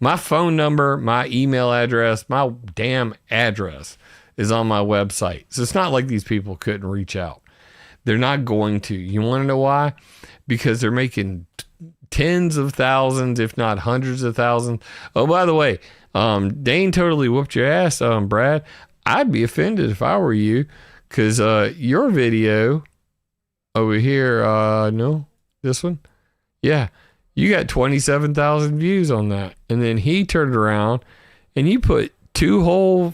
A: My phone number, my email address, my damn address is on my website. So it's not like these people couldn't reach out. They're not going to. You want to know why? Because they're making tens of thousands, if not hundreds of thousands. Oh, by the way, Dane totally whooped your ass, Brad. I'd be offended if I were you, because your video over here, no, this one, yeah, you got 27,000 views on that, and then he turned around and you put 2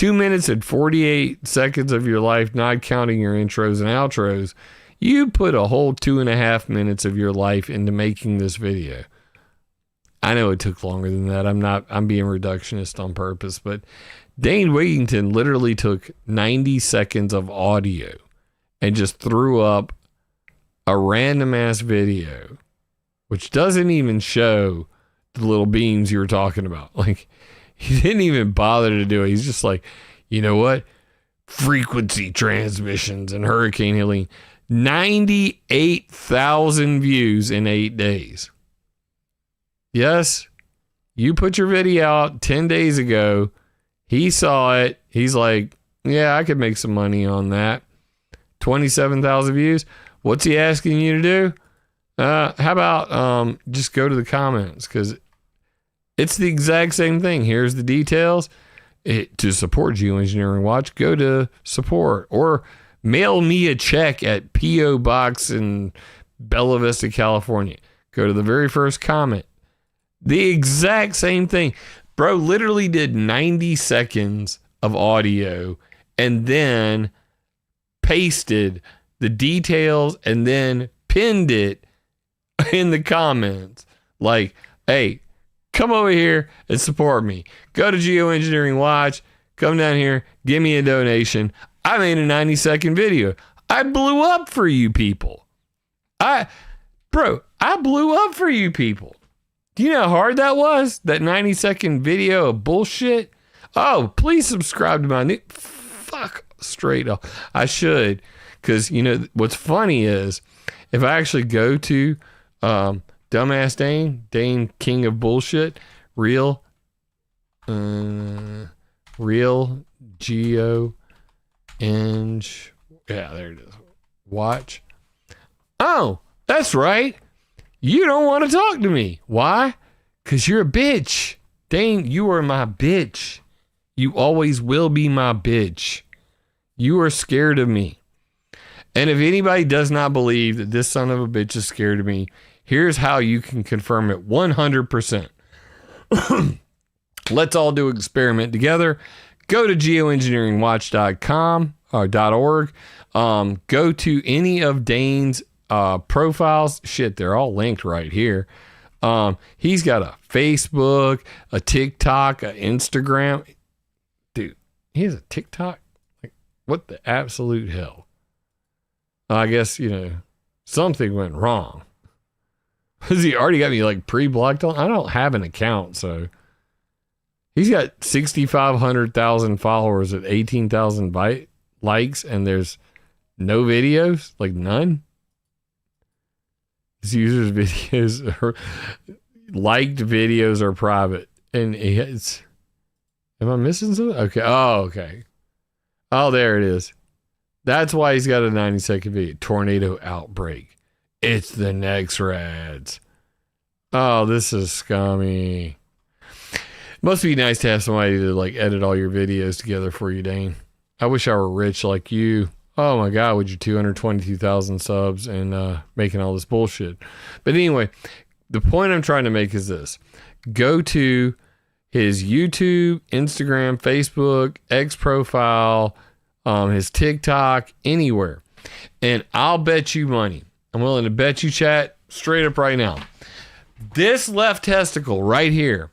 A: minutes and 48 seconds of your life, not counting your intros and outros. You put a whole 2.5 minutes of your life into making this video. I know it took longer than that. I'm being reductionist on purpose, but Dane Wigington literally took 90 seconds of audio and just threw up a random ass video, which doesn't even show the little beams you were talking about. Like, he didn't even bother to do it. He's just like, you know what? Frequency transmissions and Hurricane Helene. 98,000 views in 8 days. Yes, you put your video out 10 days ago. He saw it. He's like, yeah, I could make some money on that. 27,000 views. What's he asking you to do? How about just go to the comments, because it's the exact same thing. Here's the details. To support Geoengineering Watch, go to support or mail me a check at P.O. Box in Bella Vista, California. Go to the very first comment. The exact same thing. Bro literally did 90 seconds of audio and then pasted the details and then pinned it in the comments. Like, hey, come over here and support me. Go to Geoengineering Watch. Come down here. Give me a donation. I made a 90-second video. I blew up for you people. I blew up for you people. Do you know how hard that was? That 90-second video of bullshit? Oh, please subscribe to my new... Fuck, straight up. I should. Because, you know, what's funny is, if I actually go to Dumbass Dane, King of Bullshit, real Geo... yeah, there it is. Watch. Oh, that's right. You don't want to talk to me. Why? Because you're a bitch. Dane, you are my bitch. You always will be my bitch. You are scared of me. And if anybody does not believe that this son of a bitch is scared of me, here's how you can confirm it 100%. Let's all do an experiment together. Go to geoengineeringwatch.com or .org. Go to any of Dane's profiles. Shit, they're all linked right here. He's got a Facebook, a TikTok, an Instagram. Dude, he has a TikTok? Like, what the absolute hell? I guess, something went wrong. Because he already got me like pre-blocked on. I don't have an account, so he's got 6,500,000 followers at 18,000 likes, and there's no videos, like none. His users' videos are liked videos are private, and it's. Am I missing something? Okay. Oh, okay. Oh, there it is. That's why he's got a 90-second video. Tornado outbreak. It's the NEXRADs. Oh, this is scummy. Must be nice to have somebody to like edit all your videos together for you, Dane. I wish I were rich like you. Oh my God, with your 222,000 subs and making all this bullshit. But anyway, the point I'm trying to make is this. Go to his YouTube, Instagram, Facebook, X profile, his TikTok, anywhere. And I'll bet you money. I'm willing to bet you, chat, straight up right now. This left testicle right here,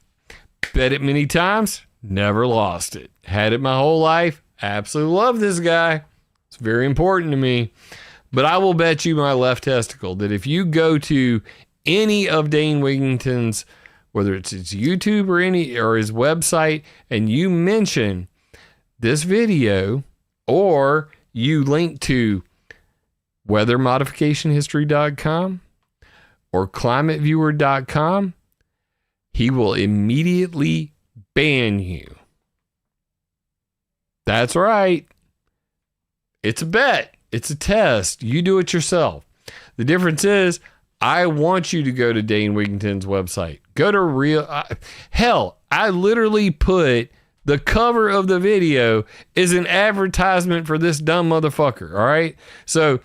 A: bet it many times, never lost it. Had it my whole life. Absolutely love this guy. It's very important to me. But I will bet you my left testicle that if you go to any of Dane Wigington's, whether it's his YouTube or his website, and you mention this video, or you link to weathermodificationhistory.com or climateviewer.com, he will immediately ban you. That's right. It's a bet. It's a test. You do it yourself. The difference is, I want you to go to Dane Wigington's website. Go to hell, I literally put the cover of the video is an advertisement for this dumb motherfucker. All right. So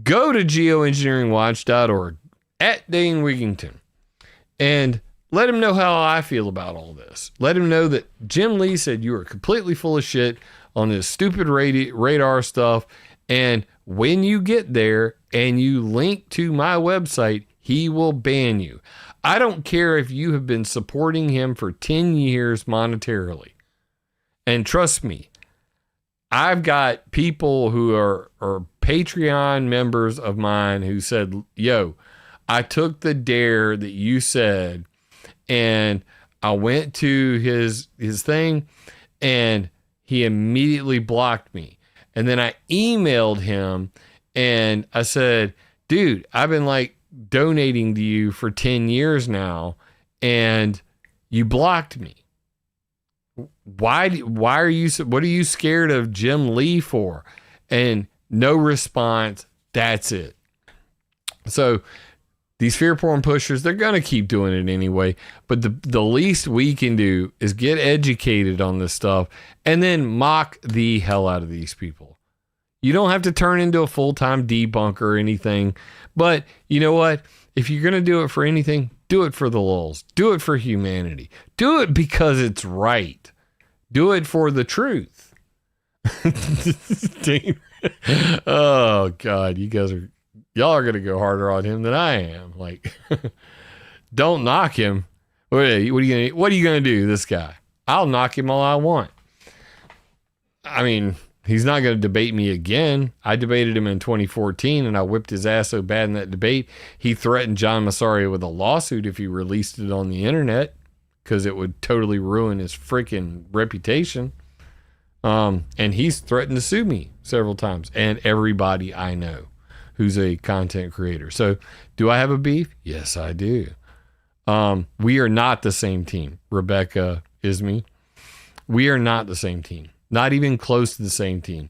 A: go to geoengineeringwatch.org at Dane Wigington and let him know how I feel about all this. Let him know that Jim Lee said you are completely full of shit on this stupid radar stuff. And when you get there and you link to my website, he will ban you. I don't care if you have been supporting him for 10 years monetarily. And trust me, I've got people who are Patreon members of mine who said, yo, I took the dare that you said, and I went to his thing, and he immediately blocked me. And then I emailed him, and I said, dude, I've been like donating to you for 10 years now, and you blocked me. Why are you, what are you scared of Jim Lee for? And no response. That's it. So these fear porn pushers, they're going to keep doing it anyway. But the least we can do is get educated on this stuff and then mock the hell out of these people. You don't have to turn into a full-time debunker or anything. But you know what? If you're going to do it for anything, do it for the lulz. Do it for humanity. Do it because it's right. Do it for the truth. Oh God, y'all are gonna go harder on him than I am. Like, don't knock him. What are you gonna do, this guy? I'll knock him all I want. I mean, he's not gonna debate me again. I debated him in 2014, and I whipped his ass so bad in that debate. He threatened John Massaria with a lawsuit if he released it on the internet, because it would totally ruin his freaking reputation. And he's threatened to sue me several times, and everybody I know who's a content creator. So do I have a beef? Yes, I do. We are not the same team. Rebecca Isme. We are not the same team. Not even close to the same team.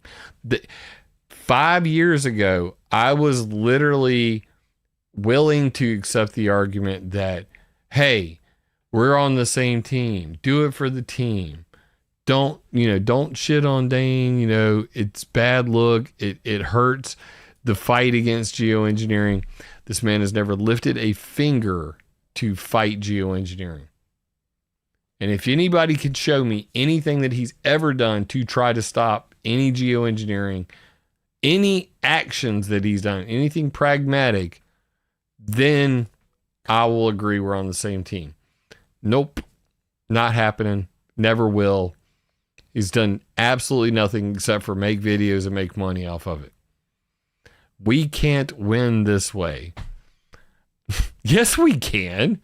A: 5 years ago, I was literally willing to accept the argument that, hey, we're on the same team. Do it for the team. Don't shit on Dane. It's bad look. It hurts the fight against geoengineering. This man has never lifted a finger to fight geoengineering. And if anybody could show me anything that he's ever done to try to stop any geoengineering, any actions that he's done, anything pragmatic, then I will agree we're on the same team. Nope. Not happening. Never will. He's done absolutely nothing except for make videos and make money off of it. We can't win this way. Yes, we can.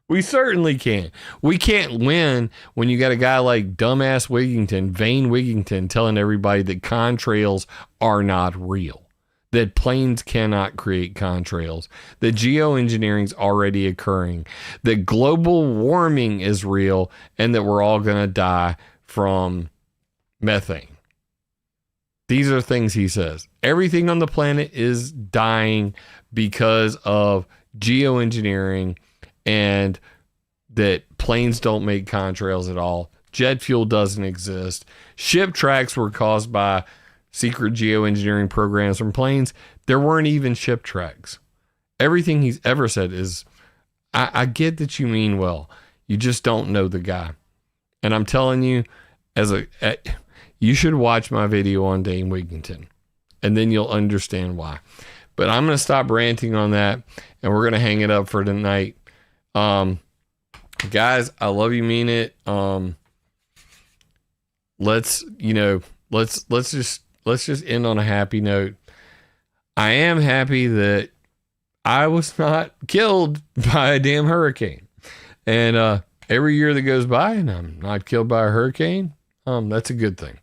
A: We certainly can. We can't win when you got a guy like dumbass Wigington, Vane Wigington, telling everybody that contrails are not real, that planes cannot create contrails, that geoengineering's already occurring, that global warming is real, and that we're all going to die from methane. These are things he says. Everything on the planet is dying because of geoengineering, and that planes don't make contrails at all. Jet fuel doesn't exist. Ship tracks were caused by secret geoengineering programs from planes. There weren't even ship tracks. Everything he's ever said is, I get that you mean well. You just don't know the guy. And I'm telling you, you should watch my video on Dane Wigington, and then you'll understand why. But I'm going to stop ranting on that, and we're going to hang it up for tonight. Guys, I love you, mean it. Let's just end on a happy note. I am happy that I was not killed by a damn hurricane. And every year that goes by and I'm not killed by a hurricane, that's a good thing.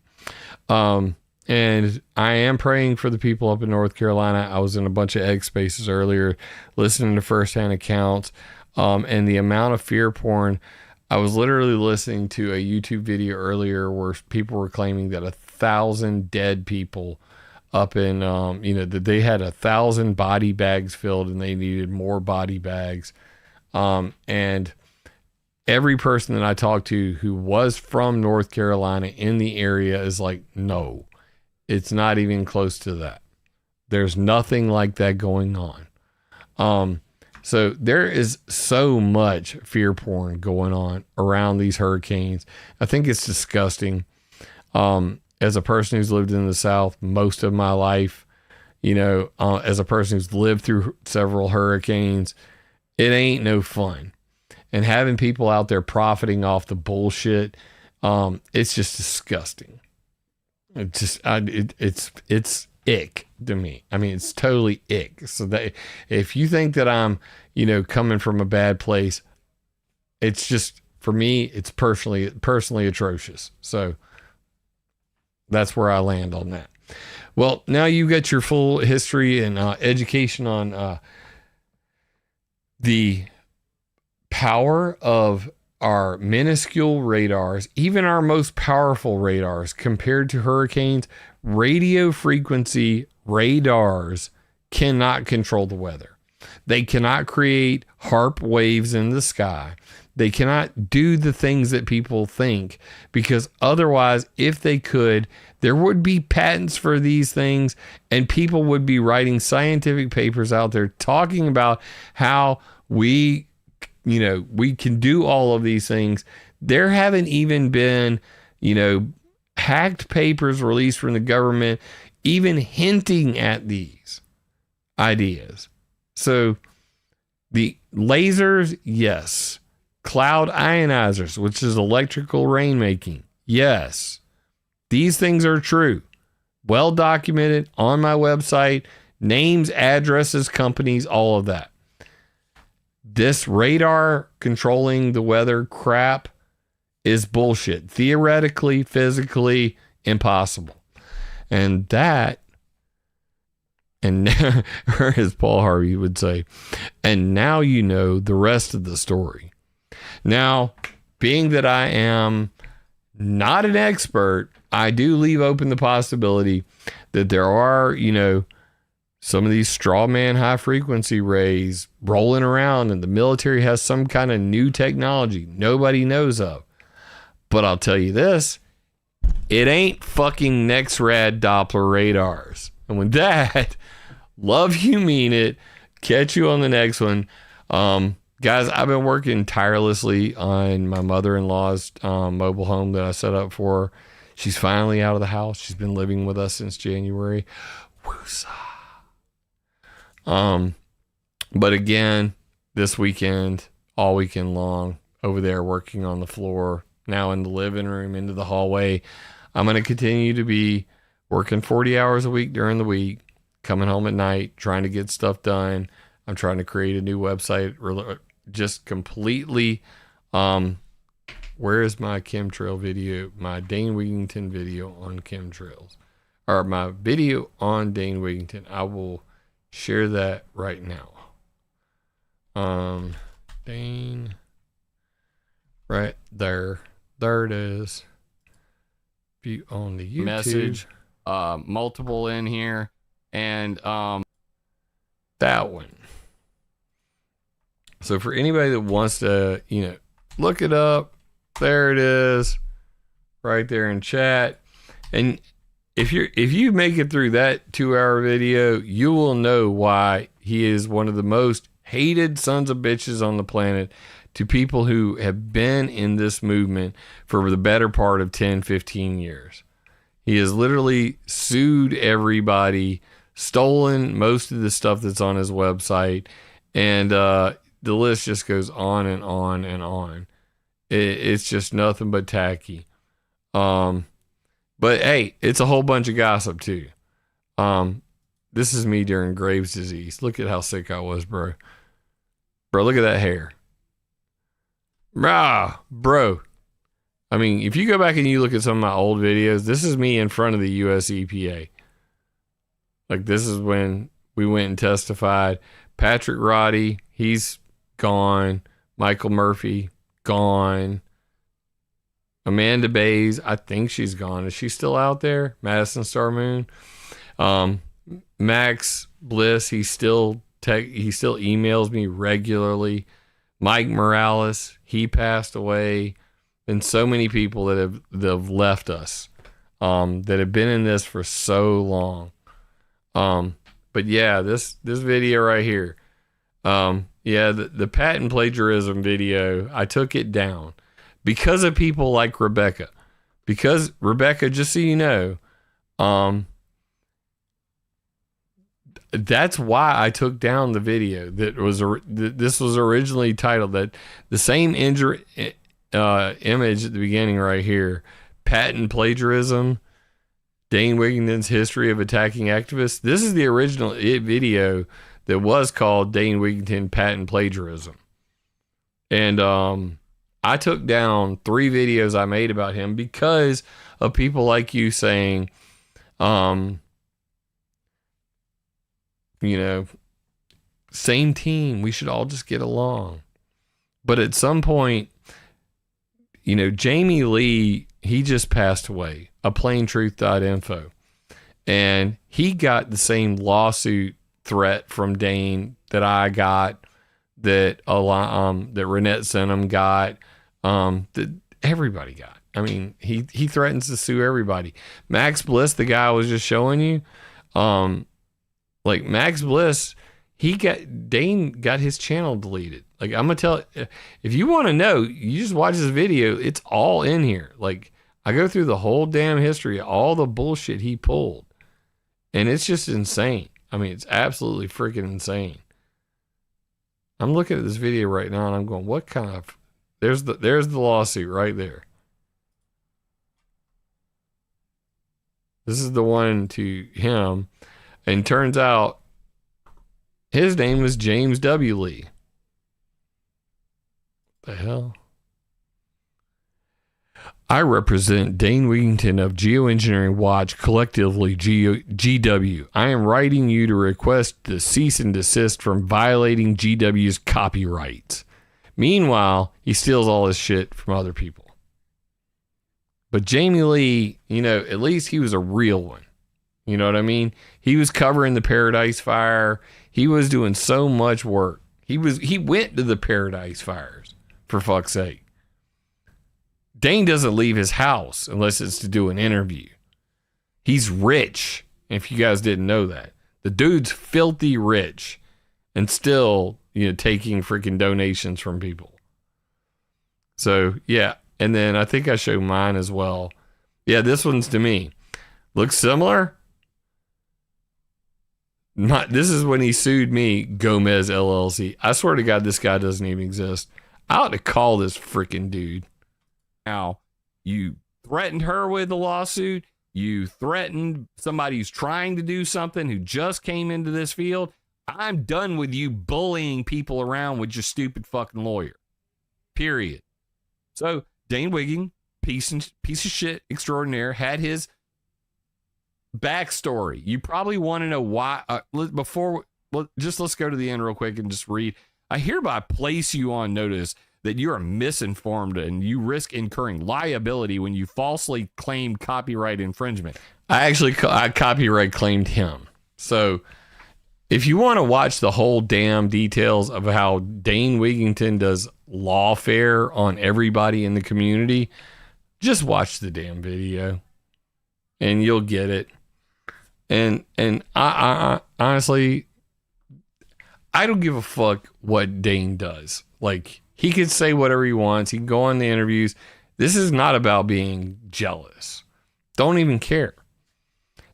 A: And I am praying for the people up in North Carolina. I was in a bunch of egg spaces earlier, listening to firsthand accounts, and the amount of fear porn. I was literally listening to a YouTube video earlier where people were claiming that 1,000 dead people up in, that they had 1,000 body bags filled and they needed more body bags. And every person that I talked to who was from North Carolina in the area is like, no, it's not even close to that. There's nothing like that going on. So there is so much fear porn going on around these hurricanes. I think it's disgusting. As a person who's lived in the South most of my life, as a person who's lived through several hurricanes, it ain't no fun. And having people out there profiting off the bullshit, it's just disgusting. It's ick to me. I mean, it's totally ick. So that if you think that I'm, coming from a bad place, it's just, for me, it's personally atrocious. So that's where I land on that. Well, now you got your full history and education on the power of our minuscule radars, even our most powerful radars compared to hurricanes. Radio frequency radars cannot control the weather. They cannot create HARP waves in the sky. They cannot do the things that people think, because otherwise, if they could, there would be patents for these things and people would be writing scientific papers out there talking about how we can do all of these things. There haven't even been, hacked papers released from the government, even hinting at these ideas. So the lasers, yes. Cloud ionizers, which is electrical rainmaking, yes. These things are true. Well documented on my website, names, addresses, companies, all of that. This radar controlling the weather crap is bullshit. Theoretically, physically impossible. And that, and or as Paul Harvey would say, and now you know the rest of the story. Now, being that I am not an expert, I do leave open the possibility that there are, some of these straw man high frequency rays rolling around and the military has some kind of new technology nobody knows of. But I'll tell you this, it ain't fucking NEXRAD Doppler radars. And with that, love you, mean it. Catch you on the next one. Guys, I've been working tirelessly on my mother-in-law's mobile home that I set up for her. She's finally out of the house. She's been living with us since January. Woosah. But again, this weekend, all weekend long, over there working on the floor, now in the living room, into the hallway. I'm going to continue to be working 40 hours a week during the week, coming home at night, trying to get stuff done. I'm trying to create a new website, just completely. Where is my chemtrail video, my Dane Wigington video on chemtrails, or my video on Dane Wigington? I will share that right now. Dane, right there. There it is. View on the YouTube. Message, multiple in here, and that one. So for anybody that wants to, look it up, there it is, right there in chat. And if you make it through that 2-hour video, you will know why he is one of the most hated sons of bitches on the planet to people who have been in this movement for the better part of 10, 15 years. He has literally sued everybody, stolen most of the stuff that's on his website, and the list just goes on and on and on. It's just nothing but tacky. But hey, it's a whole bunch of gossip too. This is me during Graves' disease. Look at how sick I was, bro. Bro, look at that hair. Bro. I mean, if you go back and you look at some of my old videos, this is me in front of the US EPA. Like, this is when we went and testified. Patrick Roddy, he's gone. Michael Murphy, gone. Amanda Bays, I think she's gone. Is she still out there? Madison Star Moon. Max Bliss, he still emails me regularly. Mike Morales, he passed away. And so many people that have left us, that have been in this for so long. But yeah, this video right here. The patent plagiarism video, I took it down because of people like Rebecca. Because Rebecca, just so you know, that's why I took down the video this was originally titled, that the same image at the beginning right here, patent plagiarism, Dane Wigington's history of attacking activists. This is the original video that was called Dane Wigington patent plagiarism. And I took down 3 videos I made about him because of people like you saying, same team, we should all just get along. But at some point, Jamie Lee, he just passed away, a plaintruth.info. And he got the same lawsuit threat from Dane that I got, that Renette Senham got, that everybody got. I mean, he threatens to sue everybody. Max Bliss, the guy I was just showing you, like Max Bliss, Dane got his channel deleted. Like, I'm gonna tell, if you want to know, you just watch this video. It's all in here. Like, I go through the whole damn history of all the bullshit he pulled, and it's just insane. I mean, it's absolutely freaking insane. I'm looking at this video right now and I'm going, what kind of, there's the lawsuit right there. This is the one to him. And turns out his name was James W. Lee. The hell? I represent Dane Wigington of Geoengineering Watch, collectively GW. I am writing you to request the cease and desist from violating GW's copyrights. Meanwhile, he steals all his shit from other people. But Jamie Lee, at least he was a real one. You know what I mean? He was covering the Paradise Fire. He was doing so much work. He went to the Paradise Fires, for fuck's sake. Dane doesn't leave his house unless it's to do an interview. He's rich, if you guys didn't know that. The dude's filthy rich and still, taking freaking donations from people. So, yeah. And then I think I showed mine as well. Yeah, this one's to me. Looks similar. This is when he sued me, Gomez LLC. I swear to God, this guy doesn't even exist. I ought to call this freaking dude. Now, you threatened her with a lawsuit. You threatened somebody who's trying to do something who just came into this field. I'm done with you bullying people around with your stupid fucking lawyer. Period. So, Dane Wiggin, piece of shit extraordinaire, had his backstory. You probably want to know why. Let's go to the end real quick and just read. I hereby place you on notice that you are misinformed and you risk incurring liability when you falsely claim copyright infringement. I copyright claimed him. So if you want to watch the whole damn details of how Dane Wigington does lawfare on everybody in the community, just watch the damn video and you'll get it. And I honestly, I don't give a fuck what Dane does. Like, he can say whatever he wants. He can go on the interviews. This is not about being jealous. Don't even care.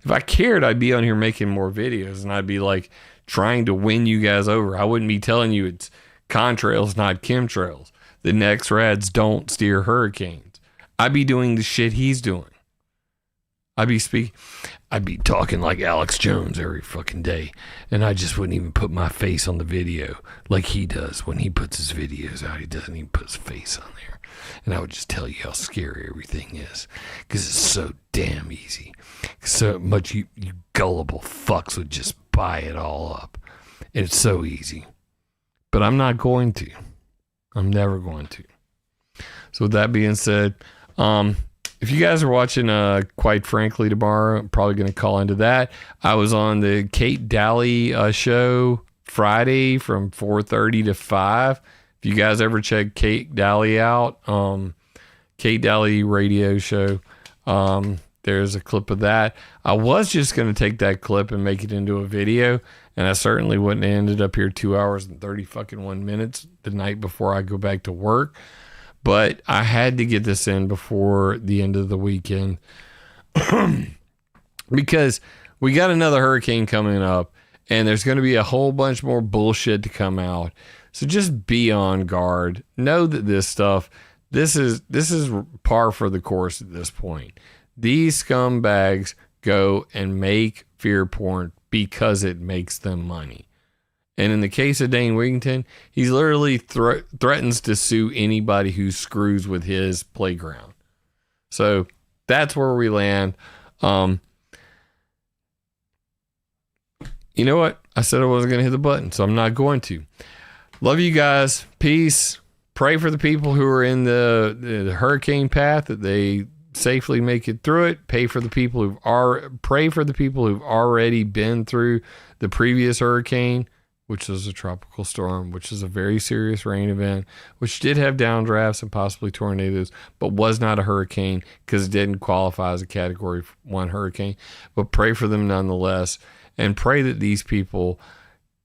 A: If I cared, I'd be on here making more videos and I'd be like trying to win you guys over. I wouldn't be telling you it's contrails, not chemtrails. The NEXRADs don't steer hurricanes. I'd be doing the shit he's doing. I'd be talking like Alex Jones every fucking day, and I just wouldn't even put my face on the video like he does when he puts his videos out. He doesn't even put his face on there. And I would just tell you how scary everything is, because it's so damn easy. So much you gullible fucks would just buy it all up. And it's so easy. But I'm not going to. I'm never going to. So with that being said, if you guys are watching, quite frankly, tomorrow, I'm probably going to call into that. I was on the Kate Daly show Friday from 4:30 to 5. If you guys ever check Kate Daly out, Kate Daly radio show, there's a clip of that. I was just going to take that clip and make it into a video, and I certainly wouldn't have ended up here 2 hours and 30 fucking 1 minutes the night before I go back to work. But I had to get this in before the end of the weekend because we got another hurricane coming up and there's going to be a whole bunch more bullshit to come out. So just be on guard. Know that this is par for the course at this point. These scumbags go and make fear porn because it makes them money. And in the case of Dane Wigington, he's literally threatens to sue anybody who screws with his playground. So that's where we land. You know what? I said I wasn't going to hit the button, so I'm not going to. Love you guys. Peace. Pray for the people who are in the hurricane path, that they safely make it through it. Pray for the people who've already been through the previous hurricane, which was a tropical storm, which is a very serious rain event, which did have downdrafts and possibly tornadoes, but was not a hurricane because it didn't qualify as a Category 1 hurricane. But pray for them nonetheless, and pray that these people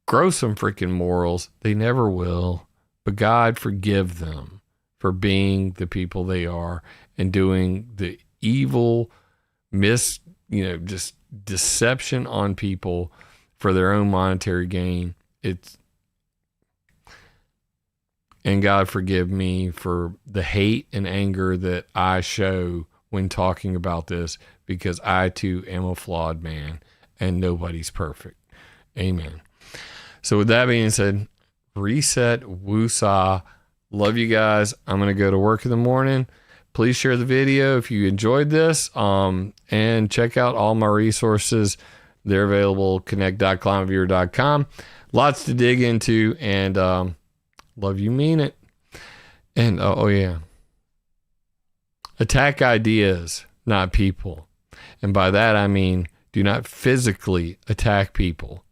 A: grow some freaking morals. They never will, but God forgive them for being the people they are and doing the evil, just deception on people for their own monetary gain. And God forgive me for the hate and anger that I show when talking about this, because I too am a flawed man and nobody's perfect. Amen. So with that being said, reset, woosah. Love you guys. I'm going to go to work in the morning. Please share the video if you enjoyed this, and check out all my resources. They're available, connect.climateviewer.com. Lots to dig into, and love you, mean it. And oh yeah, attack ideas, not people. And by that I mean, do not physically attack people.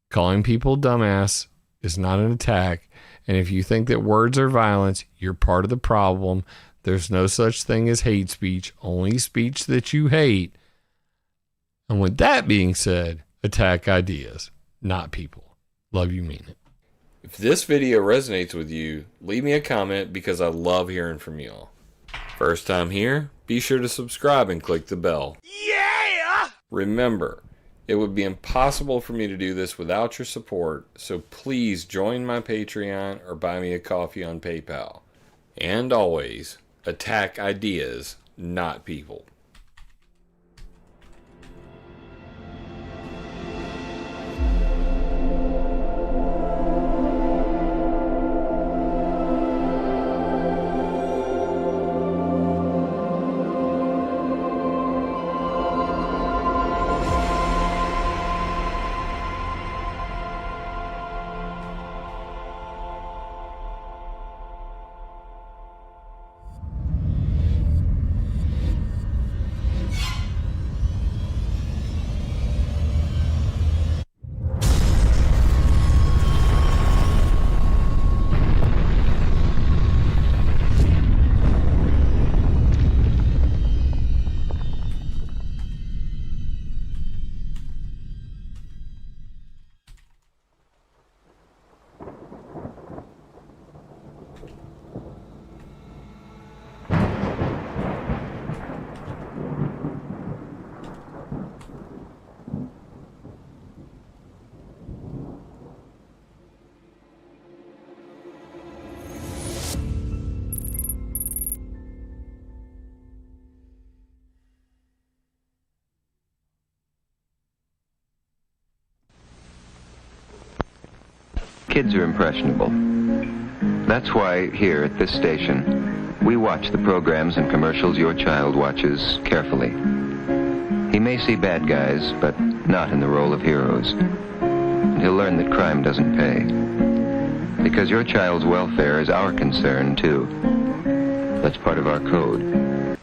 A: Calling people dumbass is not an attack. And if you think that words are violence, you're part of the problem. There's no such thing as hate speech, only speech that you hate. And with that being said, attack ideas, not people. Love you, mean it. If this video resonates with you, leave me a comment, because I love hearing from y'all. First time here, be sure to subscribe and click the bell. Yeah! Remember, It would be impossible for me to do this without your support, so please join my Patreon or buy me a coffee on PayPal. And always, attack ideas, not people.
M: Kids are impressionable. That's why here at this station, we watch the programs and commercials your child watches carefully. He may see bad guys, but not in the role of heroes. And he'll learn that crime doesn't pay. Because your child's welfare is our concern, too. That's part of our code.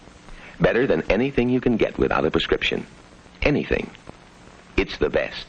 N: Better than anything you can get without a prescription. Anything. It's the best.